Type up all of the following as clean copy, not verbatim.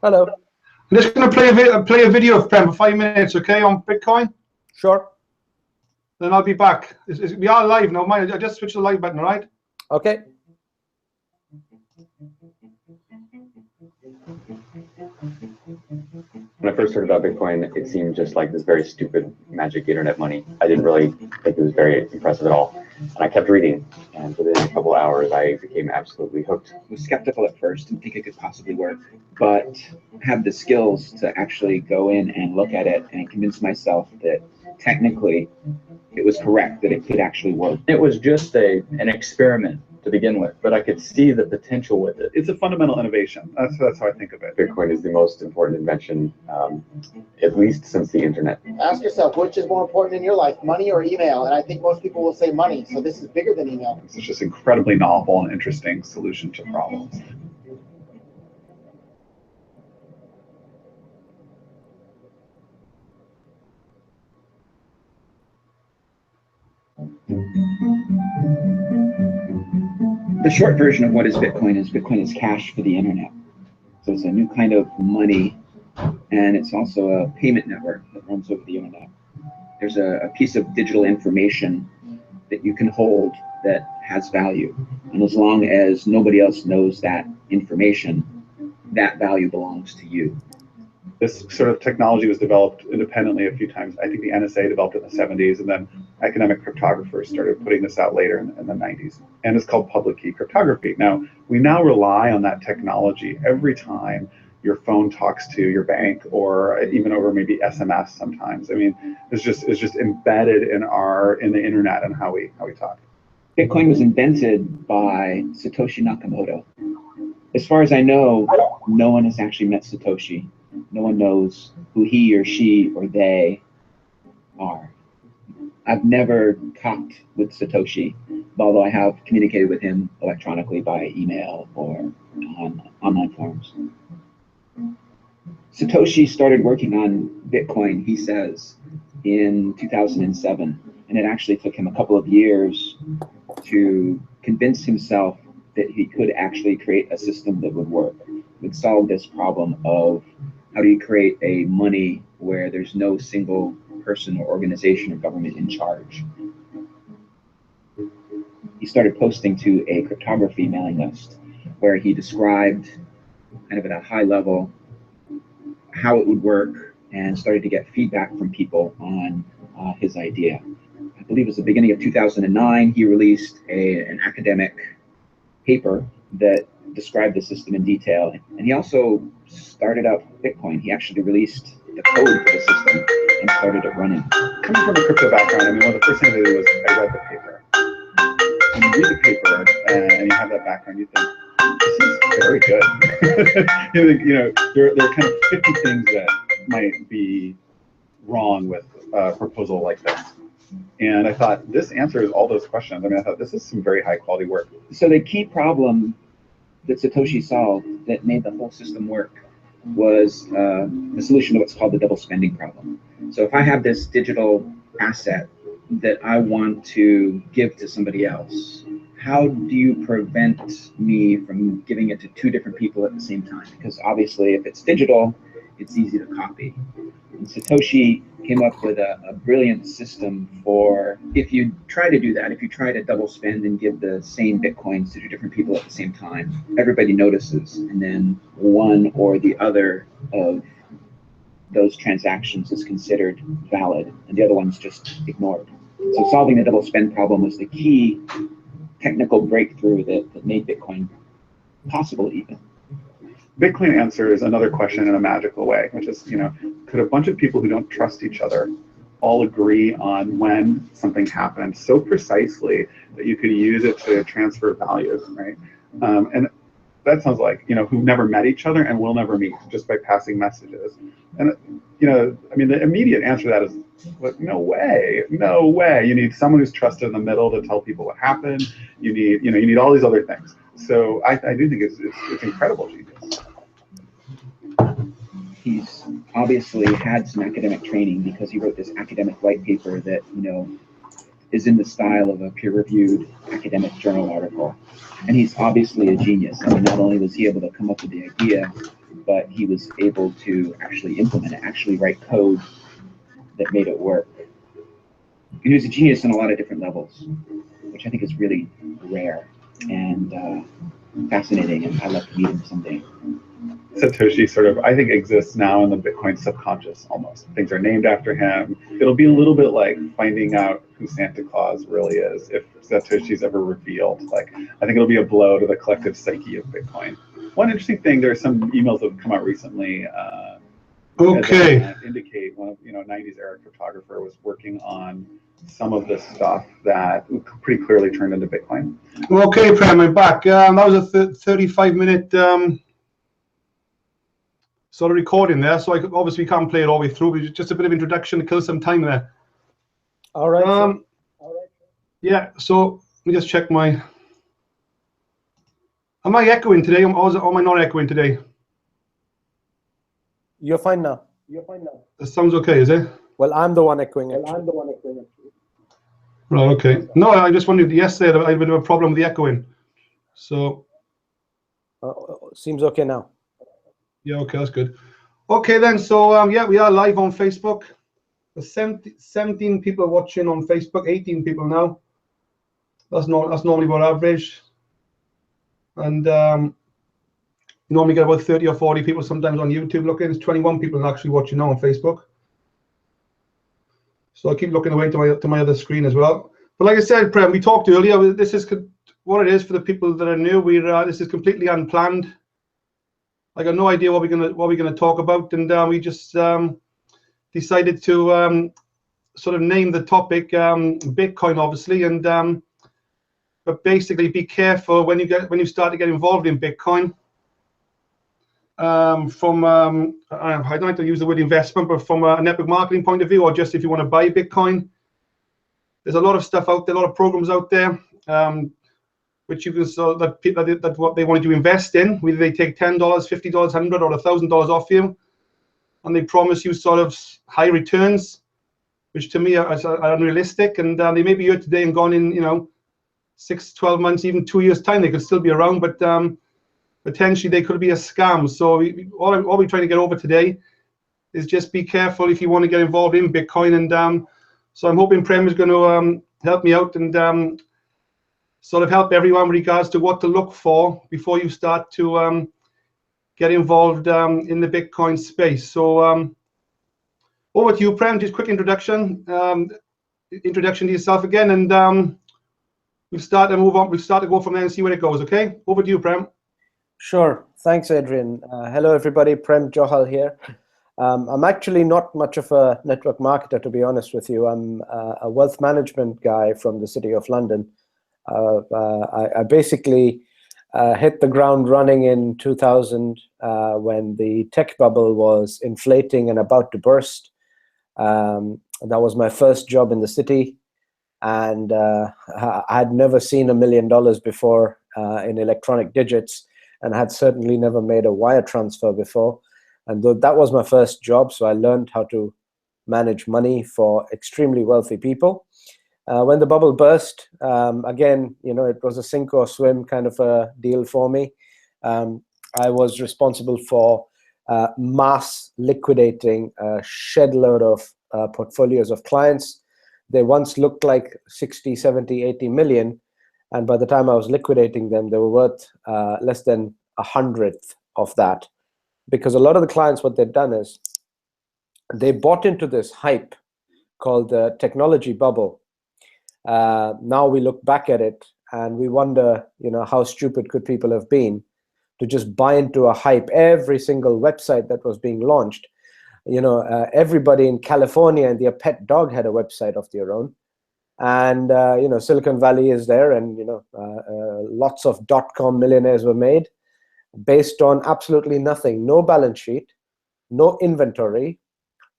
Hello. I'm just going to play a video for 5 minutes, okay, on Bitcoin. Sure. Then I'll be back. We are live now. I just switched the live button, all right? Okay. When I first heard about Bitcoin, it seemed just like this very stupid magic internet money. I didn't really think it was very impressive at all. And I kept reading, and within a couple of hours, I became absolutely hooked. I was skeptical at first, didn't think it could possibly work, but have the skills to actually go in and look at it and convince myself that technically it was correct, that it could actually work. It was just an experiment to begin with, but I could see the potential with it. It's a fundamental innovation. That's how I think of it. Bitcoin is the most important invention, at least since the internet. Ask yourself, which is more important in your life, money or email? And I think most people will say money, so this is bigger than email. It's just incredibly novel and interesting solution to problems. The short version of what is Bitcoin is cash for the internet. So it's a new kind of money, and it's also a payment network that runs over the internet. There's a piece of digital information that you can hold that has value. And as long as nobody else knows that information, that value belongs to you. This sort of technology was developed independently a few times. I think the NSA developed it in the 70s, and then academic cryptographers started putting this out later in the 90s. And it's called public key cryptography. Now, we now rely on that technology every time your phone talks to your bank, or even over maybe SMS sometimes. I mean, it's just embedded in the internet and how we talk. Bitcoin was invented by Satoshi Nakamoto. As far as I know, no one has actually met Satoshi. No one knows who he or she or they are. I've never talked with Satoshi, although I have communicated with him electronically by email or on online forums. Satoshi started working on Bitcoin, he says, in 2007, and it actually took him a couple of years to convince himself that he could actually create a system that would work, would solve this problem of how do you create a money where there's no single person or organization or government in charge. He started posting to a cryptography mailing list where he described kind of at a high level how it would work and started to get feedback from people on his idea. I believe it was the beginning of 2009, he released an academic paper that described the system in detail. And he also started up Bitcoin. He actually released the code for the system and started it running. Coming from a crypto background, I mean, one of the first things I did was I read the paper. When you read the paper and you have that background, you think, this is very good. There are kind of 50 things that might be wrong with a proposal like this. And I thought, this answers all those questions. I mean, I thought this is some very high quality work. So the key problem that Satoshi solved that made the whole system work was the solution to what's called the double spending problem. So if I have this digital asset that I want to give to somebody else, how do you prevent me from giving it to two different people at the same time? Because obviously if it's digital, it's easy to copy. And Satoshi came up with a brilliant system for if you try to do that, if you try to double spend and give the same Bitcoins to two different people at the same time, everybody notices, and then one or the other of those transactions is considered valid, and the other one's just ignored. So solving the double spend problem was the key technical breakthrough that made Bitcoin possible even. Bitcoin answers another question in a magical way, which is, could a bunch of people who don't trust each other all agree on when something happened so precisely that you could use it to transfer values, right? And that sounds like, who never met each other and will never meet just by passing messages. And, I mean, the immediate answer to that is, no way. You need someone who's trusted in the middle to tell people what happened. You need all these other things. So I do think it's incredible genius. He's obviously had some academic training because he wrote this academic white paper that, is in the style of a peer-reviewed academic journal article. And he's obviously a genius. I mean, not only was he able to come up with the idea, but he was able to actually implement it, actually write code that made it work. He was a genius on a lot of different levels, which I think is really rare and fascinating, and I'd love to meet him someday. Satoshi sort of, I think, exists now in the Bitcoin subconscious almost. Things are named after him. It'll be a little bit like finding out who Santa Claus really is if Satoshi's ever revealed. Like, I think it'll be a blow to the collective psyche of Bitcoin. One interesting thing, there are some emails that have come out recently that indicate one of, 90s era cryptographer was working on some of this stuff that pretty clearly turned into Bitcoin. Okay, Prem, I'm back. That was a 35-minute sort of recording there, so obviously we can't play it all the way through, but just a bit of introduction to kill some time there. All right. Yeah, so let me just check my... Am I echoing today, or am I not echoing today? You're fine now. That sounds okay, is it? Well, I'm the one echoing it. Right, okay. No, I just wondered, yesterday I had a bit of a problem with the echoing. So... Seems okay now. Yeah, okay, that's good. Okay then, so yeah, we are live on Facebook. There's 17 people watching on Facebook, 18 people now. That's normally about average. And you normally get about 30 or 40 people sometimes on YouTube looking. There's 21 people actually watching now on Facebook. So I keep looking away to my other screen as well. But like I said, Prem, we talked earlier. This is what it is for the people that are new. This is completely unplanned. I got no idea what we're gonna talk about, and we just decided to sort of name the topic Bitcoin, obviously, and but basically be careful when you start to get involved in Bitcoin. From I don't like to use the word investment, but from a network marketing point of view, or just if you want to buy Bitcoin, there's a lot of stuff out there, a lot of programs out there. Which you can that what they want you to invest in, whether they take $10, $50, $100, or $1,000 off you, and they promise you sort of high returns, which to me are unrealistic. And they may be here today and gone in 6, 12 months, even 2 years time. They could still be around, but potentially they could be a scam. So all we're trying to get over today is just be careful if you want to get involved in Bitcoin. And so I'm hoping Prem is going to help me out and sort of help everyone with regards to what to look for before you start to get involved in the Bitcoin space. So over to you, Prem. Just quick introduction to yourself again, and we'll start to move on. We'll start to go from there and see where it goes. Okay, over to you, Prem. Sure. Thanks, Adrian. Hello, everybody. Prem Johal here. I'm actually not much of a network marketer, to be honest with you. I'm a wealth management guy from the City of London. I basically hit the ground running in 2000 when the tech bubble was inflating and about to burst. That was my first job in the city, and I had never seen $1 million before in electronic digits, and had certainly never made a wire transfer before. And that was my first job, so I learned how to manage money for extremely wealthy people. When the bubble burst, again, it was a sink or swim kind of a deal for me. I was responsible for mass liquidating a shed load of portfolios of clients. They once looked like 60, 70, 80 million. And by the time I was liquidating them, they were worth less than 100th of that. Because a lot of the clients, what they've done is they bought into this hype called the technology bubble. Now we look back at it and we wonder, how stupid could people have been to just buy into a hype. Every single website that was being launched, everybody in California and their pet dog had a website of their own. And, Silicon Valley is there, and, lots of .com millionaires were made based on absolutely nothing. No balance sheet, no inventory,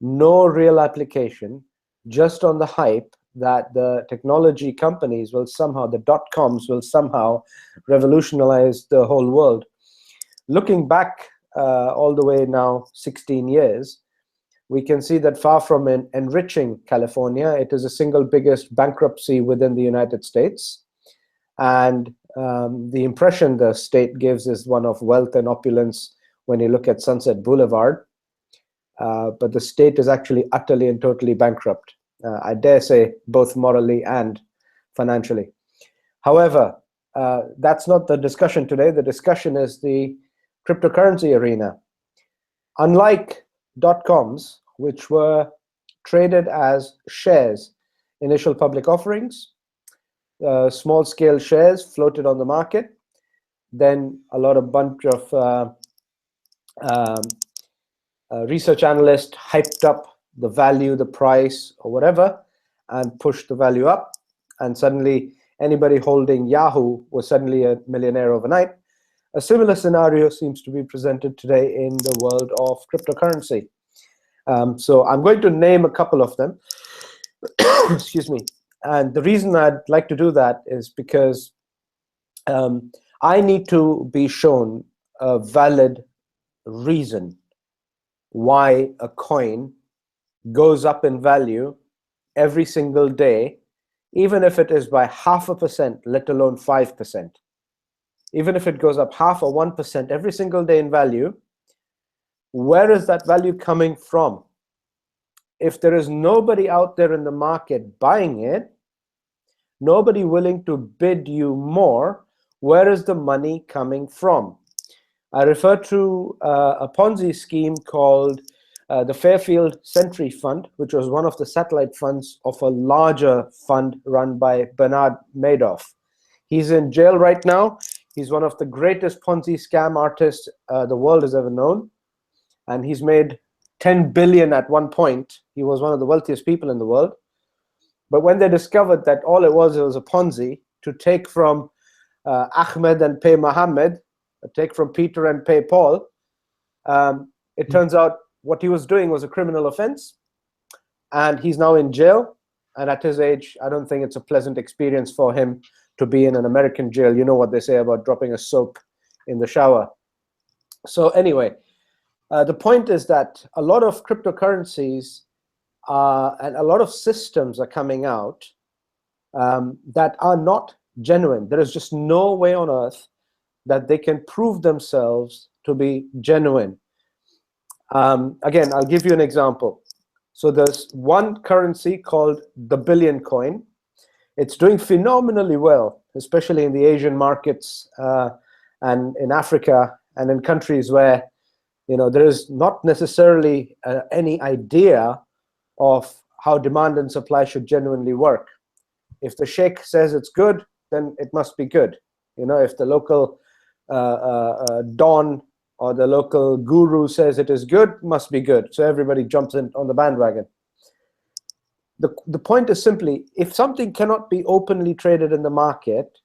no real application, just on the hype that the technology companies will somehow, the .coms will somehow revolutionize the whole world. Looking back all the way now 16 years, we can see that far from enriching California, it is the single biggest bankruptcy within the United States. And the impression the state gives is one of wealth and opulence when you look at Sunset Boulevard. But the state is actually utterly and totally bankrupt. I dare say both morally and financially. However, that's not the discussion today. The discussion is the cryptocurrency arena. Unlike .coms, which were traded as shares, initial public offerings, small-scale shares floated on the market, then a bunch of research analysts hyped up the value, the price, or whatever, and pushed the value up, and suddenly anybody holding Yahoo was suddenly a millionaire overnight. A similar scenario seems to be presented today in the world of cryptocurrency. So I'm going to name a couple of them. Excuse me. And the reason I'd like to do that is because I need to be shown a valid reason why a coin goes up in value every single day, even if it is by 0.5%, let alone 5%. Even if it goes up 0.5 or 1% every single day in value, where is that value coming from? If there is nobody out there in the market buying it, nobody willing to bid you more, where is the money coming from? I refer to a Ponzi scheme called the Fairfield Century Fund, which was one of the satellite funds of a larger fund run by Bernard Madoff. He's in jail right now. He's one of the greatest Ponzi scam artists the world has ever known. And he's made 10 billion at one point. He was one of the wealthiest people in the world. But when they discovered that all it was a Ponzi to take from Ahmed and pay Mohammed, take from Peter and pay Paul, it turns out what he was doing was a criminal offense. And he's now in jail. And at his age, I don't think it's a pleasant experience for him to be in an American jail. You know what they say about dropping a soap in the shower. So anyway, the point is that a lot of cryptocurrencies and a lot of systems are coming out that are not genuine. There is just no way on earth that they can prove themselves to be genuine. Again, I'll give you an example. So there's one currency called the Billion Coin. It's doing phenomenally well, especially in the Asian markets and in Africa and in countries where there is not necessarily any idea of how demand and supply should genuinely work. If the sheikh says it's good, then it must be good. If the local don or the local guru says it is good, must be good. So everybody jumps in on the bandwagon. The point is simply, if something cannot be openly traded in the market,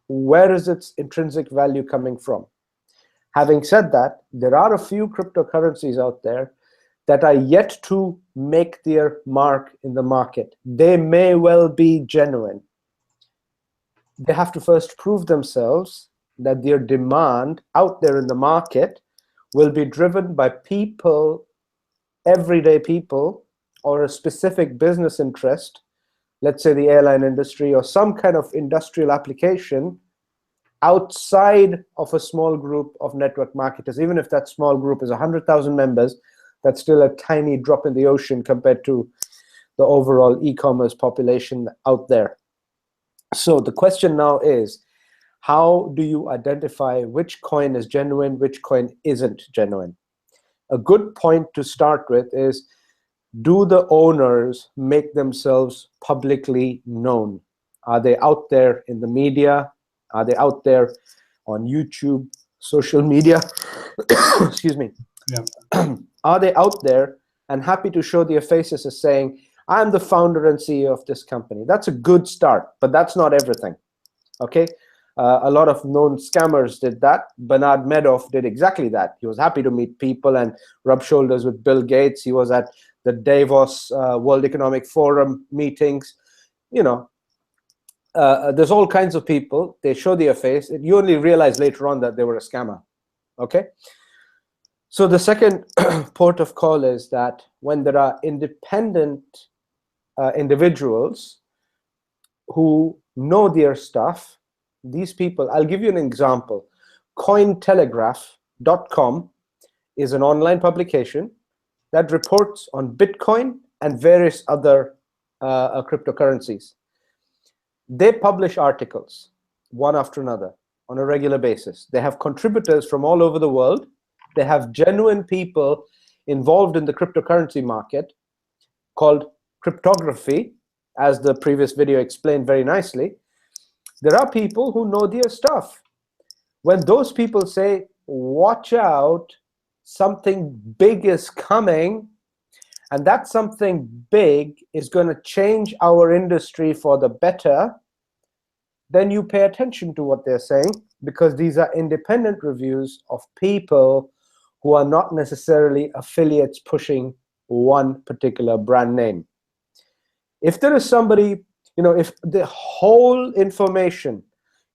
where is its intrinsic value coming from? Having said that, there are a few cryptocurrencies out there that are yet to make their mark in the market. They may well be genuine. They have to first prove themselves that their demand out there in the market will be driven by people, everyday people, or a specific business interest, let's say the airline industry or some kind of industrial application outside of a small group of network marketers. Even if that small group is 100,000 members, that's still a tiny drop in the ocean compared to the overall e-commerce population out there. So the question now is, how do you identify which coin is genuine, which coin isn't genuine? A good point to start with is, do the owners make themselves publicly known? Are they out there in the media? Are they out there on YouTube, social media? Excuse me. Yeah. Are they out there and happy to show their faces as saying, I'm the founder and CEO of this company? That's a good start, but that's not everything. Okay? A lot of known scammers did that. Bernard Madoff did exactly that. He was happy to meet people and rub shoulders with Bill Gates. He was at the Davos World Economic Forum meetings. There's all kinds of people. They show their face. You only realize later on that they were a scammer. Okay? So the second port of call is that when there are independent individuals who know their stuff, these people, I'll give you an example. Cointelegraph.com is an online publication that reports on Bitcoin and various other cryptocurrencies. They publish articles one after another on a regular basis. They have contributors from all over the world. They have genuine people involved in the cryptocurrency market called cryptography, as the previous video explained very nicely. There are people who know their stuff. When those people say, watch out, something big is coming, and that something big is going to change our industry for the better, then you pay attention to what they're saying, because these are independent reviews of people who are not necessarily affiliates pushing one particular brand name. If there is somebody, if the whole information,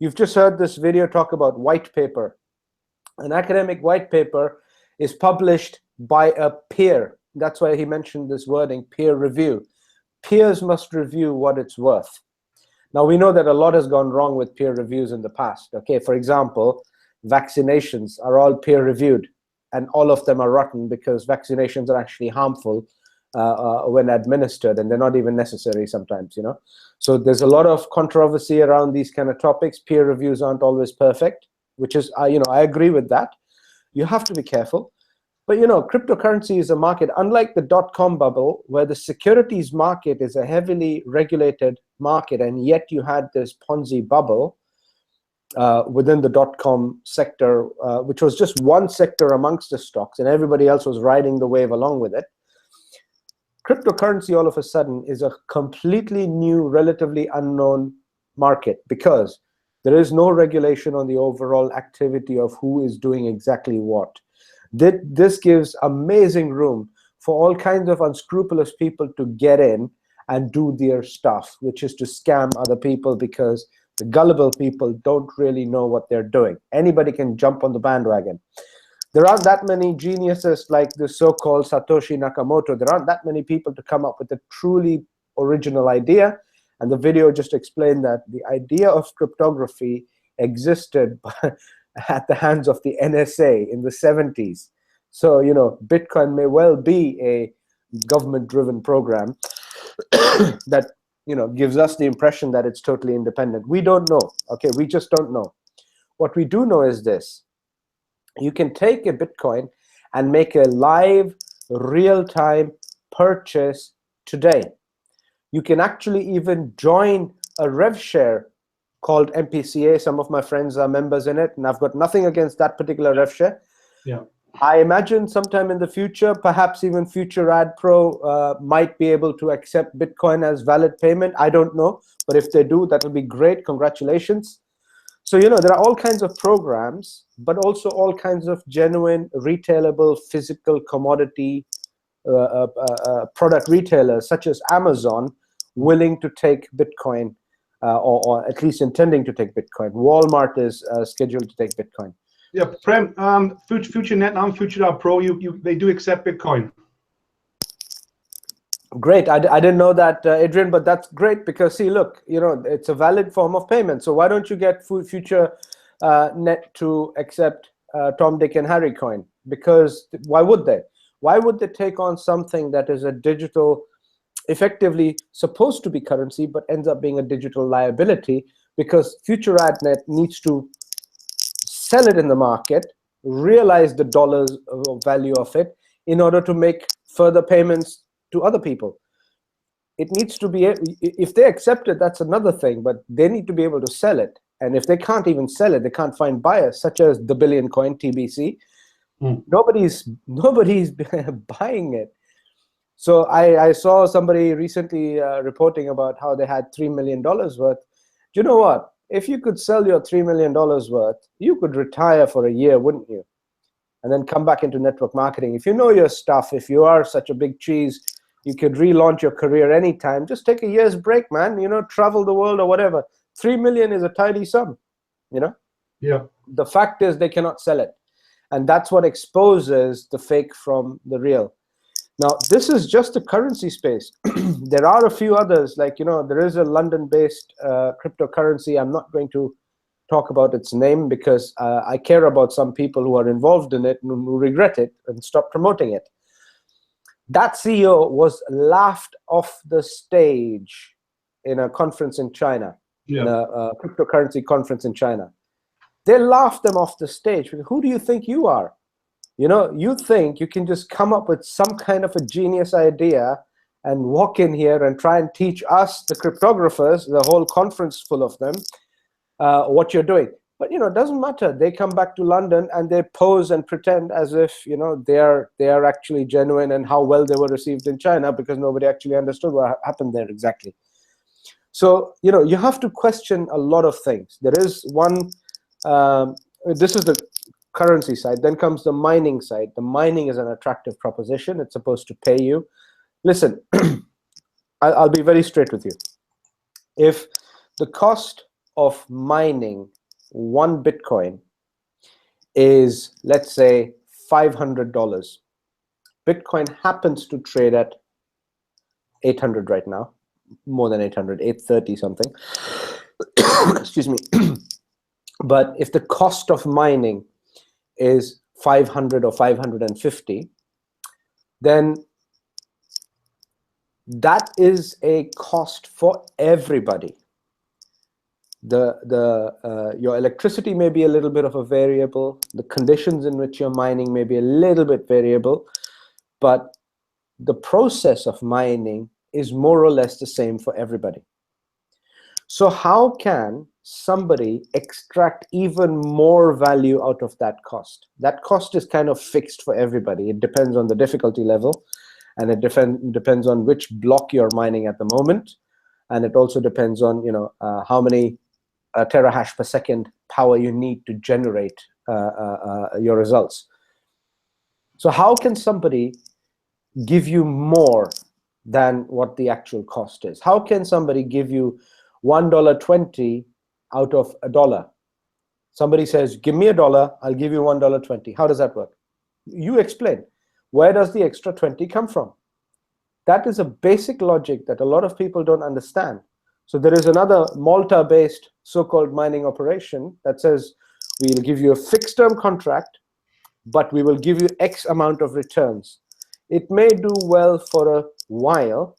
you've just heard this video talk about white paper. An academic white paper is published by a peer. That's why he mentioned this wording, peer review. Peers must review what it's worth. Now, we know that a lot has gone wrong with peer reviews in the past. Okay, for example, vaccinations are all peer reviewed, and all of them are rotten because vaccinations are actually harmful when administered, and they're not even necessary sometimes, So there's a lot of controversy around these kind of topics. Peer reviews aren't always perfect, which is, I agree with that. You have to be careful. But, cryptocurrency is a market, unlike the dot-com bubble, where the securities market is a heavily regulated market, and yet you had this Ponzi bubble within the dot-com sector, which was just one sector amongst the stocks, and everybody else was riding the wave along with it. Cryptocurrency all of a sudden is a completely new, relatively unknown market, because there is no regulation on the overall activity of who is doing exactly what. This gives amazing room for all kinds of unscrupulous people to get in and do their stuff, which is to scam other people, because the gullible people don't really know what they're doing. Anybody can jump on the bandwagon. There aren't that many geniuses like the so-called Satoshi Nakamoto. There aren't that many people to come up with a truly original idea. And the video just explained that the idea of cryptography existed at the hands of the NSA in the 70s. So, Bitcoin may well be a government-driven program that, gives us the impression that it's totally independent. We don't know, okay? We just don't know. What we do know is this. You can take a Bitcoin and make a live, real-time purchase today. You can actually even join a rev share called MPCA. Some of my friends are members in it, and I've got nothing against that particular rev share. Yeah. I imagine sometime in the future, perhaps even Future Ad Pro might be able to accept Bitcoin as valid payment. I don't know, but if they do, that will be great. Congratulations. So, there are all kinds of programs, but also all kinds of genuine, retailable, physical commodity product retailers, such as Amazon, willing to take Bitcoin, or at least intending to take Bitcoin. Walmart is scheduled to take Bitcoin. Yeah, Prem, FutureNet and Future Pro, they do accept Bitcoin. Great. I didn't know that, Adrian, but that's great, because see, look, it's a valid form of payment. So why don't you get FutureNet to accept Tom, Dick, and Harry coin? Because why would they? Why would they take on something that is a digital, effectively supposed to be currency, but ends up being a digital liability? Because FutureNet needs to sell it in the market, realize the dollars value of it in order to make further payments to other people. It needs to be, if they accept it, that's another thing, but they need to be able to sell it. And if they can't even sell it, they can't find buyers, such as the Billion coin, TBC. Nobody's buying it. So I saw somebody recently reporting about how they had $3 million worth. Do you know what? If you could sell your $3 million worth, you could retire for a year, wouldn't you? And then come back into network marketing. If you know your stuff, if you are such a big cheese, you could relaunch your career anytime. Just take a year's break, man. Travel the world or whatever. 3 million is a tidy sum, Yeah. The fact is they cannot sell it. And that's what exposes the fake from the real. Now, this is just the currency space. There are a few others, like, there is a London-based cryptocurrency. I'm not going to talk about its name because I care about some people who are involved in it and who regret it and stop promoting it. That CEO was laughed off the stage in a conference in China, in a cryptocurrency conference in China. They laughed them off the stage. Who do you think you are? You know, you think you can just come up with some kind of a genius idea and walk in here and try and teach us, the cryptographers, the whole conference full of them, what you're doing. But, you know, it doesn't matter. They come back to London and they pose and pretend as if, you know, they are actually genuine and how well they were received in China, because nobody actually understood what happened there exactly. So, you know, you have to question a lot of things. There is one, this is the currency side. Then comes the mining side. The mining is an attractive proposition. It's supposed to pay you. Listen, I'll be very straight with you. If the cost of mining one Bitcoin is, let's say, $500. Bitcoin happens to trade at 800 right now, more than 800, 830 something. Excuse me. But if the cost of mining is 500 or 550, then that is a cost for everybody. Your electricity may be a little bit of a variable. The conditions in which you're mining may be a little bit variable, but the process of mining is more or less the same for everybody. So how can somebody extract even more value out of that cost? That cost is kind of fixed for everybody. It depends on the difficulty level, and it depends on which block you're mining at the moment, and it also depends on, you know, how many terahash per second power you need to generate your results. So how can somebody give you more than what the actual cost is? How can somebody give you $1.20 out of $1? Somebody says, give me $1, I'll give you $1.20. How does that work? You explain. Where does the extra 20 come from? That is a basic logic that a lot of people don't understand. So there is another Malta-based so-called mining operation that says, we'll give you a fixed term contract, but we will give you X amount of returns. It may do well for a while,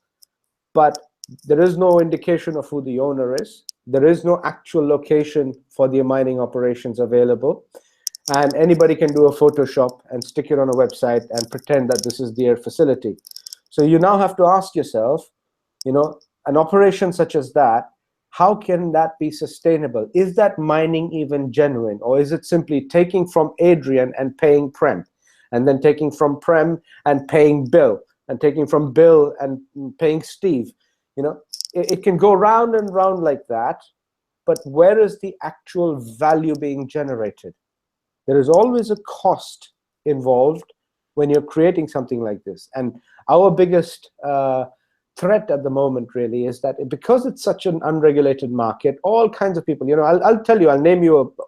but there is no indication of who the owner is. There is no actual location for the mining operations available. And anybody can do a Photoshop and stick it on a website and pretend that this is their facility. So you now have to ask yourself, you know, an operation such as that, how can that be sustainable? Is that mining even genuine? Or is it simply taking from Adrian and paying Prem, and then taking from Prem and paying Bill, and taking from Bill and paying Steve? You know, it can go round and round like that, but where is the actual value being generated? There is always a cost involved when you're creating something like this. And our biggest threat at the moment really is that because it's such an unregulated market, all kinds of people, you know, I'll tell you,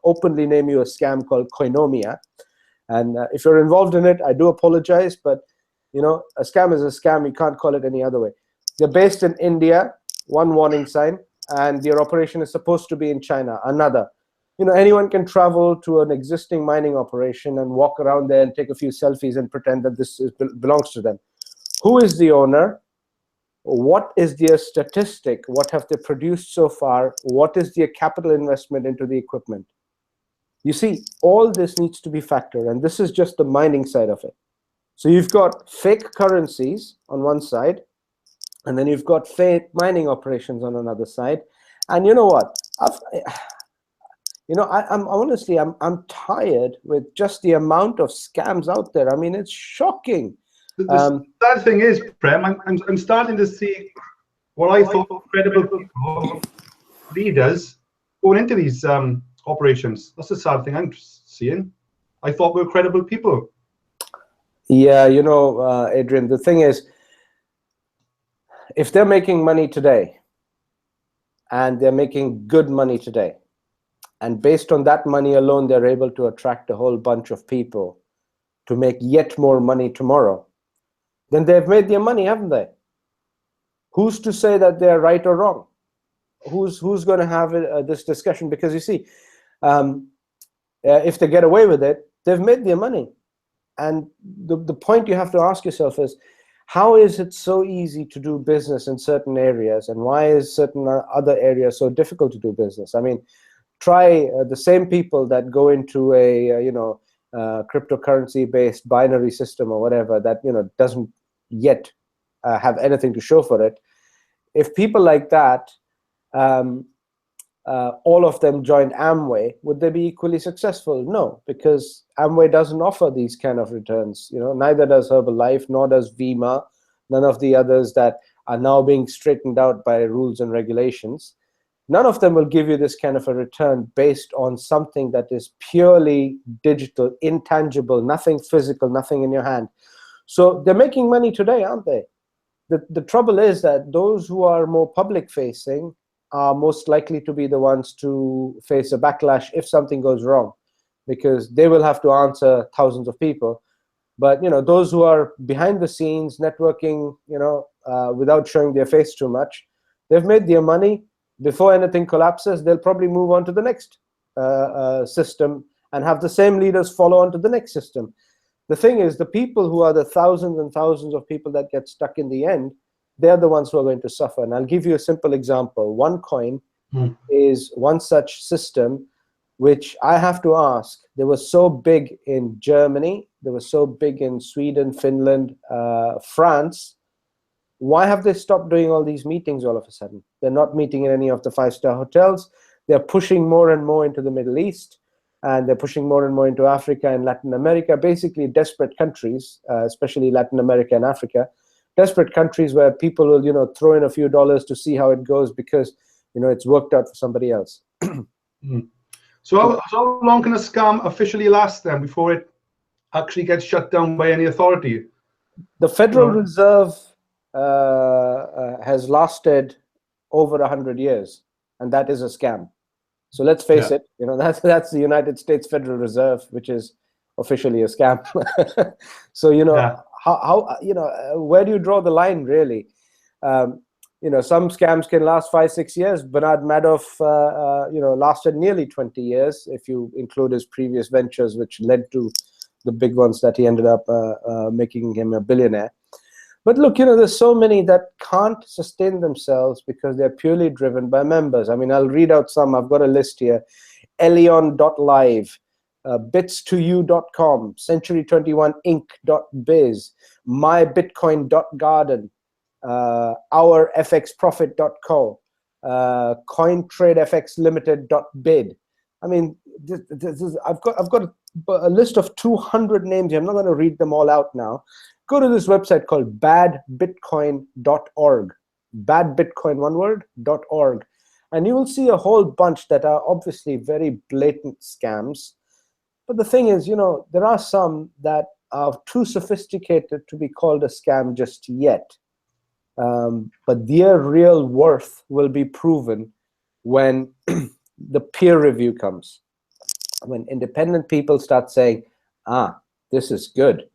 openly name you a scam called Koinomia. And if you're involved in it, I do apologize, but you know, a scam is a scam. You can't call it any other way. They're based in India, one warning sign, and their operation is supposed to be in China, another. You know, anyone can travel to an existing mining operation and walk around there and take a few selfies and pretend that this belongs to them. Who is the owner? What is their statistic? What have they produced so far? What is their capital investment into the equipment? You see, all this needs to be factored, and this is just the mining side of it. So you've got fake currencies on one side, and then you've got fake mining operations on another side. And you know what? I'm honestly, I'm tired with just the amount of scams out there. I mean, it's shocking. The sad thing is, Prem, I'm starting to see what I thought were credible people, leaders, going into these operations. That's the sad thing I'm seeing. I thought we were credible people. Yeah, you know, Adrian, the thing is, if they're making money today, and they're making good money today, and based on that money alone, they're able to attract a whole bunch of people to make yet more money tomorrow, then they've made their money, haven't they? Who's to say that they're right or wrong? Who's going to have this discussion? Because you see, if they get away with it, they've made their money. And the point you have to ask yourself is, how is it so easy to do business in certain areas, and why is certain other areas so difficult to do business? I mean, try the same people that go into a cryptocurrency-based binary system or whatever that doesn't yet have anything to show for it. If people like that, all of them joined Amway, would they be equally successful? No, because Amway doesn't offer these kind of returns. Neither does Herbalife, nor does Vima, none of the others that are now being straightened out by rules and regulations. None of them will give you this kind of a return based on something that is purely digital, intangible, nothing physical, nothing in your hand. So they're making money today, aren't they? The trouble is that those who are more public-facing are most likely to be the ones to face a backlash if something goes wrong, because they will have to answer thousands of people. But those who are behind the scenes networking, without showing their face too much, they've made their money. Before anything collapses, they'll probably move on to the next system and have the same leaders follow on to the next system. The thing is, the people who are the thousands and thousands of people that get stuck in the end, they're the ones who are going to suffer. And I'll give you a simple example. OneCoin is one such system, which I have to ask, they were so big in Germany, they were so big in Sweden, Finland, France. Why have they stopped doing all these meetings all of a sudden? They're not meeting in any of the 5-star hotels. They're pushing more and more into the Middle East, and they're pushing more and more into Africa and Latin America, basically desperate countries, especially Latin America and Africa. Desperate countries where people will, throw in a few dollars to see how it goes because, it's worked out for somebody else. So how long can a scam officially last then before it actually gets shut down by any authority? The Federal Reserve has lasted over 100 years, and that is a scam. So let's face it, that's the United States Federal Reserve, which is officially a scam. So how where do you draw the line, really? Some scams can last 5-6 years. Bernard Madoff lasted nearly 20 years if you include his previous ventures, which led to the big ones that he ended up making him a billionaire. But look, there's so many that can't sustain themselves because they're purely driven by members. I mean, I'll read out some. I've got a list here. Elion.live, bits2u.com, century21inc.biz, mybitcoin.garden, ourfxprofit.co, cointradefxlimited.bid. I mean, I've got a list of 200 names here. I'm not going to read them all out now. Go to this website called badbitcoin.org, badbitcoin, one word, .org, and you will see a whole bunch that are obviously very blatant scams. But the thing is, there are some that are too sophisticated to be called a scam just yet. But their real worth will be proven when the peer review comes. When independent people start saying, this is good,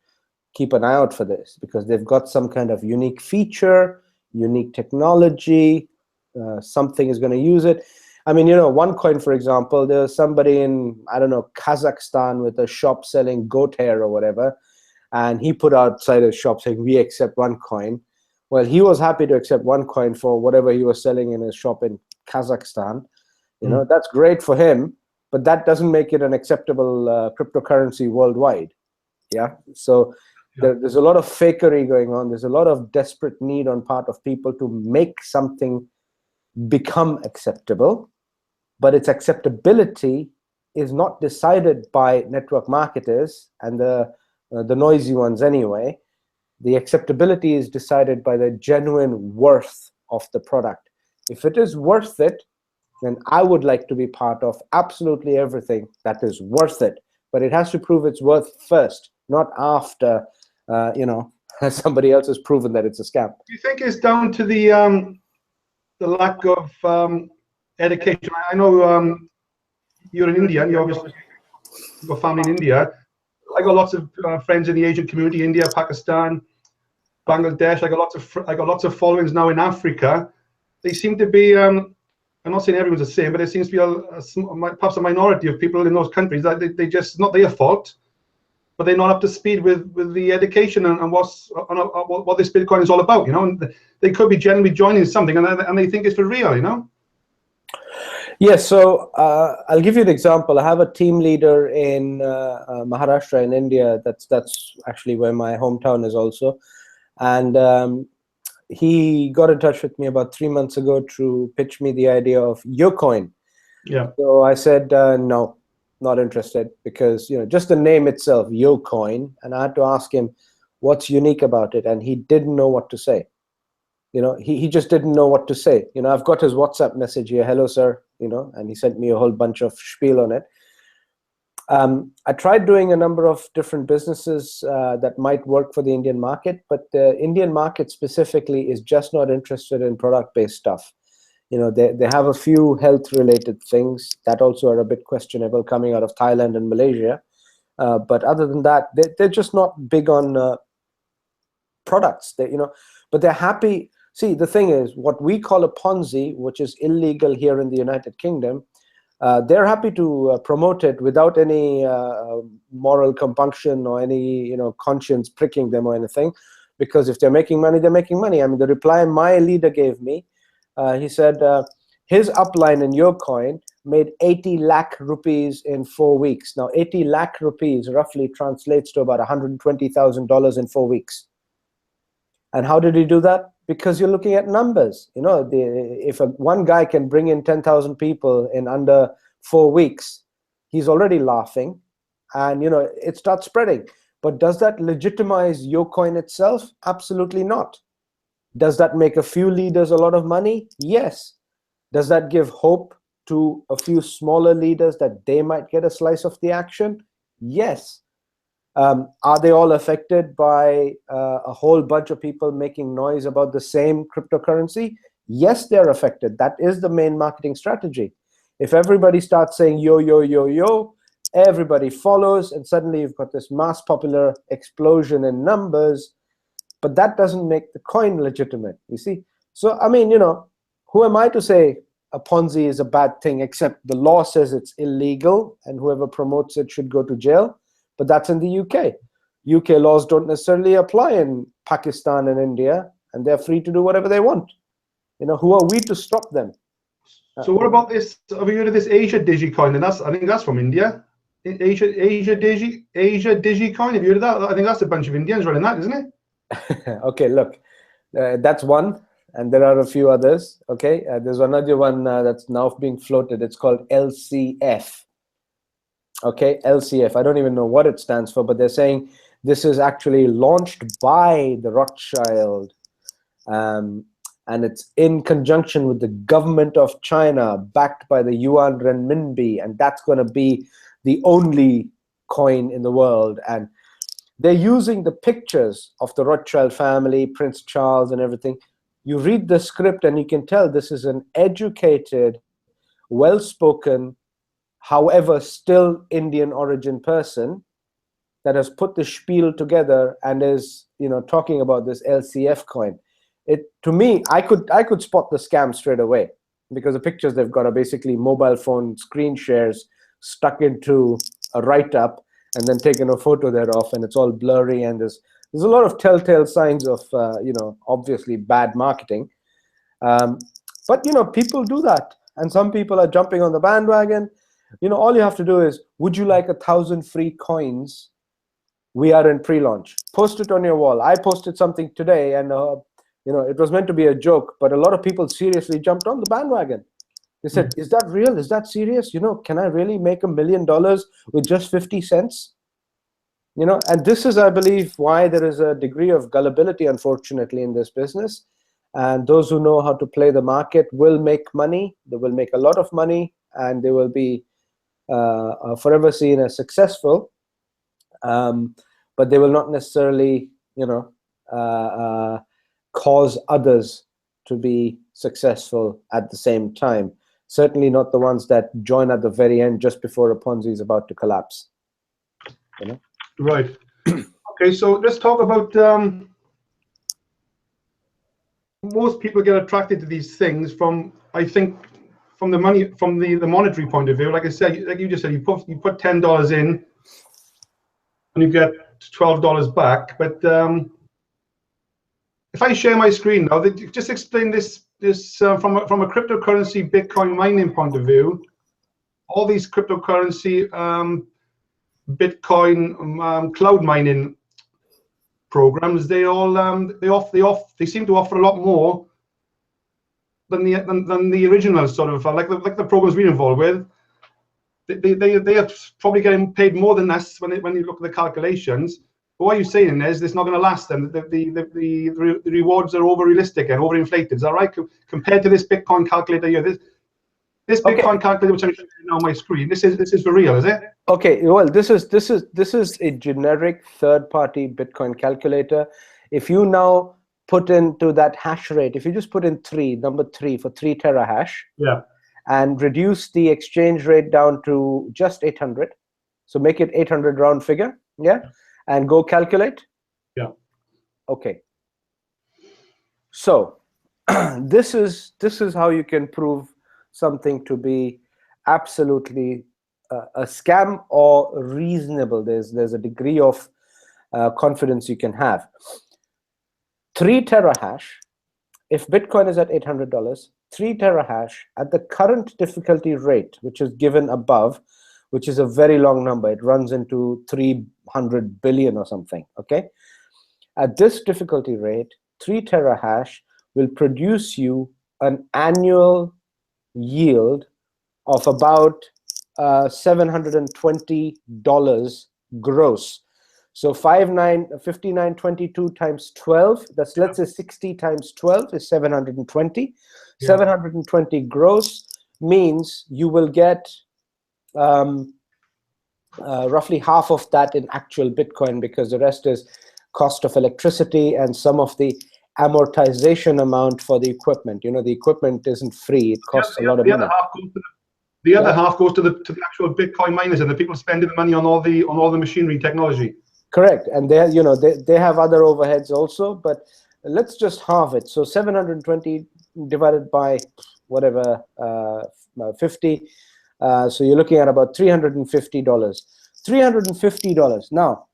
keep an eye out for this, because they've got some kind of unique feature, unique technology, something is going to use it. I mean, OneCoin, for example, there's somebody in, I don't know, Kazakhstan with a shop selling goat hair or whatever, and he put outside his shop saying, we accept OneCoin. Well, he was happy to accept OneCoin for whatever he was selling in his shop in Kazakhstan. That's great for him, but that doesn't make it an acceptable cryptocurrency worldwide. Yeah, so there's a lot of fakery going on. There's a lot of desperate need on part of people to make something become acceptable, but its acceptability is not decided by network marketers and the noisy ones anyway. The acceptability is decided by the genuine worth of the product. If it is worth it, then I would like to be part of absolutely everything that is worth it. But it has to prove its worth first, not after somebody else has proven that it's a scam. Do you think it's down to the lack of education? I know you're in India, and you obviously got family in India. I got lots of friends in the Asian community, India, Pakistan, Bangladesh. I got lots of followings now in Africa. They seem to be, and I'm not saying everyone's the same, but there seems to be perhaps a minority of people in those countries that they just, not their fault, but they're not up to speed with the education and what this Bitcoin is all about, you know. And they could be genuinely joining something, and they think it's for real, you know. Yes, so I'll give you an example. I have a team leader in Maharashtra in India. That's actually where my hometown is also, and he got in touch with me about 3 months ago to pitch me the idea of YoCoin. Yeah. So I said no, not interested, because just the name itself, YoCoin, and I had to ask him what's unique about it, and he didn't know what to say. He just didn't know what to say. I've got his WhatsApp message here, hello sir, and he sent me a whole bunch of spiel on it. I tried doing a number of different businesses that might work for the Indian market, but the Indian market specifically is just not interested in product-based stuff. They have a few health-related things that also are a bit questionable coming out of Thailand and Malaysia. But other than that, they're just not big on products. But they're happy. See, the thing is, what we call a Ponzi, which is illegal here in the United Kingdom, they're happy to promote it without any moral compunction or any conscience pricking them or anything, because if they're making money, they're making money. I mean, the reply my leader gave me, he said his upline in YoCoin made 80 lakh rupees in 4 weeks. Now, 80 lakh rupees roughly translates to about $120,000 in 4 weeks. And how did he do that? Because you're looking at numbers. If one guy can bring in 10,000 people in under 4 weeks, he's already laughing, and it starts spreading. But does that legitimize YoCoin itself? Absolutely not. Does that make a few leaders a lot of money? Yes. Does that give hope to a few smaller leaders that they might get a slice of the action? Yes. Are they all affected by a whole bunch of people making noise about the same cryptocurrency? Yes, they're affected. That is the main marketing strategy. If everybody starts saying yo, yo, yo, yo, everybody follows, and suddenly you've got this mass popular explosion in numbers, but that doesn't make the coin legitimate, you see? So, I mean, who am I to say a Ponzi is a bad thing, except the law says it's illegal, and whoever promotes it should go to jail. But that's in the UK. UK laws don't necessarily apply in Pakistan and India, and they're free to do whatever they want. Who are we to stop them? So what about this? Have you heard of this Asia Digicoin? And I think that's from India. Asia Digicoin. Have you heard of that? I think that's a bunch of Indians running that, isn't it? Okay, look, that's one, and there are a few others. Okay, there's another one that's now being floated. It's called LCF. Okay, LCF. I don't even know what it stands for, but they're saying this is actually launched by the Rothschild, and it's in conjunction with the government of China, backed by the yuan renminbi, and that's going to be the only coin in the world. And they're using the pictures of the Rothschild family, Prince Charles and everything. You read the script and you can tell this is an educated, well-spoken, however still Indian origin person that has put the spiel together and is talking about this LCF coin. To me, I could spot the scam straight away, because the pictures they've got are basically mobile phone screen shares stuck into a write-up and then taken a photo thereof, and it's all blurry, and there's a lot of telltale signs of obviously bad marketing. But people do that, and some people are jumping on the bandwagon. All you have to do is, would you like 1,000 free coins? We are in pre-launch. Post it on your wall. I posted something today, and it was meant to be a joke, but a lot of people seriously jumped on the bandwagon. They said, is that real? Is that serious? Can I really make $1 million with just 50 cents? And this is, I believe, why there is a degree of gullibility, unfortunately, in this business. And those who know how to play the market will make money. They will make a lot of money, and they will be forever seen as successful. But they will not necessarily, cause others to be successful at the same time. Certainly not the ones that join at the very end just before a Ponzi is about to collapse. Right. Okay, so let's talk about most people get attracted to these things from, I think, from the money, from the monetary point of view, like I said, like you just said, you put $10 in, and you get $12 back. But if I share my screen now, just explain this from a cryptocurrency Bitcoin mining point of view. All these cryptocurrency Bitcoin cloud mining programs, they seem to offer a lot more than the original sort of like the programs we're involved with. They are probably getting paid more than us when you look at the calculations. But what you're saying is it's not going to last. Then the rewards are over realistic and over inflated. Is that right? Compared to this Bitcoin calculator here, this Bitcoin calculator which I'm showing now on my screen, this is for real, is it? Okay. Well, this is a generic third-party Bitcoin calculator. If you now put into that hash rate, if you just put in number 3 for 3 terahash, yeah, and reduce the exchange rate down to just 800, so make it 800 round figure, yeah, and go calculate. Yeah. Okay. So this is how you can prove something to be absolutely a scam or reasonable. There's a degree of confidence you can have. 3 terahash, if Bitcoin is at $800, 3 terahash at the current difficulty rate, which is given above, which is a very long number. It runs into 300 billion or something, okay? At this difficulty rate, 3 terahash will produce you an annual yield of about $720 gross. So 5922 times 12, that's, let's say 60 times 12 is 720. Yeah. 720 gross means you will get roughly half of that in actual Bitcoin, because the rest is cost of electricity and some of the amortization amount for the equipment. You know, the equipment isn't free; it costs a lot of money. The other half goes to the actual Bitcoin miners and the people spending the money on all the machinery technology. Correct, and they have other overheads also, but let's just halve it. So 720 divided by whatever 50. So you're looking at about $350. $350. Now,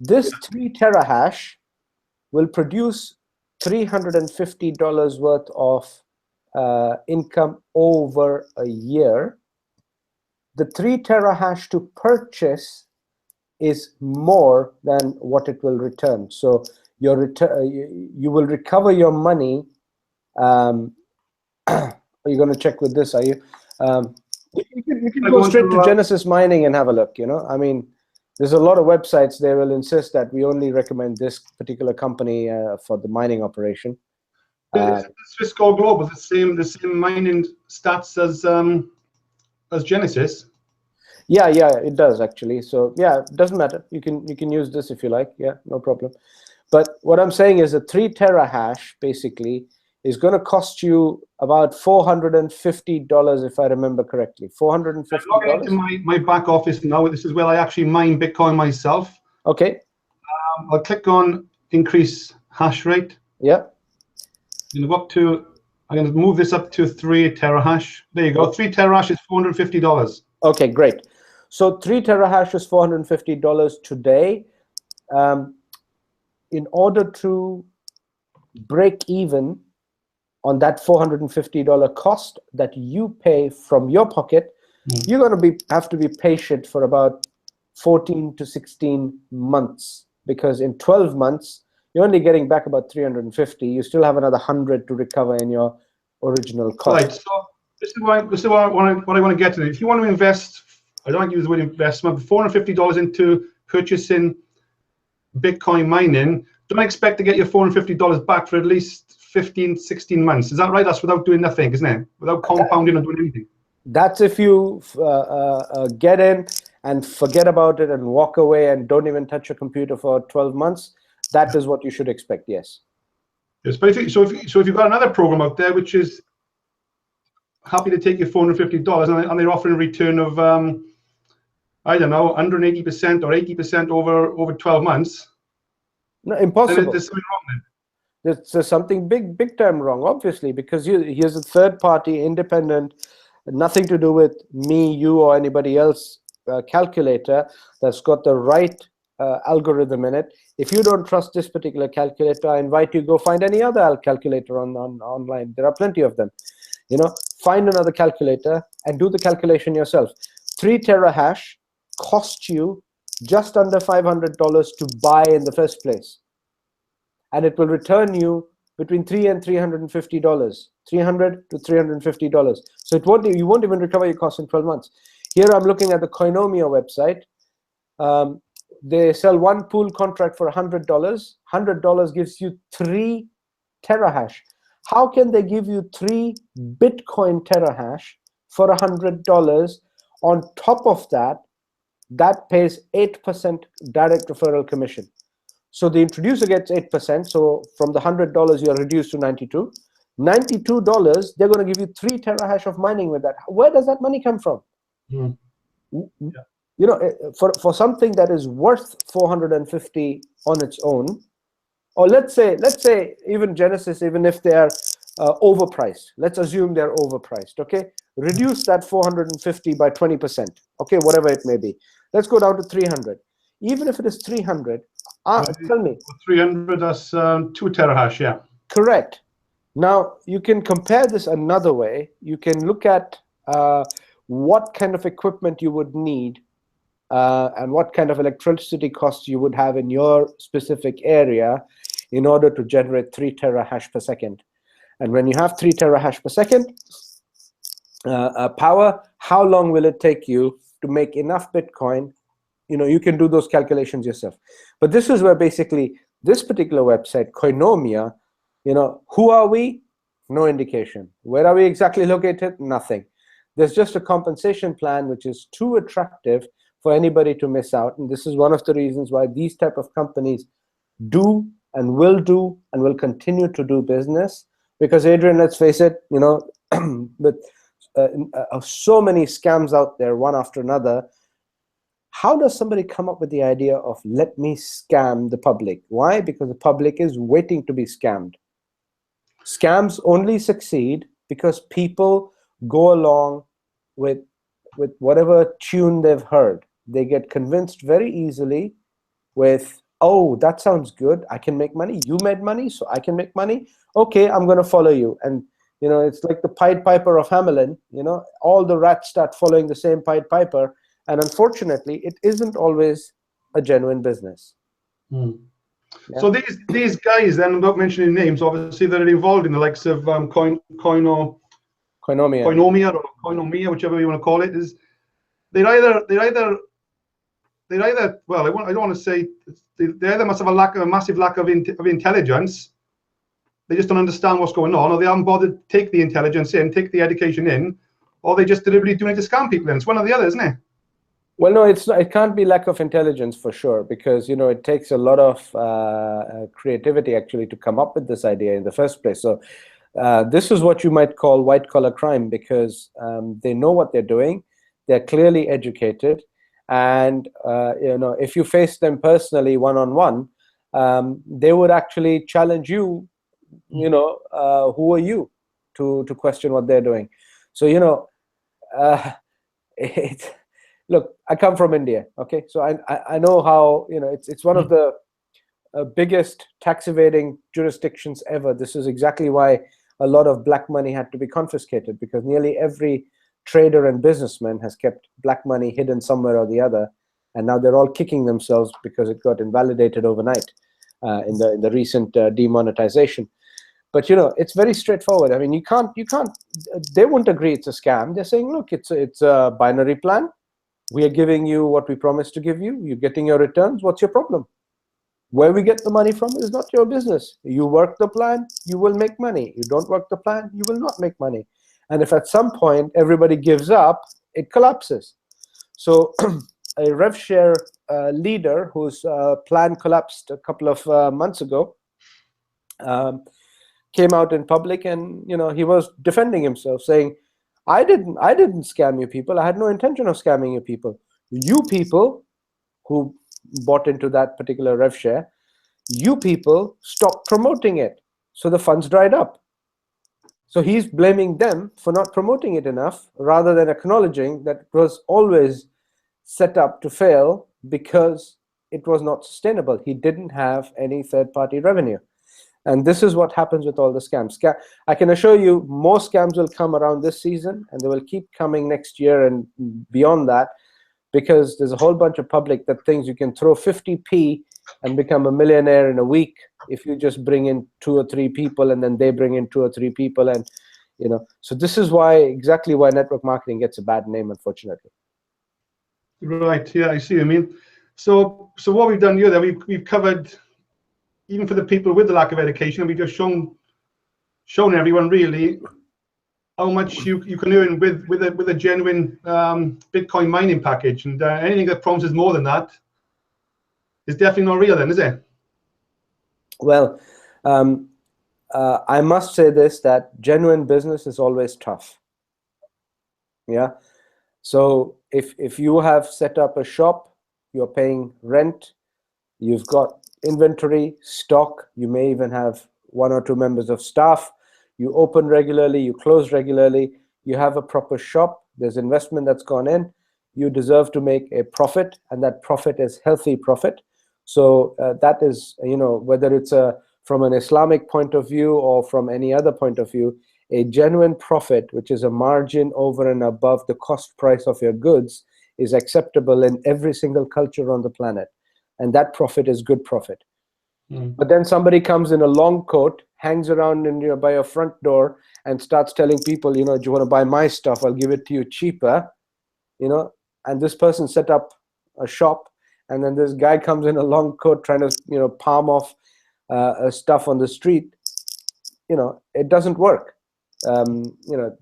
this 3 terahash will produce $350 worth of income over a year. The 3 terahash to purchase is more than what it will return. So your you will recover your money. Are you going to check with this? Are you? You can go straight to Genesis Mining and have a look. You know, I mean, there's a lot of websites, they will insist that we only recommend this particular company for the mining operation. Swisscore Global, the same mining stats as Genesis. Yeah, it does actually. So yeah, it doesn't matter. You can use this if you like. Yeah, no problem. But what I'm saying is a 3 terahash basically is going to cost you about $450, if I remember correctly. $450. I'm logging into my back office now. This is where I actually mine Bitcoin myself. Okay. I'll click on increase hash rate. Yeah. I'm going to move this up to 3 terahash. There you go. 3 terahash is $450. Okay, great. So 3 terahash is $450 today. In order to break even on that $450 cost that you pay from your pocket, you're going to have to be patient for about 14 to 16 months, because in 12 months you're only getting back about 350. You still have another 100 to recover in your original cost. Right. So this is what I want to get to. If you want to invest, I don't use the word investment, but $450 into purchasing Bitcoin mining, don't expect to get your $450 back for at least 15, 16 months. Is that right? That's without doing nothing, isn't it? Without compounding or doing anything. That's if you get in and forget about it and walk away and don't even touch your computer for 12 months. That is what you should expect, yes. Yes, but if you've got another program out there which is happy to take your $450 and they're offering a return of I don't know, 180% or 80% over 12 months. No, impossible. There's something wrong then. There's something big time wrong, obviously, because here's a third-party independent nothing to do with me, you, or anybody else calculator that's got the right algorithm in it. If you don't trust this particular calculator, I invite you to go find any other calculator online. There are plenty of them. You know, find another calculator and do the calculation yourself. 3 terahash cost you just under $500 to buy in the first place, and it will return you between $300 and $350, $300 to $350. So you won't even recover your cost in 12 months. Here I'm looking at the Coinomia website. They sell one pool contract for $100. $100 gives you 3 terahash. How can they give you 3 Bitcoin terahash for $100? On top of that, that pays 8% direct referral commission. So the introducer gets 8%. So from the $100, you are reduced to $92. $92, they're going to give you 3 terahash of mining with that. Where does that money come from? Yeah. You know, for something that is worth 450 on its own, or let's say even Genesis, even if they are overpriced, let's assume they're overpriced, okay? Reduce that 450 by 20%, okay, whatever it may be. Let's go down to 300. Even if it is 300, tell me. 300, that's 2 terahash, yeah. Correct. Now, you can compare this another way. You can look at what kind of equipment you would need and what kind of electricity costs you would have in your specific area in order to generate 3 terahash per second. And when you have 3 terahash per second power, how long will it take you to make enough Bitcoin? You know, you can do those calculations yourself. But this is where basically this particular website, Coinomia, you know, who are we? No indication. Where are we exactly located? Nothing. There's just a compensation plan which is too attractive for anybody to miss out. And this is one of the reasons why these type of companies do and will continue to do business. Because Adrian, let's face it, you know, with so many scams out there, one after another, how does somebody come up with the idea of let me scam the public? Why? Because the public is waiting to be scammed. Scams only succeed because people go along with whatever tune they've heard. They get convinced very easily with, oh, that sounds good. I can make money. You made money, so I can make money. Okay, I'm going to follow you. And, you know, it's like the Pied Piper of Hamelin. You know, all the rats start following the same Pied Piper. And unfortunately, it isn't always a genuine business. Yeah. So these guys, then, without mentioning names, obviously they're involved in the likes of Coinomia or Coinomia, whichever you want to call it. Is they either well, I don't want to say they either must have a massive lack of intelligence. They just don't understand what's going on, or they haven't bothered to take the intelligence in, take the education in, or they just deliberately doing it to scam people. And it's one or the other, isn't it? Well, no, it's not, it can't be lack of intelligence for sure, because, you know, it takes a lot of creativity actually to come up with this idea in the first place. So this is what you might call white collar crime, because they know what they're doing. They're clearly educated. And, you know, if you face them personally one-on-one, they would actually challenge you, you know, who are you to question what they're doing. So, you know, look, I come from India, okay? So I know how, you know, it's one of the biggest tax evading jurisdictions ever. This is exactly why a lot of black money had to be confiscated, because nearly every trader and businessman has kept black money hidden somewhere or the other, and now they're all kicking themselves because it got invalidated overnight in the recent demonetization. But, you know, it's very straightforward. I mean, you can't. They won't agree it's a scam. They're saying, look, it's a binary plan. We are giving you what we promised to give you. You're getting your returns. What's your problem? Where we get the money from is not your business. You work the plan, you will make money. You don't work the plan, you will not make money. And if at some point everybody gives up, it collapses. So a RevShare leader whose plan collapsed a couple of months ago came out in public, and, you know, he was defending himself, saying, I didn't scam you people. I had no intention of scamming you people. You people who bought into that particular RevShare, you people stopped promoting it, so the funds dried up. So he's blaming them for not promoting it enough, rather than acknowledging that it was always set up to fail because it was not sustainable. He didn't have any third-party revenue. And this is what happens with all the scams. I can assure you more scams will come around this season, and they will keep coming next year and beyond that, because there's a whole bunch of public that thinks you can throw 50p and become a millionaire in a week if you just bring in 2 or 3 people, and then they bring in 2 or 3 people. And so this is exactly why network marketing gets a bad name, unfortunately. Right. Yeah, I see what you mean. So what we've done here, then we've covered, even for the people with the lack of education, we've just shown everyone really how much you can earn with a genuine Bitcoin mining package, and anything that promises more than that is definitely not real, then, is it? Well, I must say this, that genuine business is always tough. Yeah. So if you have set up a shop, you're paying rent, you've got inventory, stock, you may even have 1 or 2 members of staff, you open regularly, you close regularly, you have a proper shop, there's investment that's gone in, you deserve to make a profit, and that profit is healthy profit. So that is, whether it's from an Islamic point of view or from any other point of view, a genuine profit, which is a margin over and above the cost price of your goods, is acceptable in every single culture on the planet. And that profit is good profit. But then somebody comes in a long coat, hangs around by your front door, and starts telling people, do you want to buy my stuff? I'll give it to you cheaper. And this person set up a shop, and then this guy comes in a long coat trying to palm off stuff on the street. It doesn't work.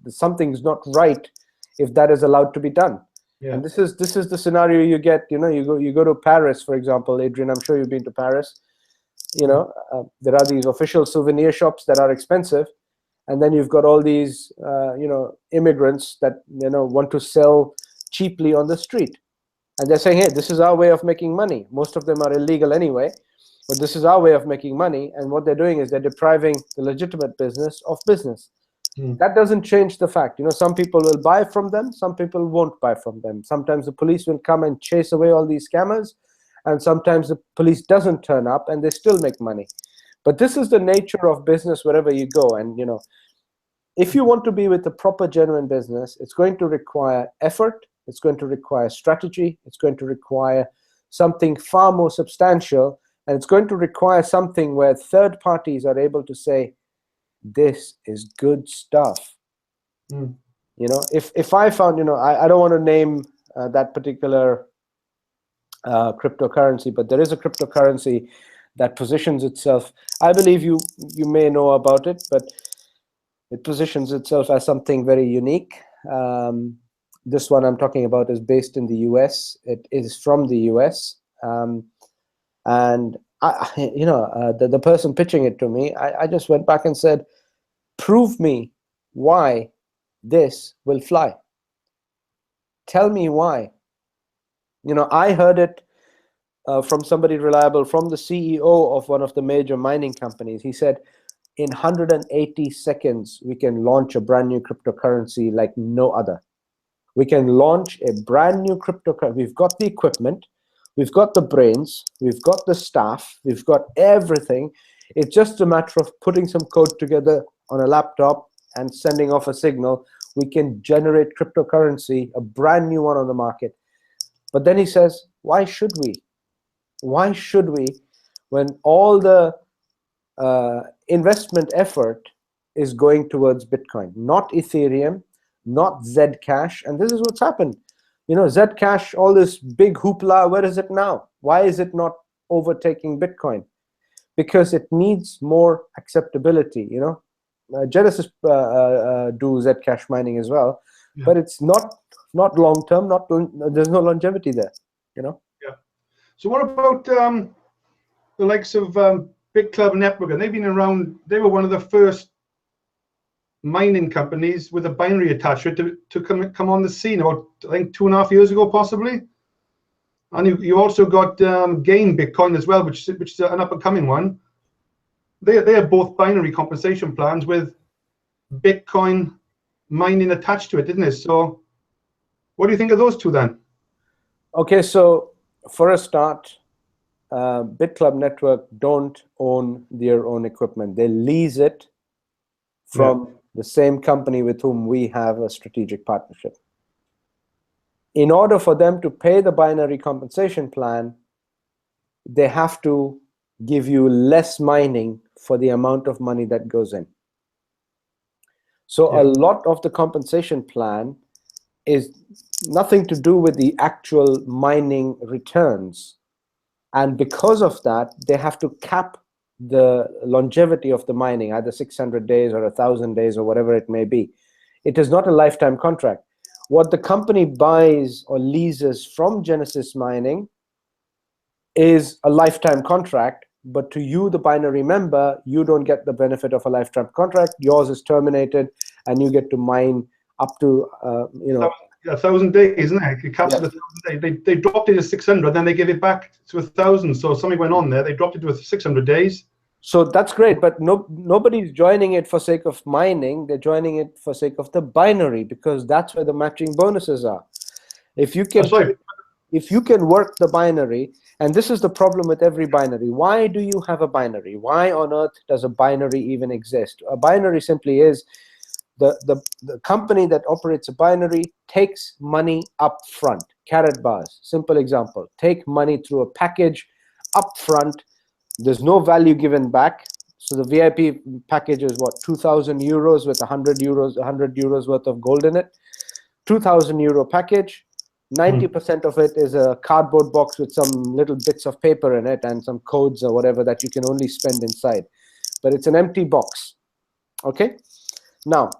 Something's not right if that is allowed to be done. Yeah. And this is the scenario you get. You go to Paris, for example, Adrian. I'm sure you've been to Paris. There are these official souvenir shops that are expensive, and then you've got all these immigrants that want to sell cheaply on the street, and they're saying, hey, this is our way of making money. Most of them are illegal anyway, but this is our way of making money. And what they're doing is they're depriving the legitimate business of business. That doesn't change the fact, some people will buy from them, some people won't buy from them. Sometimes the police will come and chase away all these scammers, and sometimes the police doesn't turn up and they still make money. But this is the nature of business wherever you go. And if you want to be with the proper genuine business, it's going to require effort, it's going to require strategy, it's going to require something far more substantial, and it's going to require something where third parties are able to say, this is good stuff. If I found, I don't want to name that particular cryptocurrency, but there is a cryptocurrency that positions itself, I believe you may know about it, but it positions itself as something very unique. This one I'm talking about is based in the US. It is from the US, and the person pitching it to me, I just went back and said, prove me why this will fly. Tell me why. I heard it from somebody reliable, from the CEO of one of the major mining companies. He said, in 180 seconds, we can launch a brand new cryptocurrency like no other. We can launch a brand new cryptocurrency. We've got the equipment, we've got the brains, we've got the staff, we've got everything. It's just a matter of putting some code together on a laptop and sending off a signal. We can generate cryptocurrency, a brand new one on the market. But then he says, why should we? Why should we, when all the investment effort is going towards Bitcoin, not Ethereum, not Zcash? And this is what's happened. Zcash, all this big hoopla, where is it now? Why is it not overtaking Bitcoin? Because it needs more acceptability. Genesis do Zcash mining as well, but it's not long term. There's no longevity there. Yeah. So what about the likes of BitClub Network? And they've been around. They were one of the first mining companies with a binary attached to come on the scene about, I think, 2.5 years ago, possibly. And you also got Gain Bitcoin as well, which is an up and coming one. They are both binary compensation plans with Bitcoin mining attached to it, isn't it? So what do you think of those two then? Okay, so for a start, BitClub Network don't own their own equipment. They lease it from the same company with whom we have a strategic partnership. In order for them to pay the binary compensation plan, they have to give you less mining for the amount of money that goes in. So a lot of the compensation plan is nothing to do with the actual mining returns. And because of that, they have to cap the longevity of the mining, either 600 days or 1,000 days or whatever it may be. It is not a lifetime contract. What the company buys or leases from Genesis Mining is a lifetime contract, but to you, the binary member, you don't get the benefit of a lifetime contract. Yours is terminated, and you get to mine up to, 1,000 days, isn't it? It caps at 1,000 days. They dropped it to 600, then they give it back to 1,000. So something went on there. They dropped it to 600 days. So that's great, but nobody's joining it for sake of mining. They're joining it for sake of the binary, because that's where the matching bonuses are. If you can work the binary, and this is the problem with every binary. Why do you have a binary? Why on earth does a binary even exist? A binary simply is the company that operates a binary takes money up front. Carrot bars, simple example. Take money through a package up front. There's no value given back. So the VIP package is what, 2,000 euros with 100 euros worth of gold in it. 2,000 euro package. 90% of it is a cardboard box with some little bits of paper in it and some codes or whatever that you can only spend inside. But it's an empty box. Okay? Now,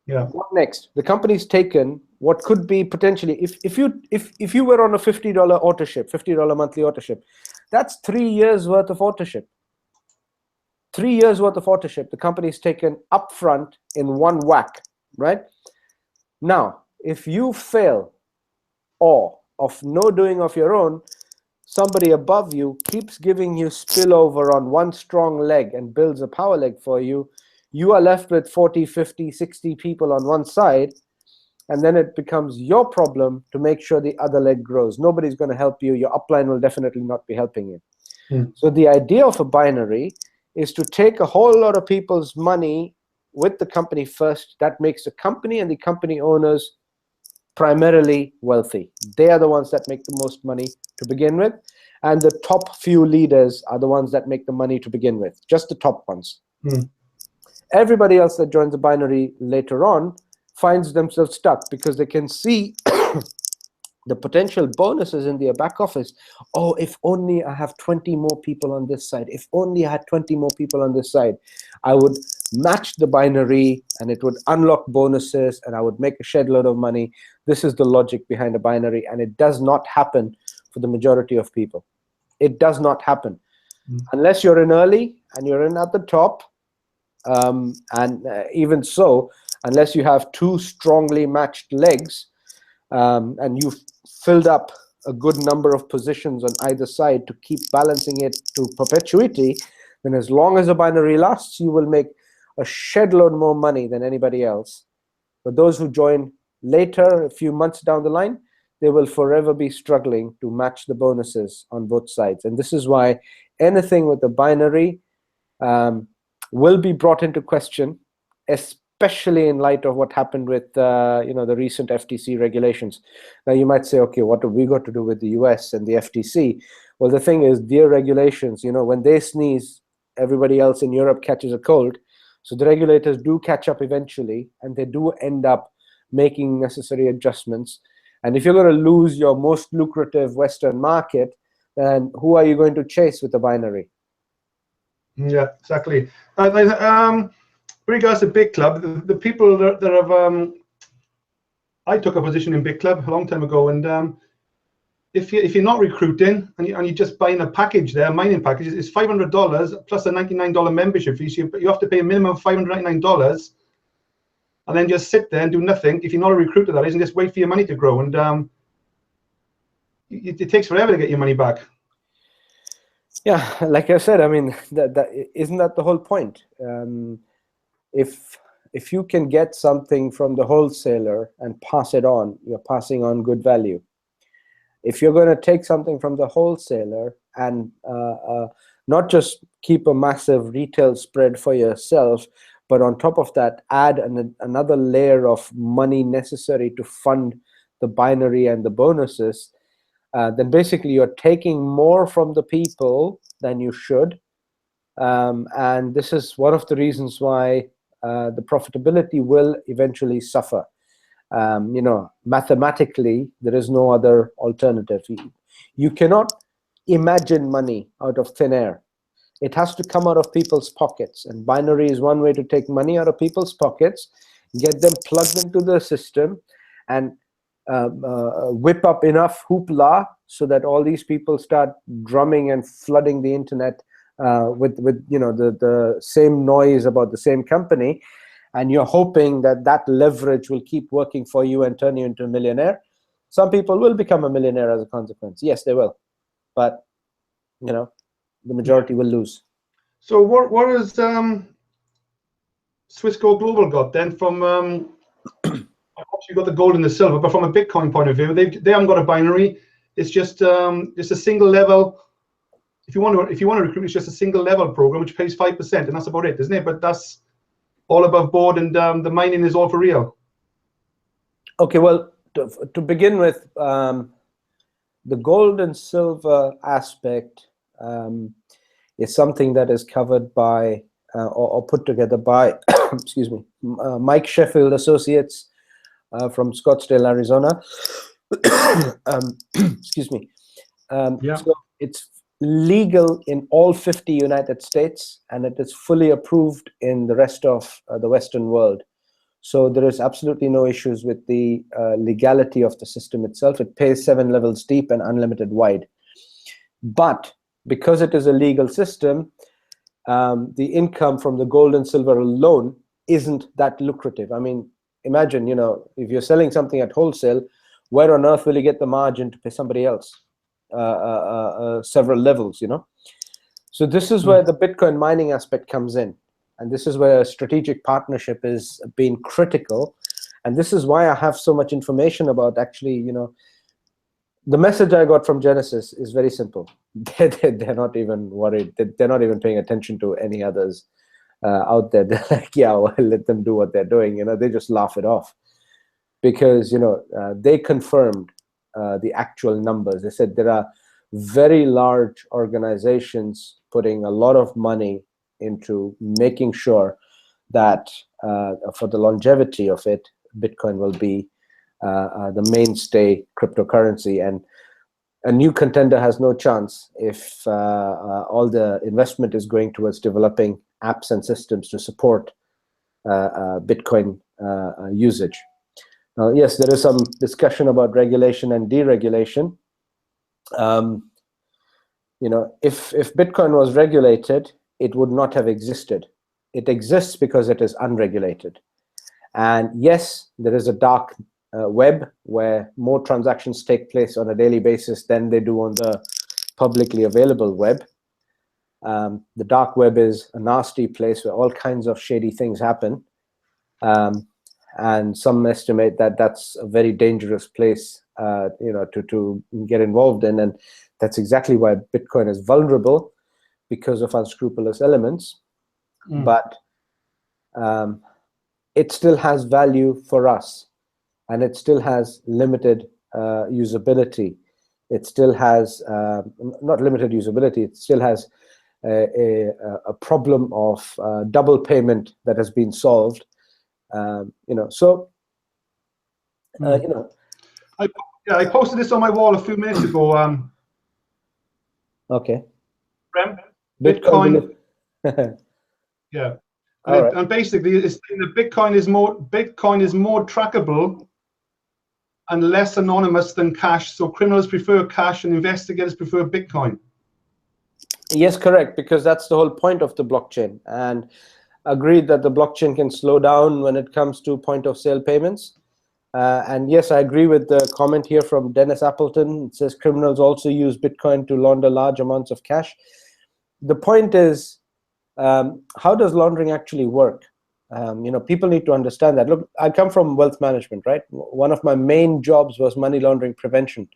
what next? The company's taken what could be potentially, if you were on a $50 auto ship, $50 monthly auto ship, that's 3 years worth of auto ship. 3 years worth of auto ship. The company's taken upfront in one whack, right? Now, if you fail, or of no doing of your own, somebody above you keeps giving you spillover on one strong leg and builds a power leg for you, you are left with 40, 50, 60 people on one side, and then it becomes your problem to make sure the other leg grows. Nobody's going to help you. Your upline will definitely not be helping you. So the idea of a binary is to take a whole lot of people's money with the company first. That makes the company and the company owners primarily wealthy. They are the ones that make the most money to begin with, and the top few leaders are the ones that make the money to begin with, just the top ones. Everybody else that joins the binary later on finds themselves stuck because they can see the potential bonuses in their back office. Oh, if only I have 20 more people on this side. If only I had 20 more people on this side, I would match the binary and it would unlock bonuses and I would make a shed load of money. This is the logic behind a binary, and it does not happen for the majority of people. It does not happen. Unless you're in early and you're in at the top, even so, unless you have two strongly matched legs, and you've filled up a good number of positions on either side to keep balancing it to perpetuity, then as long as the binary lasts, you will make a shed load more money than anybody else. But those who join later, a few months down the line, they will forever be struggling to match the bonuses on both sides. And this is why anything with the binary will be brought into question, especially in light of what happened with the recent FTC regulations. Now you might say, okay, what have we got to do with the US and the FTC? Well, the thing is, their regulations, when they sneeze, everybody else in Europe catches a cold. So the regulators do catch up eventually, and they do end up making necessary adjustments. And if you're going to lose your most lucrative Western market, then who are you going to chase with the binary? Yeah, exactly. With regards to BitClub, the people that have, I took a position in BitClub a long time ago, and if you're not recruiting and you're just buying a package there, mining package, it's $500 plus a $99 membership fee. So you have to pay a minimum of $599, and then just sit there and do nothing. If you're not a recruiter, that is, and just wait for your money to grow. And it takes forever to get your money back. Yeah, like I said, I mean, isn't that the whole point? If if you can get something from the wholesaler and pass it on, you're passing on good value. If you're going to take something from the wholesaler and not just keep a massive retail spread for yourself, but on top of that, add another layer of money necessary to fund the binary and the bonuses, then basically you're taking more from the people than you should. And this is one of the reasons why the profitability will eventually suffer. You know, mathematically, there is no other alternative. You cannot imagine money out of thin air. It has to come out of people's pockets, and binary is one way to take money out of people's pockets, get them plugged into the system, and whip up enough hoopla so that all these people start drumming and flooding the internet with you know, the same noise about the same company, and you're hoping that that leverage will keep working for you and turn you into a millionaire. Some people will become a millionaire as a consequence. Yes, they will, but you know, the majority will lose. So what has Swissquote Global got then from? Obviously you've got the gold and the silver, but from a Bitcoin point of view, they haven't got a binary. It's just a single level. If you want to recruit, it's just a single level program which pays 5%, and that's about it, isn't it? But that's all above board, and the mining is all for real. Okay, well, to begin with, the gold and silver aspect is something that is covered by or put together by excuse me, Mike Sheffield Associates from Scottsdale, Arizona. Excuse me. Yeah. So it's legal in all 50 United States, and it is fully approved in the rest of the Western world. So there is absolutely no issues with the legality of the system itself. It pays 7 levels deep and unlimited wide. But because it is a legal system, the income from the gold and silver alone isn't that lucrative. I mean, imagine, you know, if you're selling something at wholesale, where on earth will you get the margin to pay somebody else several levels, you know? So this is where the Bitcoin mining aspect comes in. And this is where a strategic partnership is being critical. And this is why I have so much information about actually, you know, the message I got from Genesis is very simple. They're not even worried. They're not even paying attention to any others out there. They're like, yeah, well, let them do what they're doing. You know, they just laugh it off. Because, you know, they confirmed the actual numbers. They said there are very large organizations putting a lot of money into making sure that for the longevity of it, Bitcoin will be the mainstay cryptocurrency, and a new contender has no chance if all the investment is going towards developing apps and systems to support Bitcoin usage. Now, yes, there is some discussion about regulation and deregulation. You know, if Bitcoin was regulated, it would not have existed. It exists because it is unregulated. And yes, there is a dark web where more transactions take place on a daily basis than they do on the publicly available web. The dark web is a nasty place where all kinds of shady things happen. And some estimate that that's a very dangerous place, you know, to get involved in. And that's exactly why Bitcoin is vulnerable, because of unscrupulous elements. But it still has value for us, and it still has limited usability. It still has not limited usability. It still has a problem of double payment that has been solved. You know, so you know. I posted this on my wall a few minutes ago. Okay. Bitcoin. Yeah. All right. And basically, it's that Bitcoin is more trackable and less anonymous than cash. So criminals prefer cash and investigators prefer Bitcoin. Yes, correct, because that's the whole point of the blockchain. And agreed that the blockchain can slow down when it comes to point of sale payments. And yes, I agree with the comment here from Dennis Appleton. It says criminals also use Bitcoin to launder large amounts of cash. The point is, how does laundering actually work? People need to understand that. Look, I come from wealth management, right? One of my main jobs was money laundering prevention.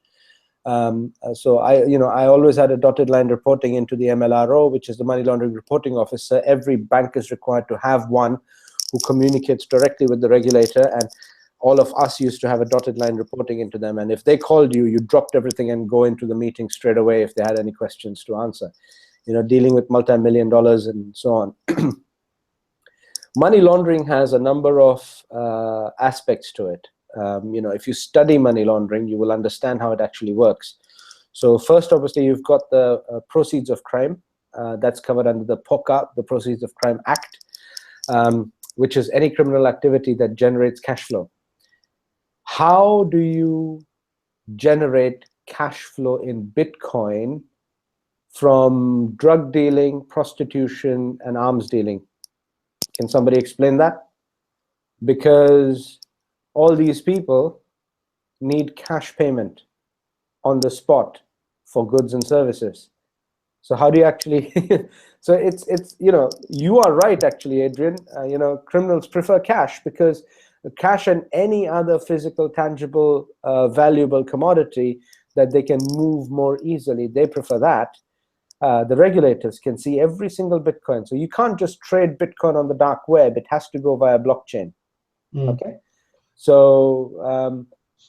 So I always had a dotted line reporting into the MLRO, which is the money laundering reporting officer. Every bank is required to have one who communicates directly with the regulator, and all of us used to have a dotted line reporting into them. And if they called you, you dropped everything and go into the meeting straight away if they had any questions to answer. Dealing with multi-million dollars and so on. Money laundering has a number of aspects to it. If you study money laundering, you will understand how it actually works. So first, obviously, you've got the proceeds of crime. That's covered under the POCA, the Proceeds of Crime Act, which is any criminal activity that generates cash flow. How do you generate cash flow in Bitcoin from drug dealing, prostitution, and arms dealing? Can somebody explain that? Because all these people need cash payment on the spot for goods and services. So how do you actually? So it's you are right, actually, Adrian. Criminals prefer cash because cash and any other physical, tangible, valuable commodity that they can move more easily, they prefer that. The regulators can see every single Bitcoin. So you can't just trade Bitcoin on the dark web. It has to go via blockchain. Okay. So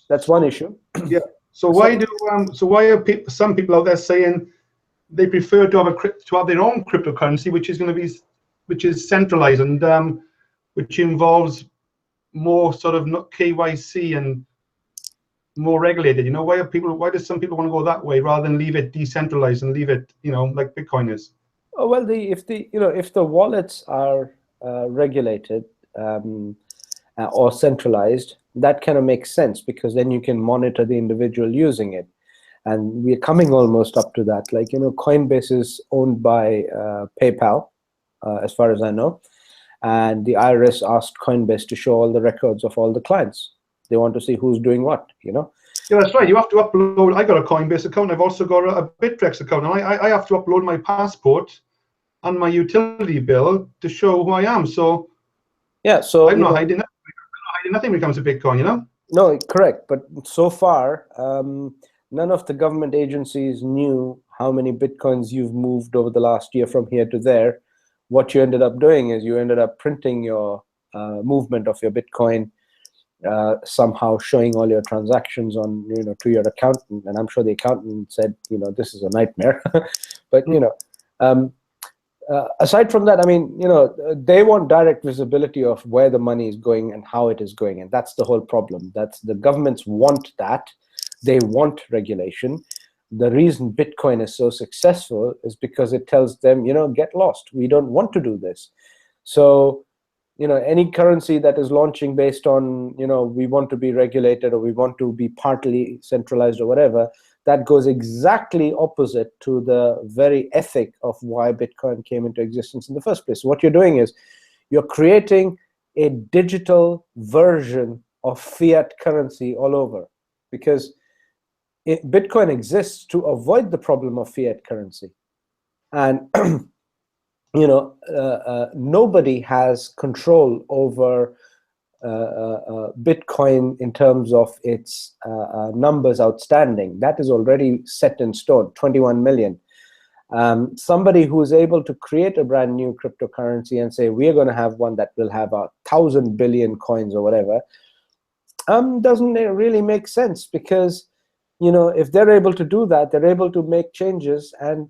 that's one issue. Yeah. So why are some people out there saying they prefer to have their own cryptocurrency, which is centralized and which involves more sort of KYC and more regulated? Why do some people want to go that way rather than leave it decentralized and leave it, like Bitcoin is? Oh, well, if the wallets are regulated or centralized, that kind of makes sense, because then you can monitor the individual using it. And we're coming almost up to that. Like, Coinbase is owned by PayPal, as far as I know. And the IRS asked Coinbase to show all the records of all the clients. They want to see who's doing what, Yeah, that's right. You have to upload. I got a Coinbase account. I've also got a Bittrex account. And I have to upload my passport and my utility bill to show who I am. So yeah, so I'm not hiding nothing when it comes to Bitcoin, No, correct. But so far, none of the government agencies knew how many Bitcoins you've moved over the last year from here to there. What you ended up doing is you ended up printing your movement of your Bitcoin, somehow showing all your transactions on, to your accountant. And I'm sure the accountant said, this is a nightmare. But, aside from that, I mean, they want direct visibility of where the money is going and how it is going. And that's the whole problem. That's the governments want that. They want regulation. The reason Bitcoin is so successful is because it tells them, get lost. We don't want to do this. So, any currency that is launching based on, we want to be regulated or we want to be partly centralized or whatever, that goes exactly opposite to the very ethic of why Bitcoin came into existence in the first place. So what you're doing is you're creating a digital version of fiat currency all over, because Bitcoin exists to avoid the problem of fiat currency. And nobody has control over Bitcoin in terms of its numbers outstanding. That is already set in stone, 21 million. Somebody who is able to create a brand new cryptocurrency and say, we're going to have one that will have 1,000 billion coins or whatever, doesn't really make sense, because if they're able to do that, they're able to make changes and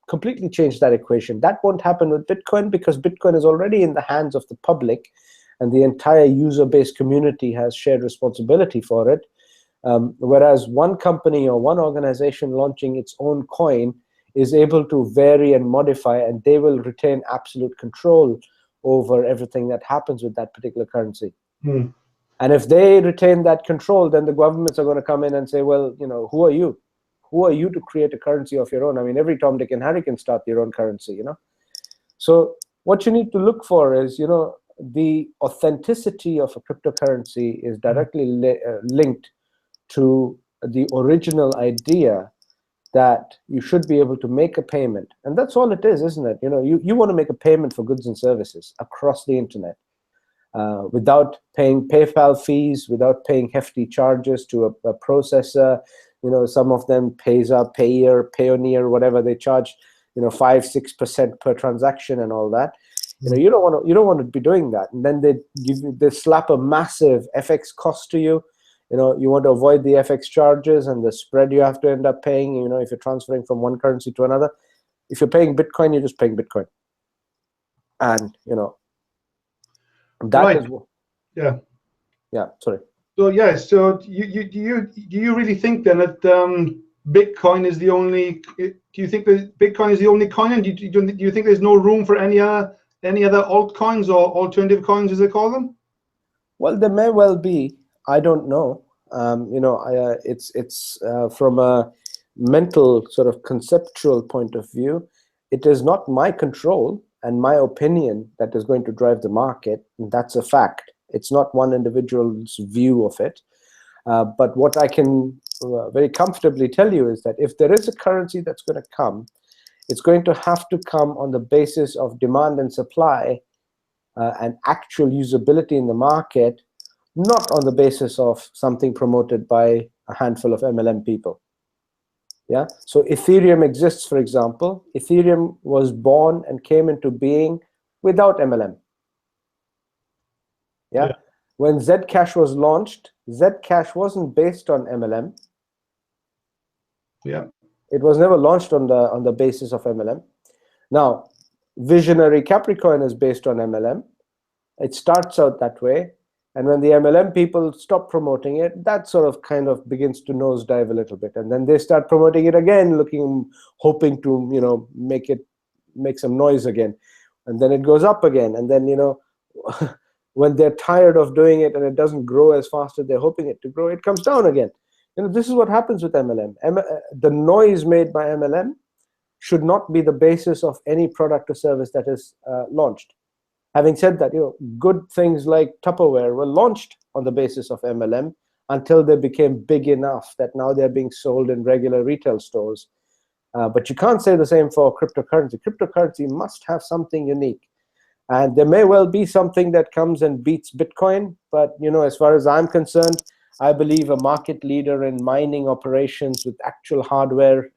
completely change that equation. That won't happen with Bitcoin, because Bitcoin is already in the hands of the public, and the entire user-based community has shared responsibility for it. Whereas one company or one organization launching its own coin is able to vary and modify, and they will retain absolute control over everything that happens with that particular currency. And if they retain that control, then the governments are going to come in and say, well, who are you? Who are you to create a currency of your own? I mean, every Tom, Dick, and Harry can start their own currency, So what you need to look for is, the authenticity of a cryptocurrency is directly linked to the original idea that you should be able to make a payment. And that's all it is, isn't it? You want to make a payment for goods and services across the internet. without paying PayPal fees, without paying hefty charges to a processor. Some of them Payoneer, whatever they charge, 5-6% per transaction and all that. You don't want to be doing that. And then they slap a massive FX cost to you. You want to avoid the FX charges and the spread you have to end up paying. If you're transferring from one currency to another, if you're paying Bitcoin, you're just paying Bitcoin. And that right. is sorry. So yeah, so do you really think then that Bitcoin is the only? Do you think that Bitcoin is the only coin? And do you think there's no room for any other altcoins or alternative coins, as they call them? Well, there may well be. I don't know. It's from a mental sort of conceptual point of view, it is not my control and my opinion that is going to drive the market. And that's a fact. It's not one individual's view of it. But what I can very comfortably tell you is that if there is a currency that's going to come, it's going to have to come on the basis of demand and supply and actual usability in the market, not on the basis of something promoted by a handful of MLM people. Yeah. So Ethereum exists, for example. Ethereum was born and came into being without MLM. Yeah. When Zcash was launched, Zcash wasn't based on MLM. Yeah. It was never launched on the basis of MLM. Now, Visionary Capricorn is based on MLM. It starts out that way. And when the MLM people stop promoting it, that sort of kind of begins to nosedive a little bit. And then they start promoting it again, hoping to, make some noise again. And then it goes up again. And then, when they're tired of doing it and it doesn't grow as fast as they're hoping it to grow, it comes down again. This is what happens with MLM. The noise made by MLM should not be the basis of any product or service that is launched. Having said that, good things like Tupperware were launched on the basis of MLM until they became big enough that now they're being sold in regular retail stores. But you can't say the same for cryptocurrency. Cryptocurrency must have something unique. And there may well be something that comes and beats Bitcoin. But, as far as I'm concerned, I believe a market leader in mining operations with actual hardware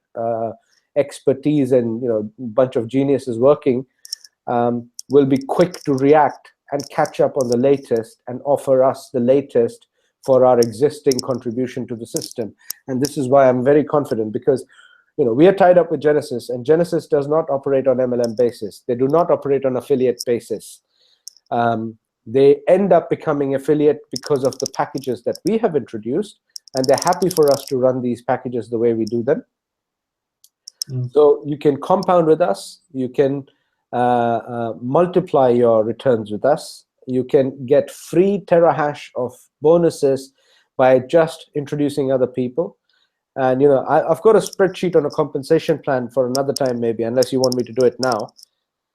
expertise and a bunch of geniuses working will be quick to react and catch up on the latest and offer us the latest for our existing contribution to the system. And this is why I'm very confident, because we are tied up with Genesis, and Genesis does not operate on MLM basis. They do not operate on affiliate basis. They end up becoming affiliate because of the packages that we have introduced, and they're happy for us to run these packages the way we do them. So you can compound with us. You can multiply your returns with us. You can get free terahash of bonuses by just introducing other people. And I've got a spreadsheet on a compensation plan for another time, maybe, unless you want me to do it now.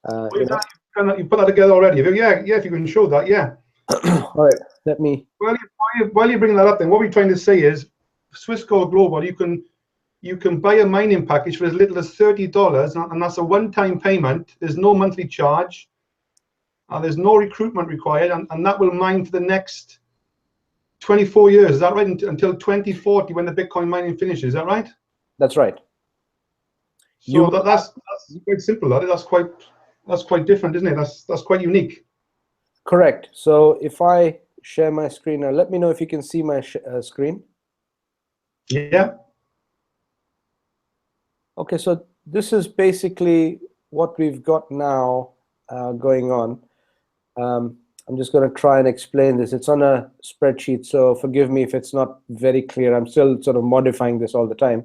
You put that together already? Yeah, if you can show that, yeah. All right, let me. While you bring that up, then what we're trying to say is, Swissquote Global, you can buy a mining package for as little as $30, and that's a one-time payment. There's no monthly charge. There's no recruitment required, and that will mine for the next 24 years. Is that right? Until 2040, when the Bitcoin mining finishes. Is that right? That's right. So that's quite simple. That's quite different, isn't it? That's quite unique. Correct. So if I share my screen now, let me know if you can see my screen. Yeah. Okay, so this is basically what we've got now going on. I'm just going to try and explain this. It's on a spreadsheet, so forgive me if it's not very clear. I'm still sort of modifying this all the time.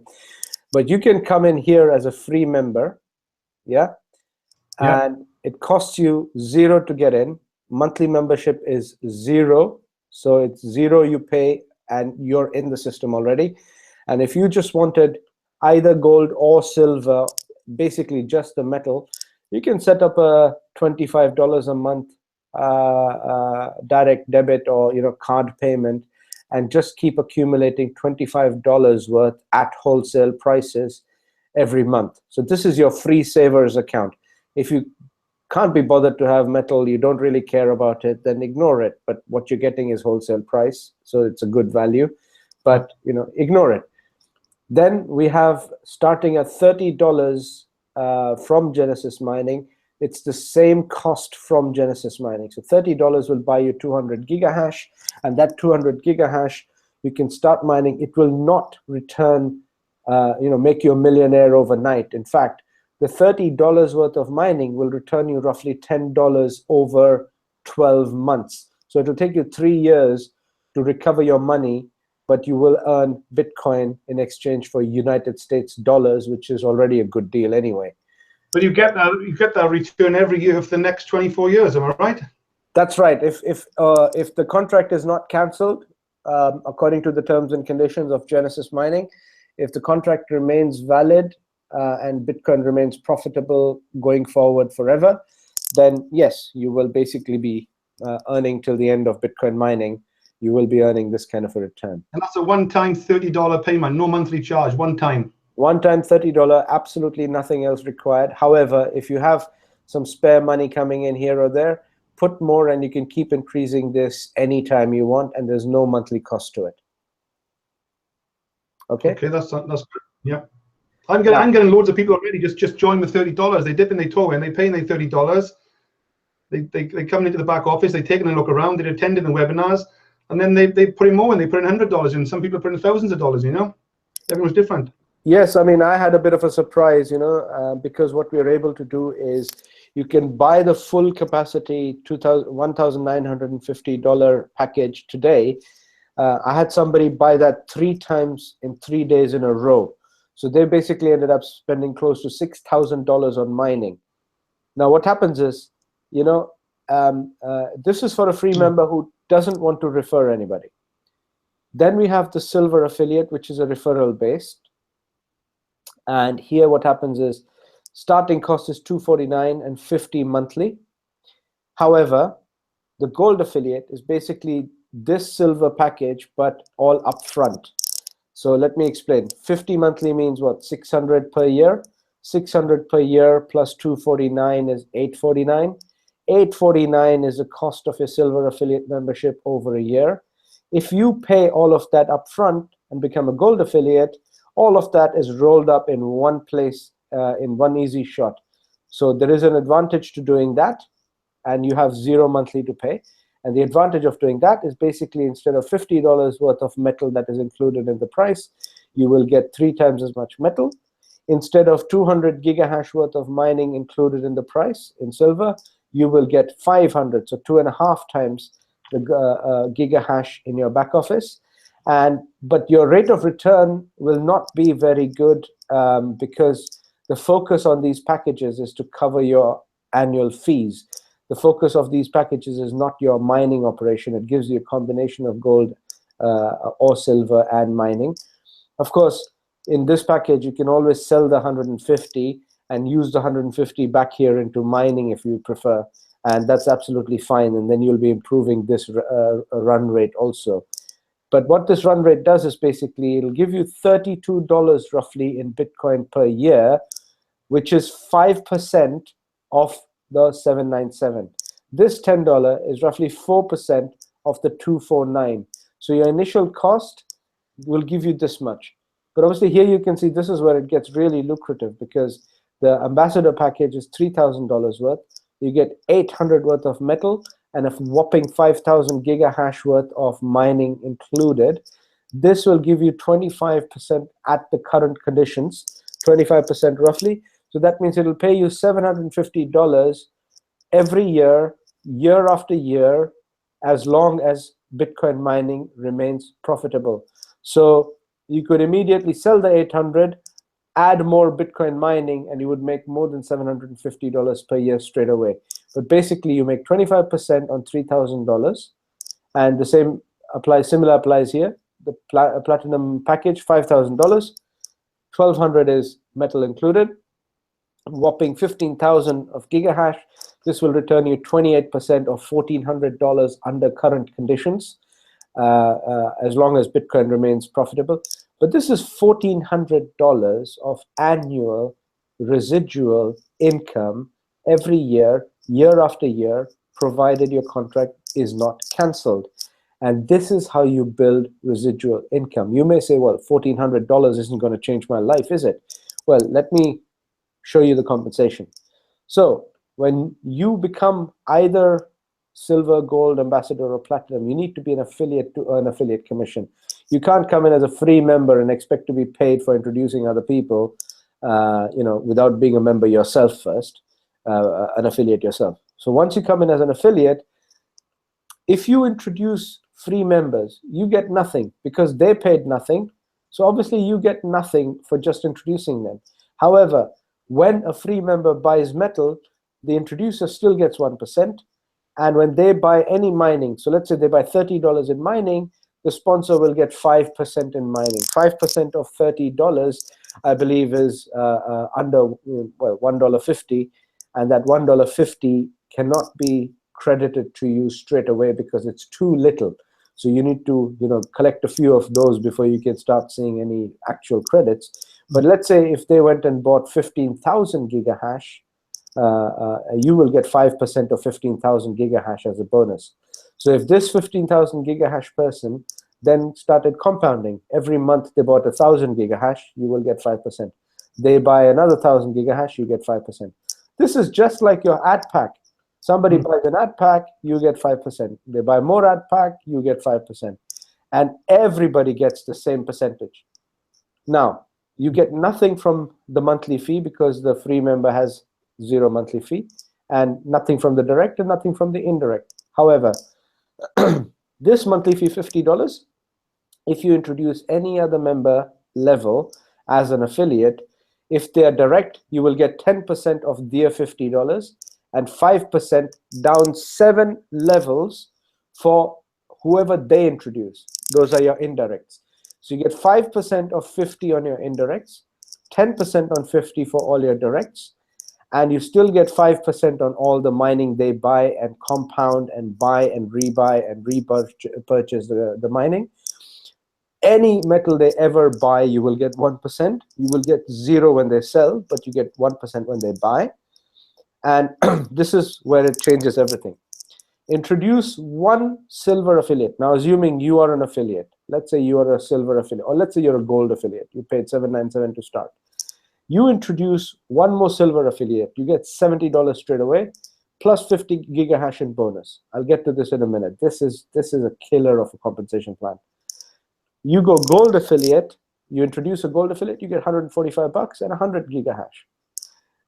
But you can come in here as a free member, yeah? And it costs you $0 to get in. Monthly membership is $0, so it's $0 you pay and you're in the system already. And if you just wanted either gold or silver, basically just the metal, you can set up a $25 a month direct debit or card payment and just keep accumulating $25 worth at wholesale prices every month. So this is your free savers account. If you can't be bothered to have metal, you don't really care about it, then ignore it. But what you're getting is wholesale price, so it's a good value. But ignore it. Then we have, starting at $30 from Genesis Mining, it's the same cost from Genesis Mining. So $30 will buy you 200 gigahash, and that 200 gigahash, you can start mining. It will not return, make you a millionaire overnight. In fact, the $30 worth of mining will return you roughly $10 over 12 months. So it'll take you 3 years to recover your money, but you will earn Bitcoin in exchange for United States dollars, which is already a good deal anyway. But you get that return every year for the next 24 years. Am I right? That's right. If the contract is not cancelled, according to the terms and conditions of Genesis Mining, if the contract remains valid and Bitcoin remains profitable going forward forever, then yes, you will basically be earning till the end of Bitcoin mining. You will be earning this kind of a return. And that's a one-time $30 payment, no monthly charge, one time. One-time $30, absolutely nothing else required. However, if you have some spare money coming in here or there, put more and you can keep increasing this anytime you want, and there's no monthly cost to it. Okay? Okay, that's good. Yeah. I'm getting loads of people already just join with $30. They dip in their toe and they pay their $30. They come into the back office, they take a look around, they attend the webinars, and then they put in more and they put in $100 in. Some people put in thousands of dollars, Everyone's different. Yes, I mean, I had a bit of a surprise, because what we're able to do is you can buy the full capacity $1,950 package today. I had somebody buy that 3 times in 3 days in a row. So they basically ended up spending close to $6,000 on mining. Now, what happens is, this is for a free member who doesn't want to refer anybody. Then we have the silver affiliate, which is a referral based. And here what happens is starting cost is $249 and $50 monthly. However, the gold affiliate is basically this silver package, but all upfront. So let me explain. 50 monthly means what? 600 per year. 600 per year plus 249 is 849. 849 is the cost of your silver affiliate membership over a year. If you pay all of that upfront and become a gold affiliate, all of that is rolled up in one place, in one easy shot. So there is an advantage to doing that, and you have 0 monthly to pay. And the advantage of doing that is basically instead of $50 worth of metal that is included in the price, you will get 3 times as much metal. Instead of 200 gigahash worth of mining included in the price in silver, you will get 500, so 2.5 times the gigahash in your back office. But your rate of return will not be very good because the focus on these packages is to cover your annual fees. The focus of these packages is not your mining operation. It gives you a combination of gold or silver and mining. Of course, in this package, you can always sell the 150 and use the 150 back here into mining if you prefer. And that's absolutely fine. And then you'll be improving this run rate also. But what this run rate does is basically it'll give you $32 roughly in Bitcoin per year, which is 5% of the 797. This $10 is roughly 4% of the 249. So your initial cost will give you this much. But obviously here you can see this is where it gets really lucrative because the ambassador package is $3,000 worth. You get 800 worth of metal and a whopping 5,000 gigahash worth of mining included. This will give you 25% at the current conditions, 25% roughly. So that means it'll pay you $750 every year, year after year, as long as Bitcoin mining remains profitable. So you could immediately sell the 800, add more Bitcoin mining, and you would make more than $750 per year straight away. But basically, you make 25% on $3,000, and the same applies. Similar applies here. The platinum package, $5,000, $1,200 is metal included. Whopping 15,000 of gigahash. This will return you 28% of $1,400 under current conditions, as long as Bitcoin remains profitable. But this is $1,400 of annual residual income every year, year after year, provided your contract is not canceled. And this is how you build residual income. You may say, well, $1,400 isn't going to change my life, is it? Well, let me show you the compensation. So when you become either silver, gold, ambassador, or platinum, you need to be an affiliate to earn affiliate commission. You can't come in as a free member and expect to be paid for introducing other people, without being a member yourself first, an affiliate yourself. So once you come in as an affiliate, if you introduce free members, you get nothing because they paid nothing. So obviously you get nothing for just introducing them. However, when a free member buys metal, the introducer still gets 1%. And when they buy any mining, so let's say they buy $30 in mining, the sponsor will get 5% in mining. 5% of $30, I believe, is under $1.50, and that $1.50 cannot be credited to you straight away because it's too little. So you need to, collect a few of those before you can start seeing any actual credits. But let's say if they went and bought 15,000 gigahash, you will get 5% of 15,000 gigahash as a bonus. So if this 15,000 gigahash person then started compounding, every month they bought 1,000 gigahash, you will get 5%. They buy another 1,000 gigahash, you get 5%. This is just like your ad pack. Somebody buys an ad pack, you get 5%. They buy more ad pack, you get 5%. And everybody gets the same percentage. Now, you get nothing from the monthly fee because the free member has 0 monthly fee, and nothing from the direct and nothing from the indirect. However, this monthly fee, $50, if you introduce any other member level as an affiliate, if they are direct, you will get 10% of their $50 and 5% down 7 levels for whoever they introduce. Those are your indirects. So you get 5% of 50 on your indirects, 10% on 50 for all your directs, and you still get 5% on all the mining they buy and compound and buy and rebuy and repurchase the mining. Any metal they ever buy, you will get 1%. You will get 0 when they sell, but you get 1% when they buy. And this is where it changes everything. Introduce one silver affiliate. Now, assuming you are an affiliate, let's say you are a silver affiliate, or let's say you're a gold affiliate. You paid $797 to start. You introduce one more silver affiliate, you get $70 straight away, plus 50 gigahash in bonus. I'll get to this in a minute. This is a killer of a compensation plan. You go gold affiliate, you introduce a gold affiliate, you get $145 and 100 gigahash.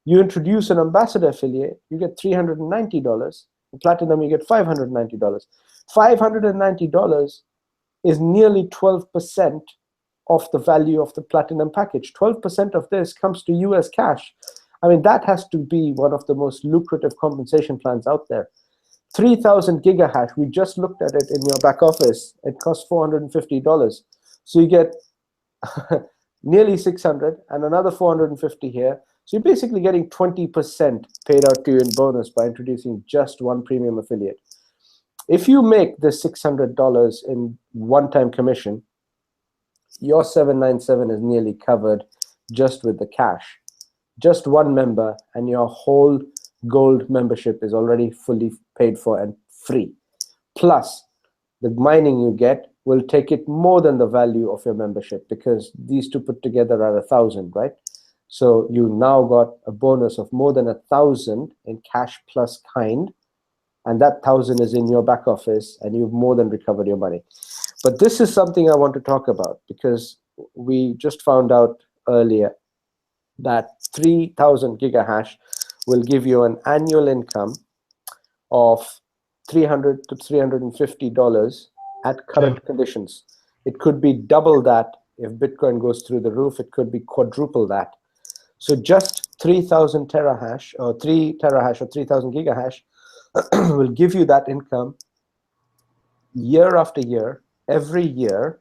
You introduce an ambassador affiliate, you get $390. In platinum, you get $590. $590 is nearly 12% of the value of the platinum package. 12% of this comes to you as cash. I mean, that has to be one of the most lucrative compensation plans out there. 3,000 gigahash, we just looked at it in your back office. It costs $450. So you get nearly 600 and another 450 here. So you're basically getting 20% paid out to you in bonus by introducing just one premium affiliate. If you make this $600 in one-time commission, your $797 is nearly covered just with the cash. Just one member and your whole gold membership is already fully paid for and free. Plus, the mining you get will take it more than the value of your membership because these two put together are 1,000, right? So you now got a bonus of more than 1,000 in cash plus kind, and that 1,000 is in your back office and you've more than recovered your money. But this is something I want to talk about because we just found out earlier that 3,000 gigahash will give you an annual income of $300 to $350 at current conditions. It could be double that if Bitcoin goes through the roof. It could be quadruple that. So just 3,000 terahash or 3 terahash or 3,000 gigahash will give you that income year after year, every year,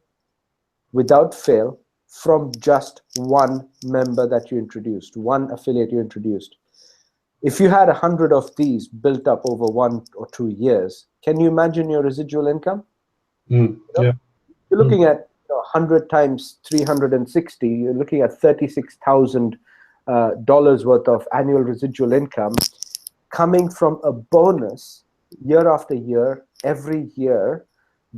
without fail, from just one member that you introduced, one affiliate you introduced. If you had 100 of these built up over 1 or 2 years, can you imagine your residual income? Yeah. You're looking at 100 times 360, you're looking at $36,000 worth of annual residual income. coming from a bonus year after year, every year,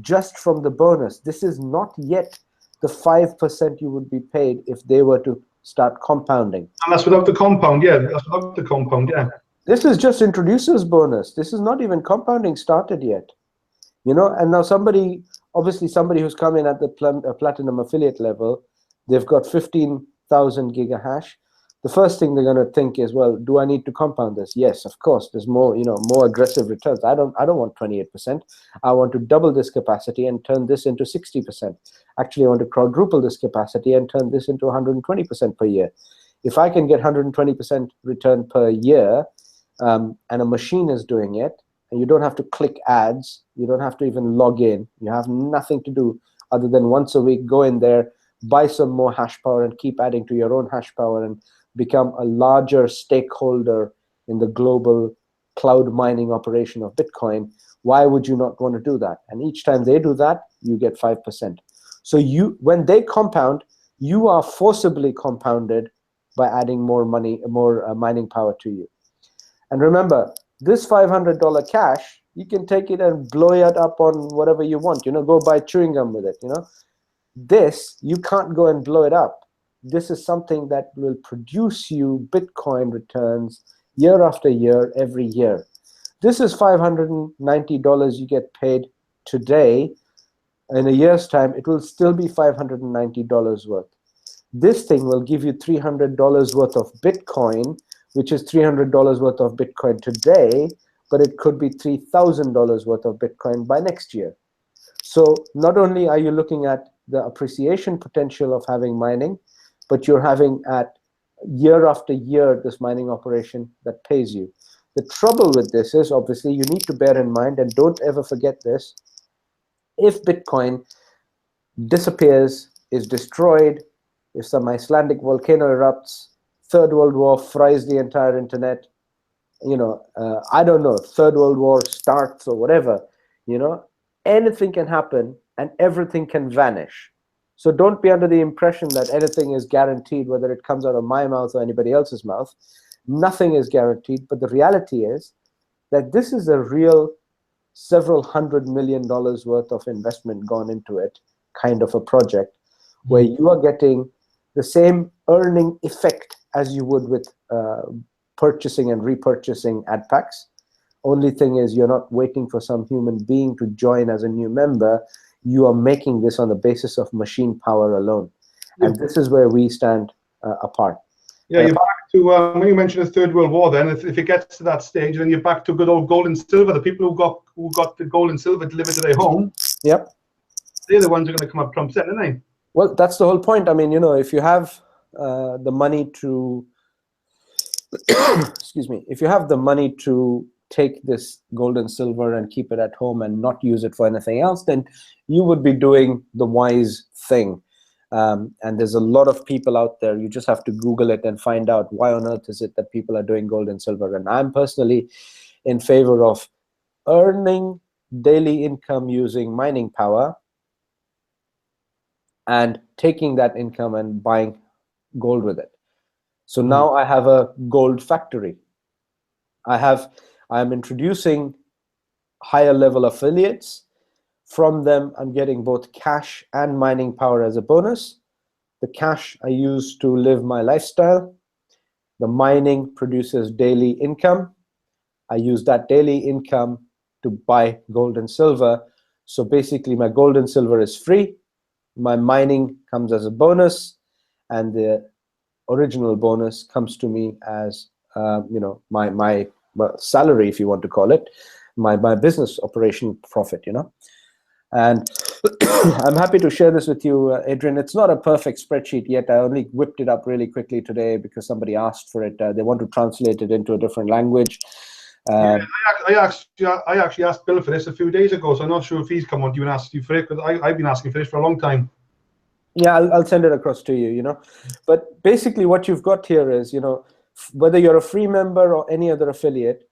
just from the bonus. This is not yet the 5% you would be paid if they were to start compounding. And that's without the compound, yeah. That's without the compound, yeah. This is just introducer's bonus. This is not even compounding started yet. You know, and now somebody, obviously somebody who's come in at the platinum affiliate level, they've got 15,000 gigahash. The first thing they're going to think is, well, do I need to compound this? Yes, of course. There's more, you know, more aggressive returns. I don't want 28%. I want to double this capacity and turn this into 60%. Actually, I want to quadruple this capacity and turn this into 120% per year. If I can get 120% return per year, and a machine is doing it, and you don't have to click ads, you don't have to even log in, you have nothing to do other than once a week go in there, buy some more hash power and keep adding to your own hash power and become a larger stakeholder in the global cloud mining operation of Bitcoin. Why would you not want to do that? And each time they do that, you get 5%. So you, when they compound, you are forcibly compounded by adding more money, more mining power to you. And remember, this $500 cash, you can take it and blow it up on whatever you want. You know, go buy chewing gum with it. You know, this you can't go and blow it up. This is something that will produce you Bitcoin returns year after year, every year. This is $590 you get paid today. In a year's time, it will still be $590 worth. This thing will give you $300 worth of Bitcoin, which is $300 worth of Bitcoin today, but it could be $3,000 worth of Bitcoin by next year. So not only are you looking at the appreciation potential of having mining, but you're having at year after year this mining operation that pays you. The trouble with this is, obviously, you need to bear in mind, and don't ever forget this, if Bitcoin disappears, is destroyed, if some Icelandic volcano erupts, Third World War fries the entire internet, you know, I don't know, Third World War starts or whatever, you know, anything can happen and everything can vanish. So don't be under the impression that anything is guaranteed, whether it comes out of my mouth or anybody else's mouth. Nothing is guaranteed, but the reality is that this is a real several $100 million worth of investment gone into it, kind of a project, where you are getting the same earning effect as you would with purchasing and repurchasing ad packs. Only thing is, you're not waiting for some human being to join as a new member. You are making this on the basis of machine power alone. And this is where we stand apart. Yeah, you're back to, when you mentioned the Third World War, then if it gets to that stage, then you're back to good old gold and silver. The people who got the gold and silver delivered to their home, yep, they're the ones who are going to come up trumps, aren't they? Well, that's the whole point. I mean, you know, if you have the money to, excuse me, if you have the money to take this gold and silver and keep it at home and not use it for anything else, then you would be doing the wise thing. And there's a lot of people out there. You just have to Google it and find out why on earth is it that people are doing gold and silver. And I'm personally in favor of earning daily income using mining power and taking that income and buying gold with it. So now I have a gold factory. I'm introducing higher level affiliates. From them, I'm getting both cash and mining power as a bonus. The cash I use to live my lifestyle. The mining produces daily income. I use that daily income to buy gold and silver. So basically, my gold and silver is free. My mining comes as a bonus, and the original bonus comes to me as you know, my salary, if you want to call it, my business operation profit, you know. And I'm happy to share this with you, Adrian. It's not a perfect spreadsheet yet. I only whipped it up really quickly today because somebody asked for it. They want to translate it into a different language. Yeah, I actually asked Bill for this a few days ago, so I'm not sure if he's come on to you and asked you for it, because I've been asking for this for a long time. Yeah, I'll send it across to you, you know. But basically what you've got here is, you know, whether you're a free member or any other affiliate,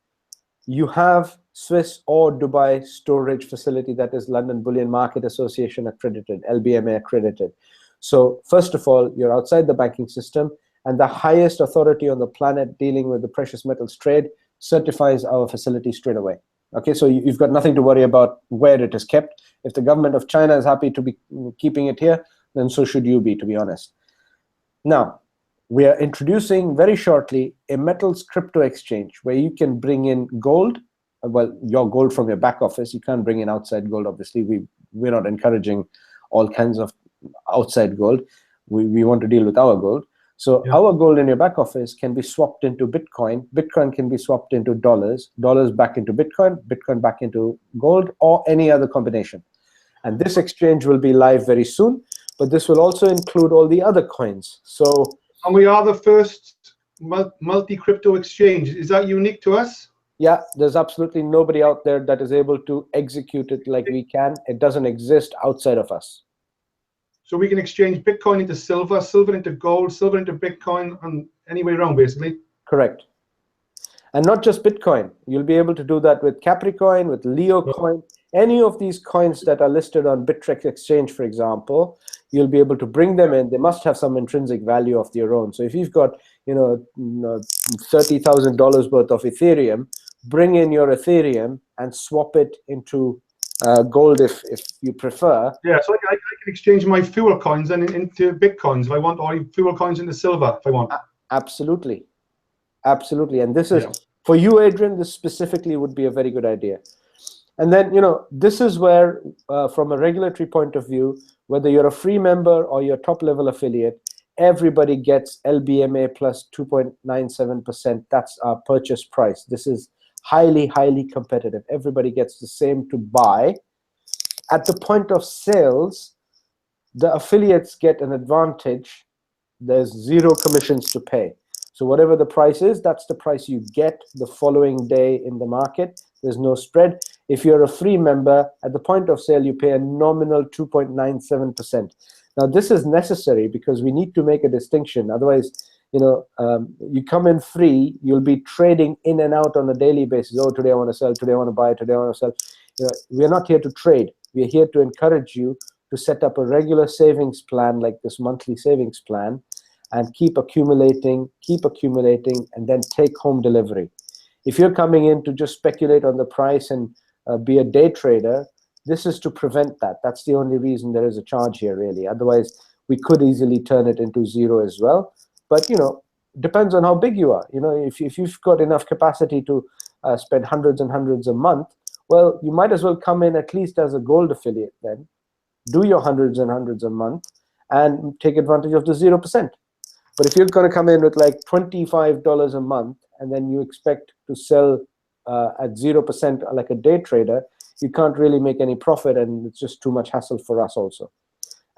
you have Swiss or Dubai storage facility that is London Bullion Market Association accredited, LBMA accredited. So first of all, you're outside the banking system, and the highest authority on the planet dealing with the precious metals trade certifies our facility straight away. Okay, so you've got nothing to worry about where it is kept. If the government of China is happy to be keeping it here, then so should you be, to be honest. Now, we are introducing very shortly a metals crypto exchange where you can bring in gold, well, your gold from your back office. You can't bring in outside gold, obviously. We're not encouraging all kinds of outside gold. We want to deal with our gold. So our gold in your back office can be swapped into Bitcoin. Bitcoin can be swapped into dollars, dollars back into Bitcoin, Bitcoin back into gold, or any other combination. And this exchange will be live very soon, but this will also include all the other coins. So, and we are the first multi-crypto exchange. Is that unique to us? Yeah, there's absolutely nobody out there that is able to execute it like we can. It doesn't exist outside of us. So we can exchange Bitcoin into silver, silver into gold, silver into Bitcoin, and any way around, basically. Correct. And not just Bitcoin. You'll be able to do that with Capricoin, with Leo coin, any of these coins that are listed on Bittrex Exchange, for example. You'll be able to bring them in. They must have some intrinsic value of their own. So if you've got, $30,000 worth of Ethereum, bring in your Ethereum and swap it into gold if you prefer. Yeah, so I can exchange my fuel coins then into Bitcoins if I want, or fuel coins into silver if I want. Absolutely. Absolutely. And this is, for you, Adrian, this specifically would be a very good idea. And then, this is where, from a regulatory point of view, whether you're a free member or you're a top-level affiliate, everybody gets LBMA plus 2.97%. That's our purchase price. This is highly, highly competitive. Everybody gets the same to buy. At the point of sales, the affiliates get an advantage. There's 0 commissions to pay. So whatever the price is, that's the price you get the following day in the market. There's no spread. If you're a free member, at the point of sale, you pay a nominal 2.97%. Now, this is necessary because we need to make a distinction. Otherwise, you come in free, you'll be trading in and out on a daily basis. Oh, today I want to sell, today I want to buy, today I want to sell. We're not here to trade. We're here to encourage you to set up a regular savings plan like this monthly savings plan and keep accumulating, and then take home delivery. If you're coming in to just speculate on the price and be a day trader, this is to prevent that. That's the only reason there is a charge here, really. Otherwise, we could easily turn it into 0 as well. But, depends on how big you are. If you've got enough capacity to spend hundreds and hundreds a month, well, you might as well come in at least as a gold affiliate then, do your hundreds and hundreds a month, and take advantage of the 0%. But if you're going to come in with like $25 a month, and then you expect to sell at 0% like a day trader, you can't really make any profit, and it's just too much hassle for us also.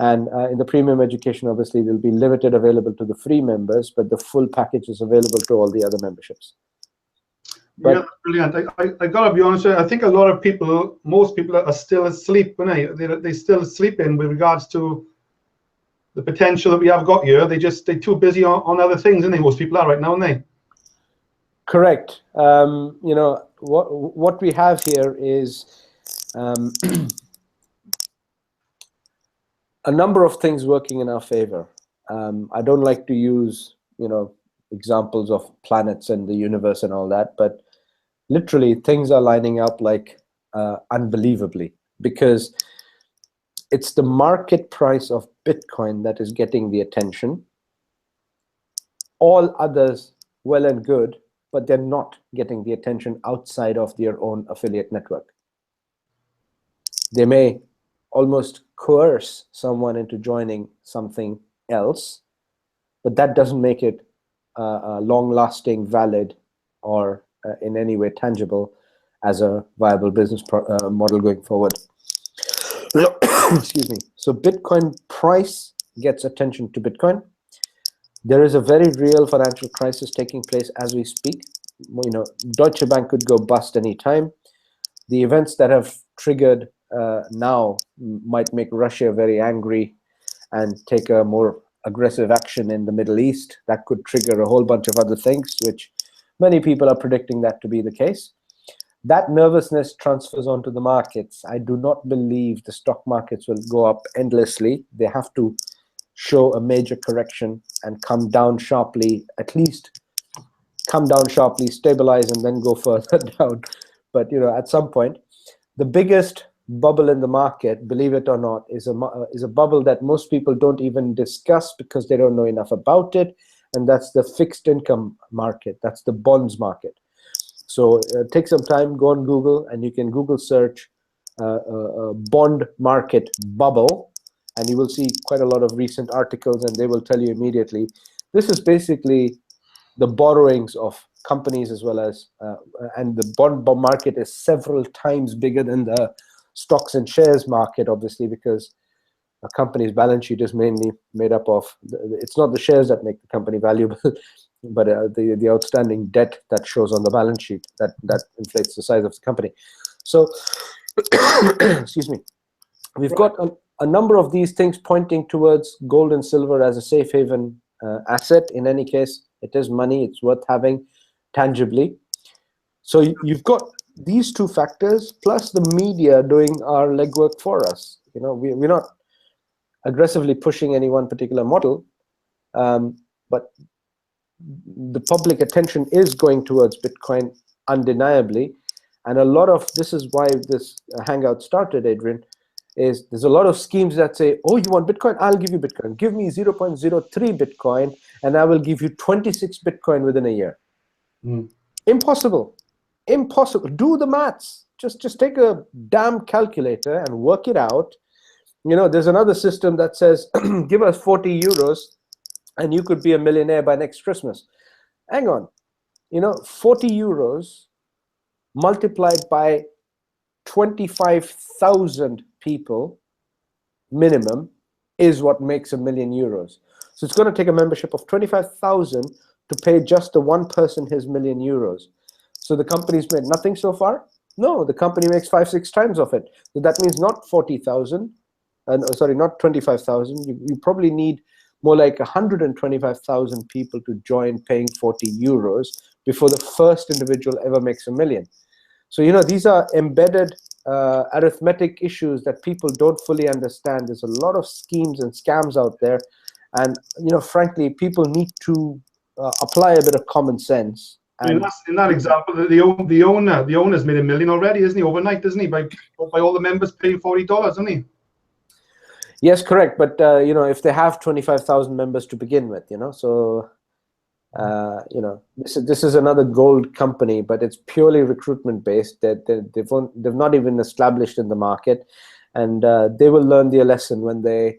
And in the premium education, obviously, will be limited available to the free members, but the full package is available to all the other memberships. But, yeah, brilliant. I gotta be honest with you, I think a lot of people, most people are still asleep, they still sleeping with regards to the potential that we have got here. They're too busy on other things, and most people are right now, aren't they? Correct. What we have here is a number of things working in our favor. I don't like to use, examples of planets and the universe and all that, but literally things are lining up like unbelievably, because it's the market price of Bitcoin that is getting the attention. All others, well and good, but they're not getting the attention outside of their own affiliate network. They may almost coerce someone into joining something else, but that doesn't make it long-lasting, valid, or in any way tangible as a viable business model going forward. Excuse me. So Bitcoin price gets attention to Bitcoin. There is a very real financial crisis taking place as we speak. Deutsche Bank could go bust anytime. The events that have triggered now might make Russia very angry and take a more aggressive action in the Middle East. That could trigger a whole bunch of other things, which many people are predicting that to be the case. That nervousness transfers onto the markets. I do not believe the stock markets will go up endlessly. They have to show a major correction and come down sharply, at least come down sharply, stabilize, and then go further down. But at some point, the biggest bubble in the market, believe it or not, is a bubble that most people don't even discuss because they don't know enough about it, and that's the fixed income market. That's the bonds market. So take some time, go on Google, and you can Google search bond market bubble, and you will see quite a lot of recent articles, and they will tell you immediately. This is basically the borrowings of companies as well as, and the bond market is several times bigger than the stocks and shares market, obviously, because a company's balance sheet is mainly made up of, it's not the shares that make the company valuable, but the outstanding debt that shows on the balance sheet that inflates the size of the company. So, excuse me, we've got a number of these things pointing towards gold and silver as a safe haven asset. In any case, it is money, it's worth having tangibly. So you've got these two factors plus the media doing our legwork for us. We're not aggressively pushing any one particular model, but the public attention is going towards Bitcoin undeniably. And a lot of, this is why this hangout started, Adrian, is there's a lot of schemes that say, oh, you want Bitcoin? I'll give you Bitcoin. Give me 0.03 Bitcoin, and I will give you 26 Bitcoin within a year. Impossible. Impossible. Do the maths. Just take a damn calculator and work it out. There's another system that says, give us 40 euros, and you could be a millionaire by next Christmas. Hang on. 40 euros multiplied by 25,000 people minimum is what makes €1 million. So it's going to take a membership of 25,000 to pay just the one person his €1 million. So the company's made nothing so far? No, the company makes 5-6 times of it. So that means not 40,000, sorry, not 25,000. You probably need more like 125,000 people to join paying 40 euros before the first individual ever makes $1 million. So, these are embedded arithmetic issues that people don't fully understand. There's a lot of schemes and scams out there. And, frankly, people need to apply a bit of common sense. And in that example, the owner's made $1 million already, isn't he? Overnight, isn't he? By all the members paying $40, isn't he? Yes, correct. But, if they have 25,000 members to begin with, so... this is another gold company, but it's purely recruitment based. They've not even established in the market, and they will learn their lesson when they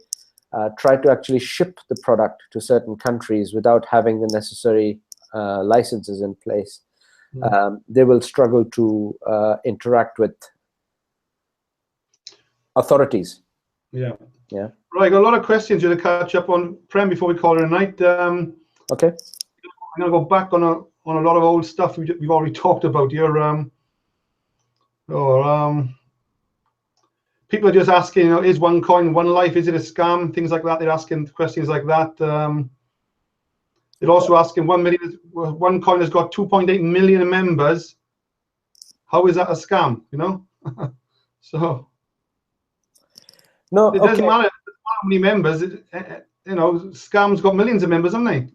try to actually ship the product to certain countries without having the necessary licenses in place. They will struggle to interact with authorities. Yeah. Right, got a lot of questions to catch up on, Prem, before we call it a night. Okay. I'm going to go back on a lot of old stuff we've already talked about here. People are just asking, is OneCoin one life? Is it a scam? Things like that. They're asking questions like that. They're also asking, OneCoin has got 2.8 million members. How is that a scam? So no, it doesn't matter how many members. Scam's got millions of members, haven't they?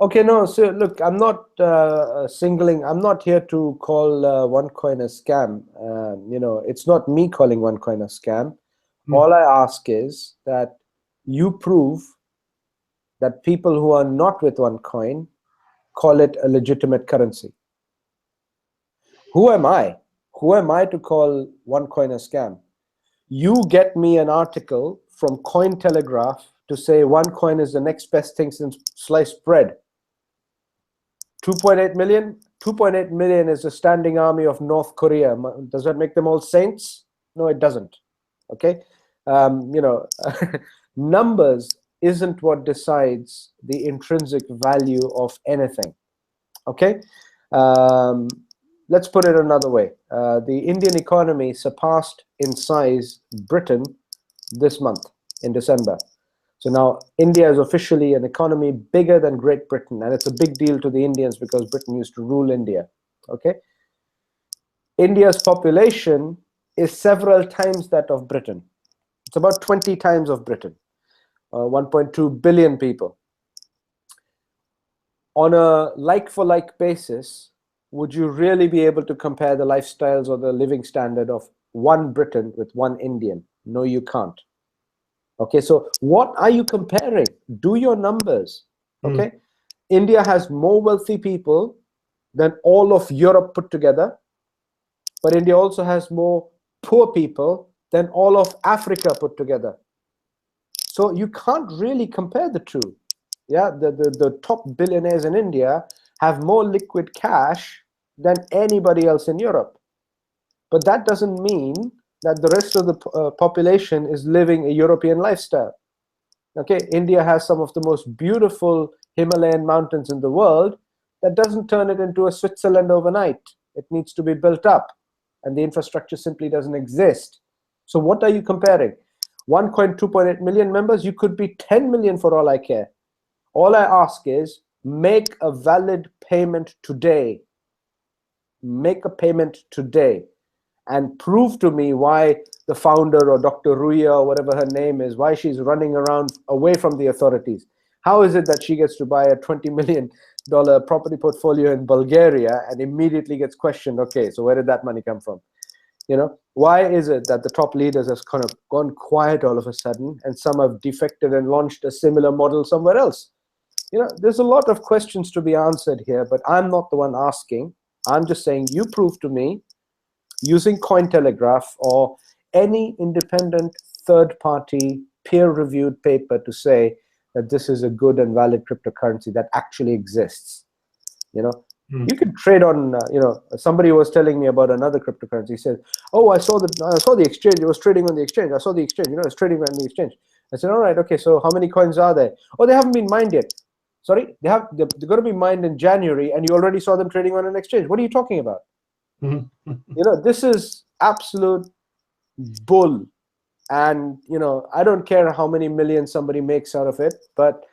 Okay, no, so look, I'm not I'm not here to call OneCoin a scam. It's not me calling OneCoin a scam. All I ask is that you prove that people who are not with OneCoin call it a legitimate currency. Who am I? Who am I to call OneCoin a scam? You get me an article from Cointelegraph to say OneCoin is the next best thing since sliced bread. 2.8 million? 2.8 million is a standing army of North Korea. Does that make them all saints? No, it doesn't. Okay? Numbers isn't what decides the intrinsic value of anything. Okay? Let's put it another way. The Indian economy surpassed in size Britain this month in December. So now India is officially an economy bigger than Great Britain, and it's a big deal to the Indians because Britain used to rule India. Okay? India's population is several times that of Britain. It's about 20 times of Britain, 1.2 billion people. on a like-for-like basis, would you really be able to compare the lifestyles or the living standard of one Briton with one Indian? No, you can't. Okay, so what are you comparing? Do your numbers. Okay, India has more wealthy people than all of Europe put together, but India also has more poor people than all of Africa put together. So you can't really compare the two. Yeah, the top billionaires in India have more liquid cash than anybody else in Europe. But that doesn't mean that the rest of the population is living a European lifestyle. Okay, India has some of the most beautiful Himalayan mountains in the world. That doesn't turn it into a Switzerland overnight. It needs to be built up, and the infrastructure simply doesn't exist. So what are you comparing? OneCoin 2.8 million members, you could be 10 million for all I care. All I ask is make a valid payment today. Make a payment today and prove to me why the founder or Dr. Ruya or whatever her name is, why she's running around away from the authorities. How is it that she gets to buy a $20 million property portfolio in Bulgaria and immediately gets questioned, okay, so where did that money come from? You know, why is it that the top leaders have kind of gone quiet all of a sudden and some have defected and launched a similar model somewhere else? You know, there's a lot of questions to be answered here, but I'm not the one asking. I'm just saying you prove to me using Cointelegraph or any independent third-party peer-reviewed paper to say that this is a good and valid cryptocurrency that actually exists. You know, you can trade on. You know, somebody was telling me about another cryptocurrency. He said, "Oh, I saw the exchange. It was trading on the exchange. I saw the exchange. You know, it's trading on the exchange." I said, "All right, okay. So how many coins are there? Oh, they haven't been mined yet. Sorry, they're going to be mined in January, and you already saw them trading on an exchange. What are you talking about?" You know, this is absolute bull. And, you know, I don't care how many millions somebody makes out of it, but,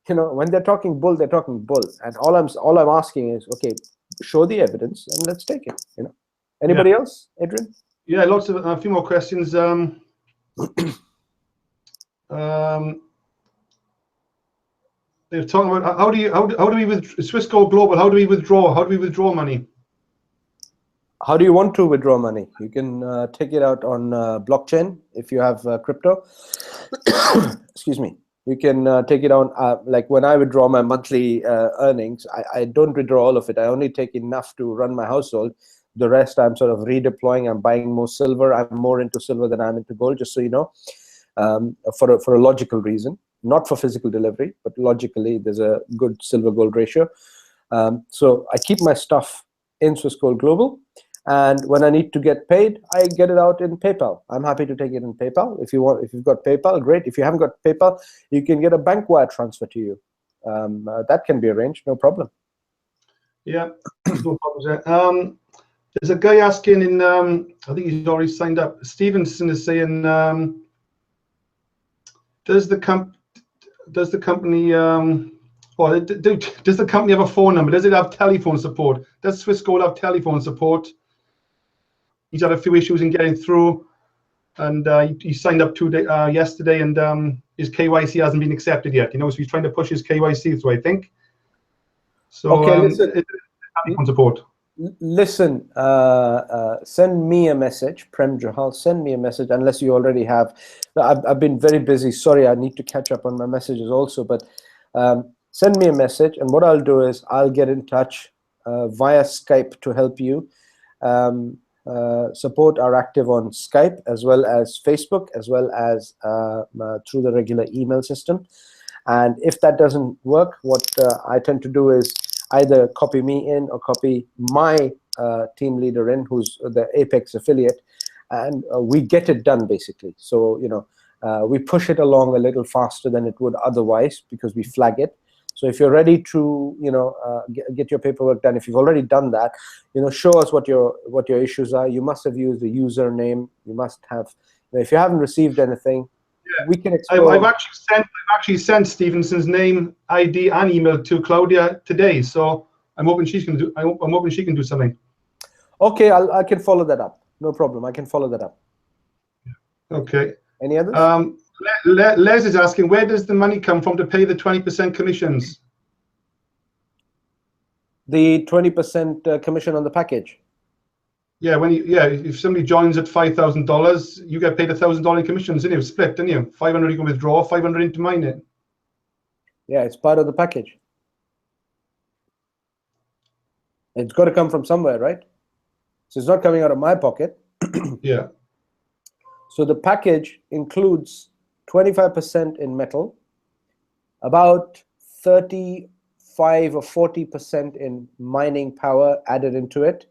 you know, when they're talking bull, they're talking bull. And all I'm asking is, okay, show the evidence and let's take it, you know. Anybody else, Adrian? Yeah, lots of, a few more questions. They're talking about how do we with Swissquote Global, how do we withdraw money? How do you want to withdraw money? You can take it out on blockchain if you have crypto. Excuse me. You can take it on, like when I withdraw my monthly earnings, I don't withdraw all of it. I only take enough to run my household. The rest I'm sort of redeploying. I'm buying more silver. I'm more into silver than I'm into gold, just so you know, for a logical reason. Not for physical delivery, but logically, there's a good silver-gold ratio. So I keep my stuff in Swissquote Global. And when I need to get paid, I get it out in PayPal. I'm happy to take it in PayPal. If you've got PayPal, great. If you haven't got PayPal, you can get a bank wire transfer to you. That can be arranged, no problem. Yeah, no problems there. There's a guy asking in, I think he's already signed up. Stevenson is saying, does the company does the company have a phone number? Does it have telephone support? Does Swissquote have telephone support? He's had a few issues in getting through, and he signed up yesterday, and his KYC hasn't been accepted yet. You know, so he's trying to push his KYC through, I think. So okay, listen. telephone support. Listen, send me a message, Prem Johal. Send me a message, unless you already have. I've been very busy. Sorry, I need to catch up on my messages also. But send me a message, and what I'll do is I'll get in touch via Skype to help you. Support are active on Skype as well as Facebook, as well as through the regular email system. And if that doesn't work, what I tend to do is either copy me in or copy my team leader in, who's the Apex affiliate, and we get it done basically. So, you know, we push it along a little faster than it would otherwise because we flag it. So if you're ready to, you know, get your paperwork done, if you've already done that, you know, show us what your issues are. You must have used a username. You must have, you know, if you haven't received anything, we can explore. I've actually sent Stevenson's name, ID, and email to Claudia today. So I'm hoping she can do. I'm hoping she can do something. Okay, I can follow that up. No problem. I can follow that up. Okay. Any others? Les is asking, where does the money come from to pay the 20% commissions? The 20% commission on the package. Yeah, if somebody joins at $5,000, you get paid $1,000 in commissions, and you split, don't you? 500 you can withdraw, 500 into mine it. Yeah, it's part of the package. It's got to come from somewhere, right? So it's not coming out of my pocket. Yeah. So the package includes 25% in metal, about 35 or 40% in mining power added into it.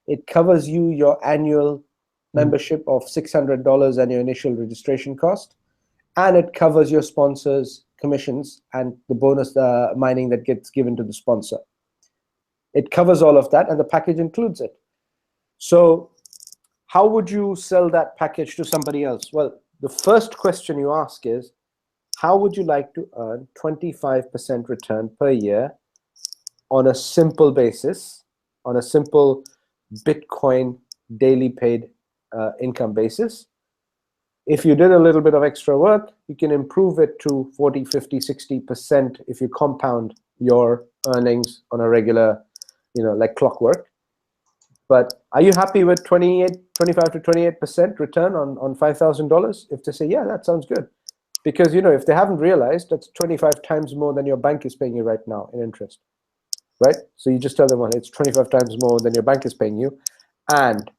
It covers you your annual membership of $600 and your initial registration cost, and it covers your sponsors' commissions and the bonus mining that gets given to the sponsor. It covers all of that, and the package includes it. So how would you sell that package to somebody else? Well, the first question you ask is, how would you like to earn 25% return per year on a simple basis, on a simple BitCoin daily paid income basis? If you did a little bit of extra work, you can improve it to 40, 50, 60% if you compound your earnings on a regular, like clockwork. But are you happy with 25 to 28% return on $5,000? If they say, yeah, that sounds good. Because, if they haven't realized, that's 25 times more than your bank is paying you right now in interest, right? So you just tell them, well, it's 25 times more than your bank is paying you. And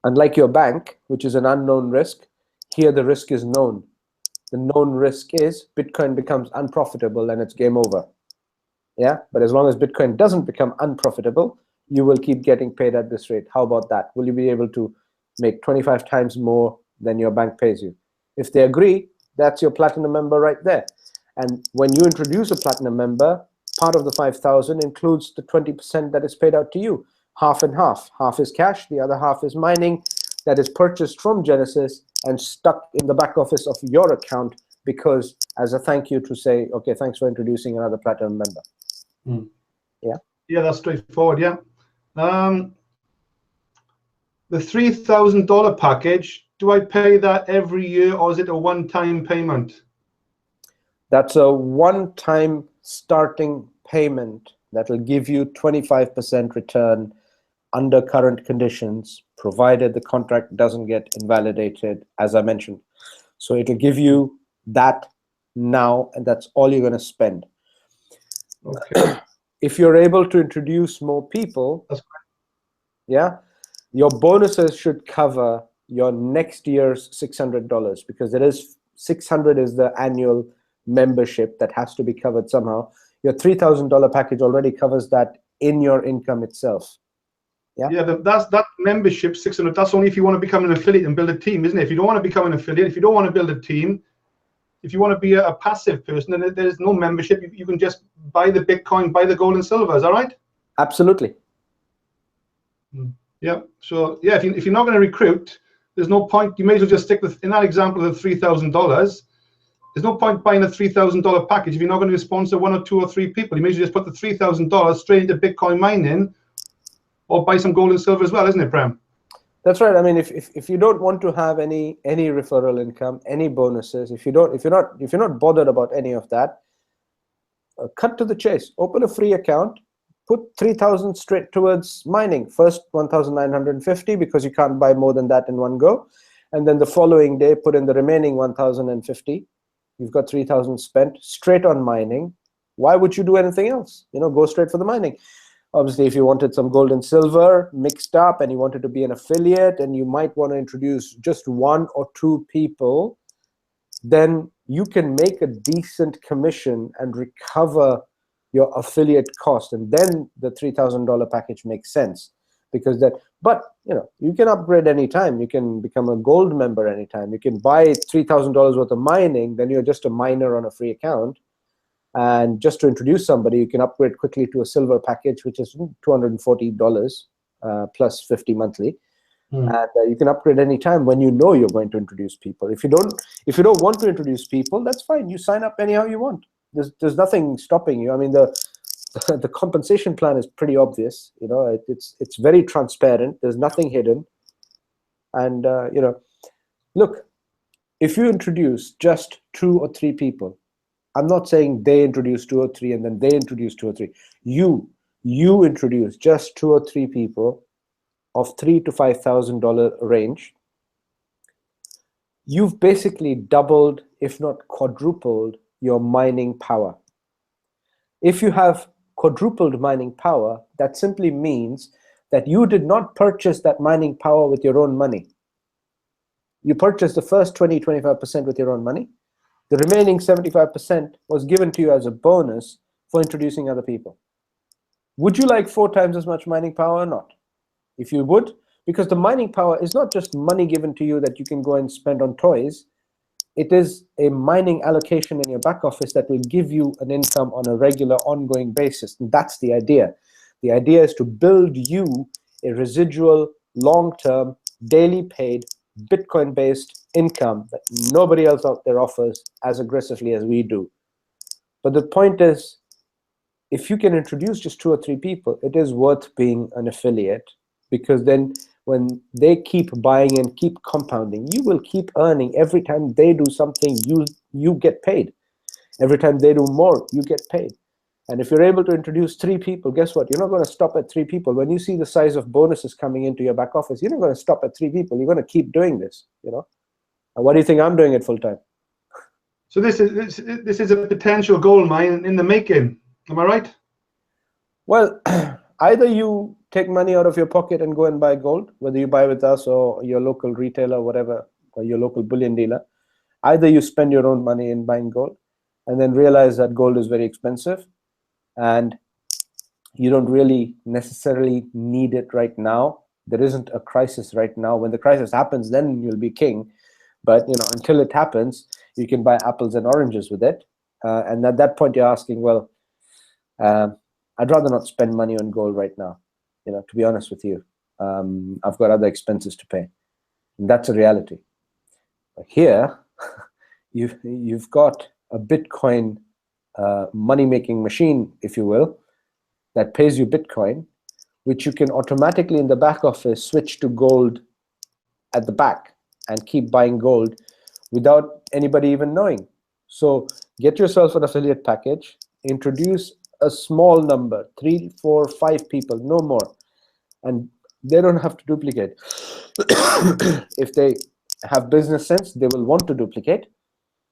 unlike your bank, which is an unknown risk, here the risk is known. The known risk is Bitcoin becomes unprofitable and it's game over. Yeah, but as long as Bitcoin doesn't become unprofitable, you will keep getting paid at this rate. How about that? Will you be able to make 25 times more than your bank pays you? If they agree, that's your platinum member right there. And when you introduce a platinum member, part of the 5,000 includes the 20% that is paid out to you, half and half. Half is cash, the other half is mining that is purchased from Genesis and stuck in the back office of your account because as a thank you to say, okay, thanks for introducing another platinum member. Yeah. Yeah, that's straightforward. Yeah. The $3,000 package, do I pay that every year or is it a one-time payment? That's a one-time starting payment that will give you 25% return under current conditions, provided the contract doesn't get invalidated, as I mentioned. So it'll give you that now, and that's all you're going to spend. Okay. If you're able to introduce more people, That's yeah, your bonuses should cover your next year's $600 because it is $600 is the annual membership that has to be covered somehow. Your $3,000 package already covers that in your income itself. Yeah, that membership $600. That's only if you want to become an affiliate and build a team, isn't it? If you don't want to become an affiliate, if you don't want to build a team, if you want to be a passive person, then there's no membership. You can just buy the Bitcoin, buy the gold and silver. Is that right? Absolutely. Yeah. So yeah, if you're not going to recruit, there's no point. You may as well just stick with, in that example of the $3,000. There's no point buying a $3,000 package if you're not going to sponsor one or two or three people. You may as well just put the $3,000 straight into Bitcoin mining, or buy some gold and silver as well, isn't it, Prem? That's right. I mean, if you don't want to have any referral income, any bonuses, if you're not bothered about any of that, cut to the chase. Open a free account. Put 3,000 straight towards mining. First 1,950 because you can't buy more than that in one go, and then the following day put in the remaining 1,050. You've got 3,000 spent straight on mining. Why would you do anything else? Go straight for the mining. Obviously, if you wanted some gold and silver mixed up and you wanted to be an affiliate and you might want to introduce just one or two people, then you can make a decent commission and recover your affiliate cost, and then the $3,000 package makes sense because that. But you can upgrade anytime. You can become a gold member anytime. You can buy $3,000 worth of mining. Then you're just a miner on a free account. And just to introduce somebody, you can upgrade quickly to a silver package, which is $240 plus 50 monthly. And you can upgrade anytime when you know you're going to introduce people. If you don't want to introduce people, that's fine. You sign up anyhow you want. There's nothing stopping you. I mean, the compensation plan is pretty obvious. It's very transparent. There's nothing hidden. And look, if you introduce just 2 or 3 people, I'm not saying they introduce 2 or 3 and then they introduce 2 or 3. You you introduce just 2 or 3 people of $3,000 to $5,000 range, you've basically doubled, if not quadrupled, your mining power. If you have quadrupled mining power, that simply means that you did not purchase that mining power with your own money. You purchased the first 20-25% with your own money. The remaining 75% was given to you as a bonus for introducing other people. Would you like 4 times as much mining power or not? If you would, because the mining power is not just money given to you that you can go and spend on toys. It is a mining allocation in your back office that will give you an income on a regular, ongoing basis. And that's the idea. The idea is to build you a residual, long-term, daily paid, Bitcoin-based income that nobody else out there offers as aggressively as we do. But the point is, if you can introduce just 2 or 3 people, it is worth being an affiliate, because then when they keep buying and keep compounding, you will keep earning. Every time they do something, you get paid. Every time they do more, you get paid. And if you're able to introduce 3 people, guess what? You're not going to stop at 3 people. When you see the size of bonuses coming into your back office, you're not going to stop at 3 people. You're going to keep doing this, you know? And why do you think I'm doing it full time? So this is a potential gold mine in the making. Am I right? Well, either you take money out of your pocket and go and buy gold, whether you buy with us or your local retailer, whatever, or your local bullion dealer. Either you spend your own money in buying gold and then realize that gold is very expensive and you don't really necessarily need it right now. There isn't a crisis right now. When the crisis happens, then you'll be king. But you know, until it happens, you can buy apples and oranges with it. And at that point, you're asking, well, I'd rather not spend money on gold right now. You know, to be honest with you, I've got other expenses to pay, and that's a reality. But here, you've got a Bitcoin money-making machine, if you will, that pays you Bitcoin, which you can automatically in the back office switch to gold at the back and keep buying gold without anybody even knowing. So get yourself an affiliate package, introduce a small number, 3, 4, 5 people, no more, and they don't have to duplicate. If they have business sense, they will want to duplicate,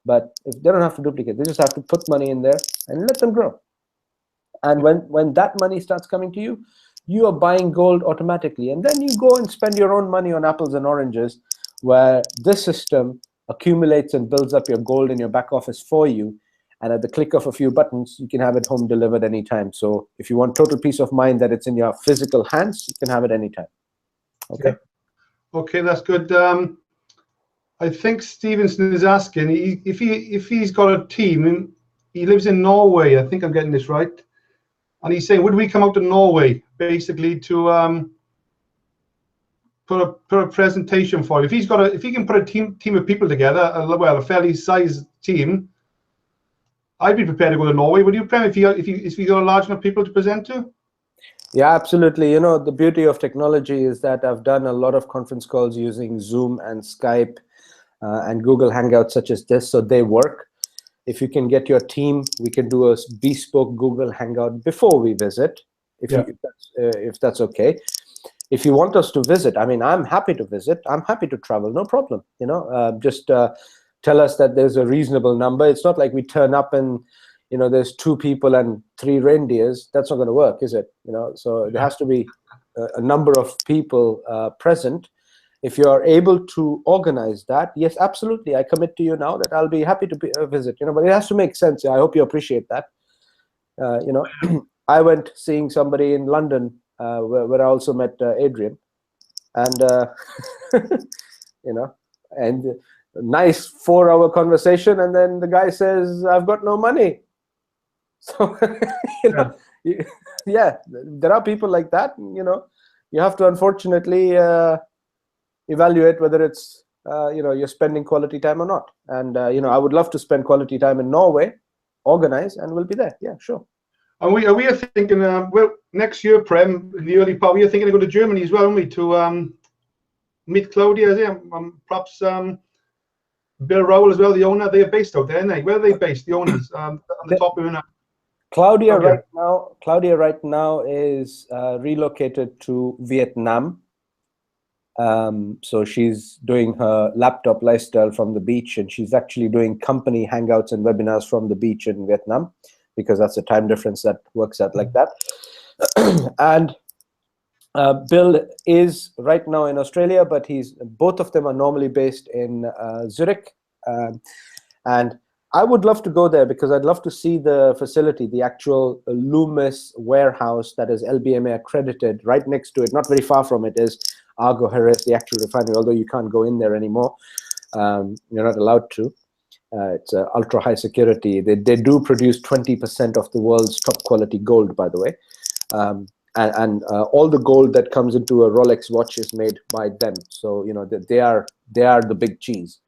but if they don't have to duplicate, they just have to put money in there and let them grow. And when that money starts coming to you, you are buying gold automatically, and then you go and spend your own money on apples and oranges, where this system accumulates and builds up your gold in your back office for you. And at the click of a few buttons, you can have it home delivered anytime. So if you want total peace of mind that it's in your physical hands, you can have it anytime. Okay. Yeah. Okay, that's good. I think Stevenson is asking if he's got a team. He lives in Norway. I think I'm getting this right. And he's saying, would we come out to Norway basically to put a presentation for him? If he can put a team of people together, a fairly sized team, I'd be prepared to go to Norway. Would you, Prem, if you got a large enough people to present to? Yeah, absolutely. You know, the beauty of technology is that I've done a lot of conference calls using Zoom and Skype and Google Hangouts such as this, so they work. If you can get your team, we can do a bespoke Google Hangout before we visit, if that's okay. If you want us to visit, I mean, I'm happy to visit. I'm happy to travel, no problem. You know, just tell us that there's a reasonable number. It's not like we turn up and, you know, there's 2 people and 3 reindeers. That's not going to work, is it? You know, so there has to be a number of people present. If you are able to organize that, yes, absolutely. I commit to you now that I'll be happy to visit. You know, but it has to make sense. I hope you appreciate that. You know, I went seeing somebody in London where I also met Adrian, and you know, and nice 4-hour conversation, and then the guy says, "I've got no money." So you know, yeah, there are people like that. You know, you have to unfortunately evaluate whether it's you know, you're spending quality time or not. And you know, I would love to spend quality time in Norway, organize, and we'll be there. Yeah, sure. And we are thinking, well, next year, Prem, in the early part, we are thinking to go to Germany as well, aren't we, to meet Claudia, perhaps Bill Rowell as well, the owner. They are based out there, aren't they? Where are they based, the owners? On the top of it. Claudia Okay. right now is relocated to Vietnam. So she's doing her laptop lifestyle from the beach, and she's actually doing company hangouts and webinars from the beach in Vietnam, because that's a time difference that works out like that. And Bill is right now in Australia, but both of them are normally based in Zurich. And I would love to go there because I'd love to see the facility, the actual Loomis warehouse that is LBMA accredited. Right next to it, not very far from it, is Argo Jerez, the actual refinery, although you can't go in there anymore. You're not allowed to. It's ultra high security. They do produce 20% of the world's top quality gold, by the way. And all the gold that comes into a Rolex watch is made by them. So, you know, they are the big cheese.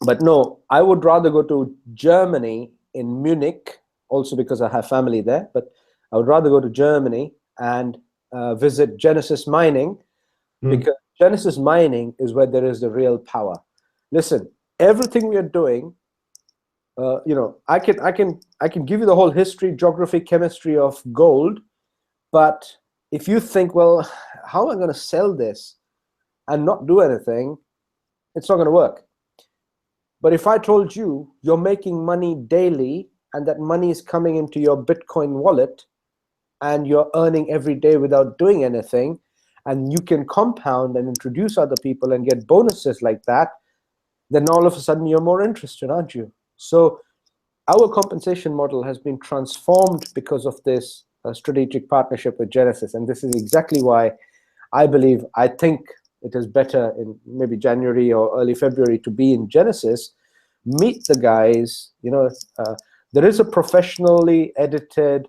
But no, I would rather go to Germany, in Munich, also because I have family there. But I would rather go to Germany and visit Genesis Mining, because Genesis Mining is where there is the real power. Listen, everything we are doing, you know, I can give you the whole history, geography, chemistry of gold, but if you think, well, how am I going to sell this and not do anything, it's not going to work. But if I told you you're making money daily and that money is coming into your Bitcoin wallet and you're earning every day without doing anything, and you can compound and introduce other people and get bonuses like that, then all of a sudden you're more interested, aren't you? So our compensation model has been transformed because of this strategic partnership with Genesis. And this is exactly why I think it is better in maybe January or early February to be in Genesis, meet the guys. You know, there is a professionally edited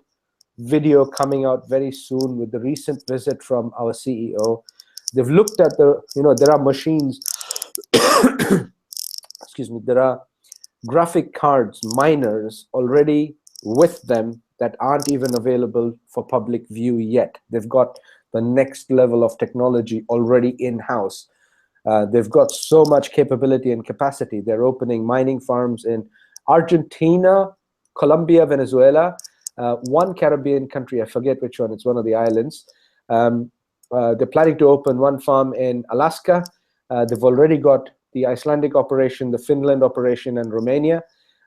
video coming out very soon with the recent visit from our CEO. They've looked at there are machines, excuse me, there are graphic cards, miners already with them that aren't even available for public view yet. They've got the next level of technology already in-house. They've got so much capability and capacity. They're opening mining farms in Argentina, Colombia, Venezuela, one Caribbean country, I forget which one, it's one of the islands. They're planning to open one farm in Alaska. They've already got the Icelandic operation, the Finland operation, and Romania.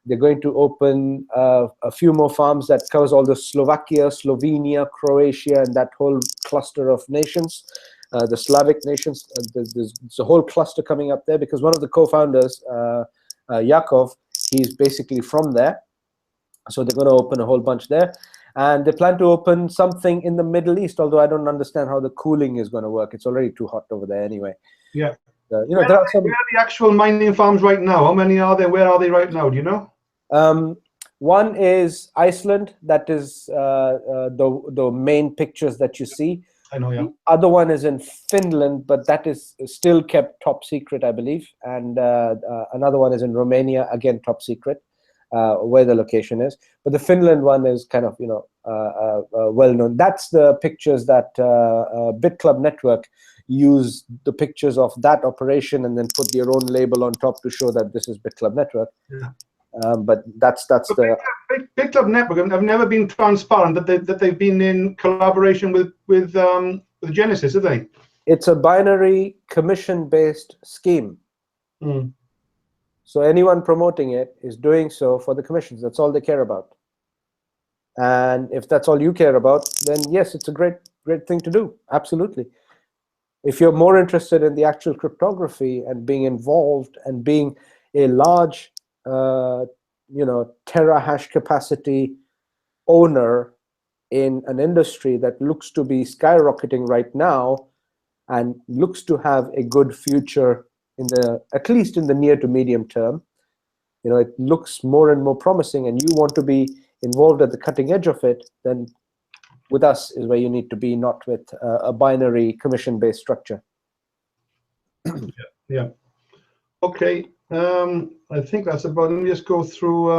They're going to open a few more farms that covers all the Slovakia, Slovenia, Croatia, and that whole cluster of nations, the Slavic nations. There's a whole cluster coming up there because one of the co-founders, Yakov, he's basically from there. So they're going to open a whole bunch there. And they plan to open something in the Middle East, although I don't understand how the cooling is going to work. It's already too hot over there anyway. Yeah. You know, where are the actual mining farms right now? How many are there? Where are they right now? Do you know? One is Iceland. That is the main pictures that you see. I know, yeah. The other one is in Finland, but that is still kept top secret, I believe. And another one is in Romania, again top secret, where the location is. But the Finland one is kind of, you know, well known. That's the pictures that BitClub Network use, the pictures of that operation, and then put their own label on top to show that this is BitClub Network. Yeah. But that's the BitClub Network have never been transparent that they've been in collaboration with Genesis, have they? It's a binary commission-based scheme. So anyone promoting it is doing so for the commissions. That's all they care about. And if that's all you care about, then yes, it's a great thing to do. Absolutely. If you're more interested in the actual cryptography and being involved and being a large you know, terahash capacity owner in an industry that looks to be skyrocketing right now and looks to have a good future at least in the near to medium term, you know, it looks more and more promising, and you want to be involved at the cutting edge of it, then with us is where you need to be, not with a binary commission-based structure. Yeah. Okay. I think that's about it. Let me just go through.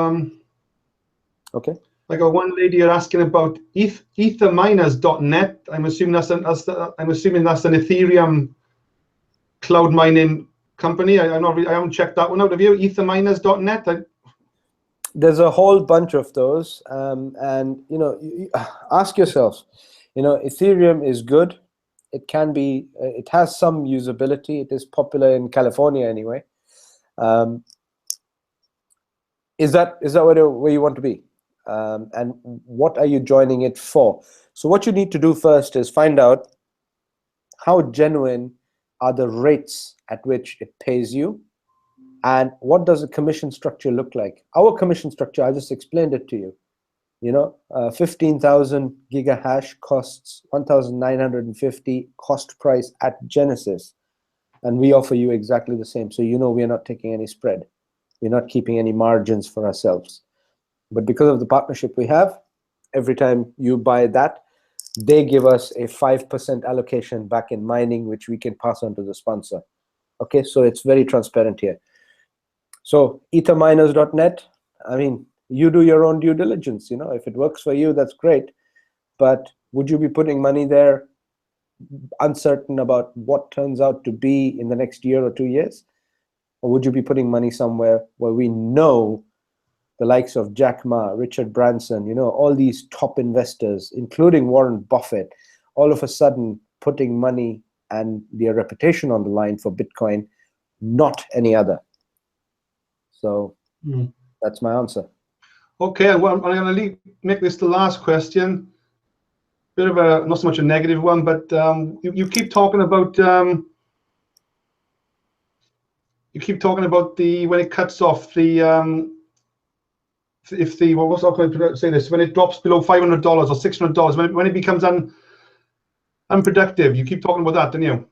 Okay. I got one lady here asking about etherminers.net. I'm assuming that's an Ethereum cloud mining company. I haven't checked that one out. Have you? Etherminers.net. there's a whole bunch of those, and you ask yourself, Ethereum is good. It can be, it has some usability. It is popular in California anyway. Is that where you want to be? And what are you joining it for? So what you need to do first is find out how genuine are the rates at which it pays you, and what does the commission structure look like. Our commission structure, I just explained it to you. 15,000 gigahash costs 1,950 cost price at Genesis, and we offer you exactly the same. So we are not taking any spread. We're not keeping any margins for ourselves. But because of the partnership we have, every time you buy that, they give us a 5% allocation back in mining, which we can pass on to the sponsor. Okay, so it's very transparent here. So etherminers.net, I mean, you do your own due diligence. If it works for you, that's great. But would you be putting money there uncertain about what turns out to be in the next year or 2 years? Or would you be putting money somewhere where we know the likes of Jack Ma, Richard Branson, all these top investors, including Warren Buffett, all of a sudden putting money and their reputation on the line for Bitcoin, not any other? So that's my answer. Okay, well, I'm going to make this the last question. Bit of a, not so much a negative one, but you keep talking about when it cuts off the when it drops below $500 or $600, when it becomes unproductive. You keep talking about that, don't you?